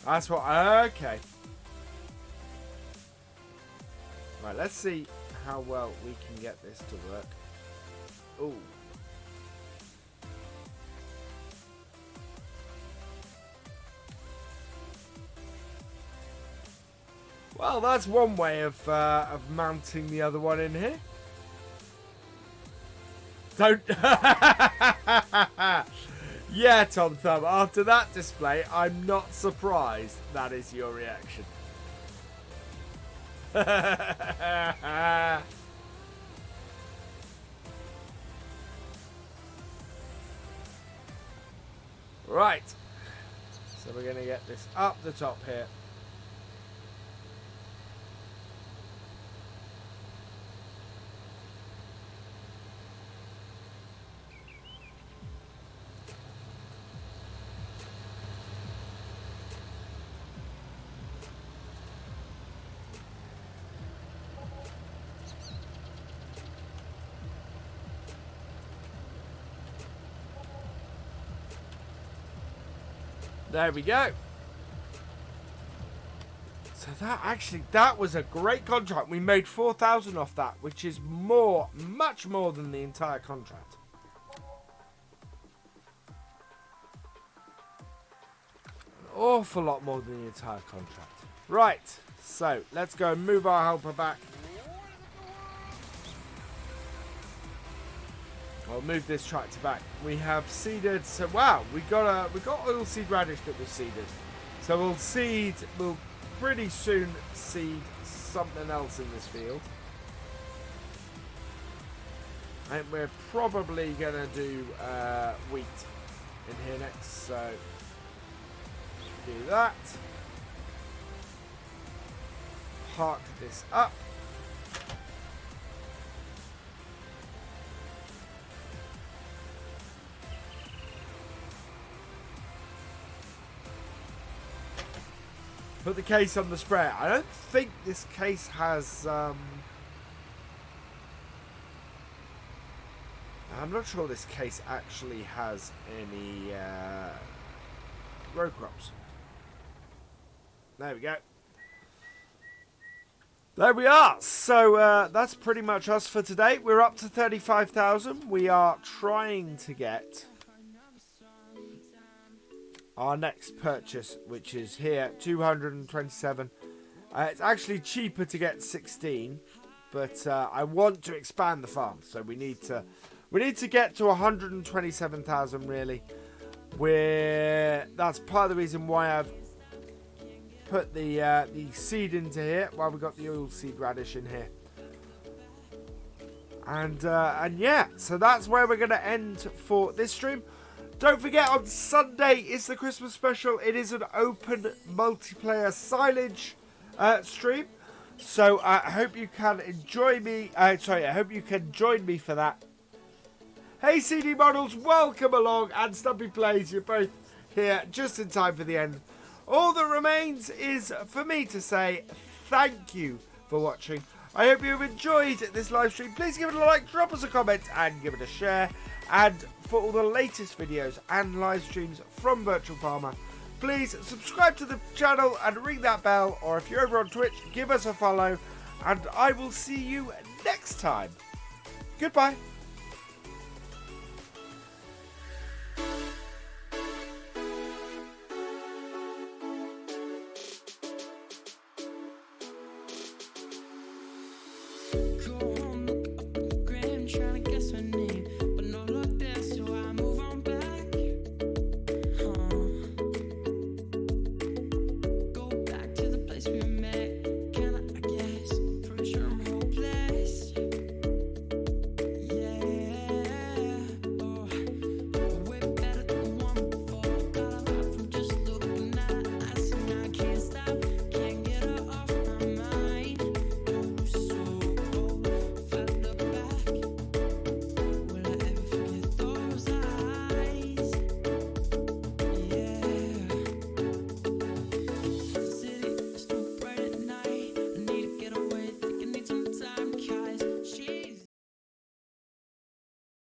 That's what... Okay. Right, let's see how well we can get this to work. Ooh. Well, that's one way of mounting the other one in here. Don't... Yeah, Tom Thumb, after that display, I'm not surprised that is your reaction. Right. So we're going to get this up the top here. There we go. So that was a great contract. We made 4,000 off that, which is much more than the entire contract. An awful lot more than the entire contract. Right, so let's go and move our helper back. I'll move this tractor back. We have seeded. So wow, we got oilseed radish that was seeded. So we'll pretty soon seed something else in this field. And we're probably gonna do wheat in here next. So do that. Park this up. Put the case on the sprayer. I don't think this case has... I'm not sure this case actually has any row crops. There we go. There we are. So that's pretty much us for today. We're up to 35,000. We are trying to get our next purchase, which is here, 227. It's actually cheaper to get 16, but I want to expand the farm, so we need to get to 127,000 really. That's part of the reason why I've put the seed into here, while we've got the oilseed radish in here. And yeah, so that's where we're going to end for this stream. Don't forget, on Sunday is the Christmas special. It is an open multiplayer silage stream. So I hope you can enjoy me. I hope you can join me for that. Hey CD Models, welcome along. And Stumpy Plays, you're both here just in time for the end. All that remains is for me to say thank you for watching. I hope you've enjoyed this live stream. Please give it a like, drop us a comment, and give it a share. And for all the latest videos and live streams from Virtual Farmer, please subscribe to the channel and ring that bell. Or if you're over on Twitch, give us a follow. And I will see you next time. Goodbye.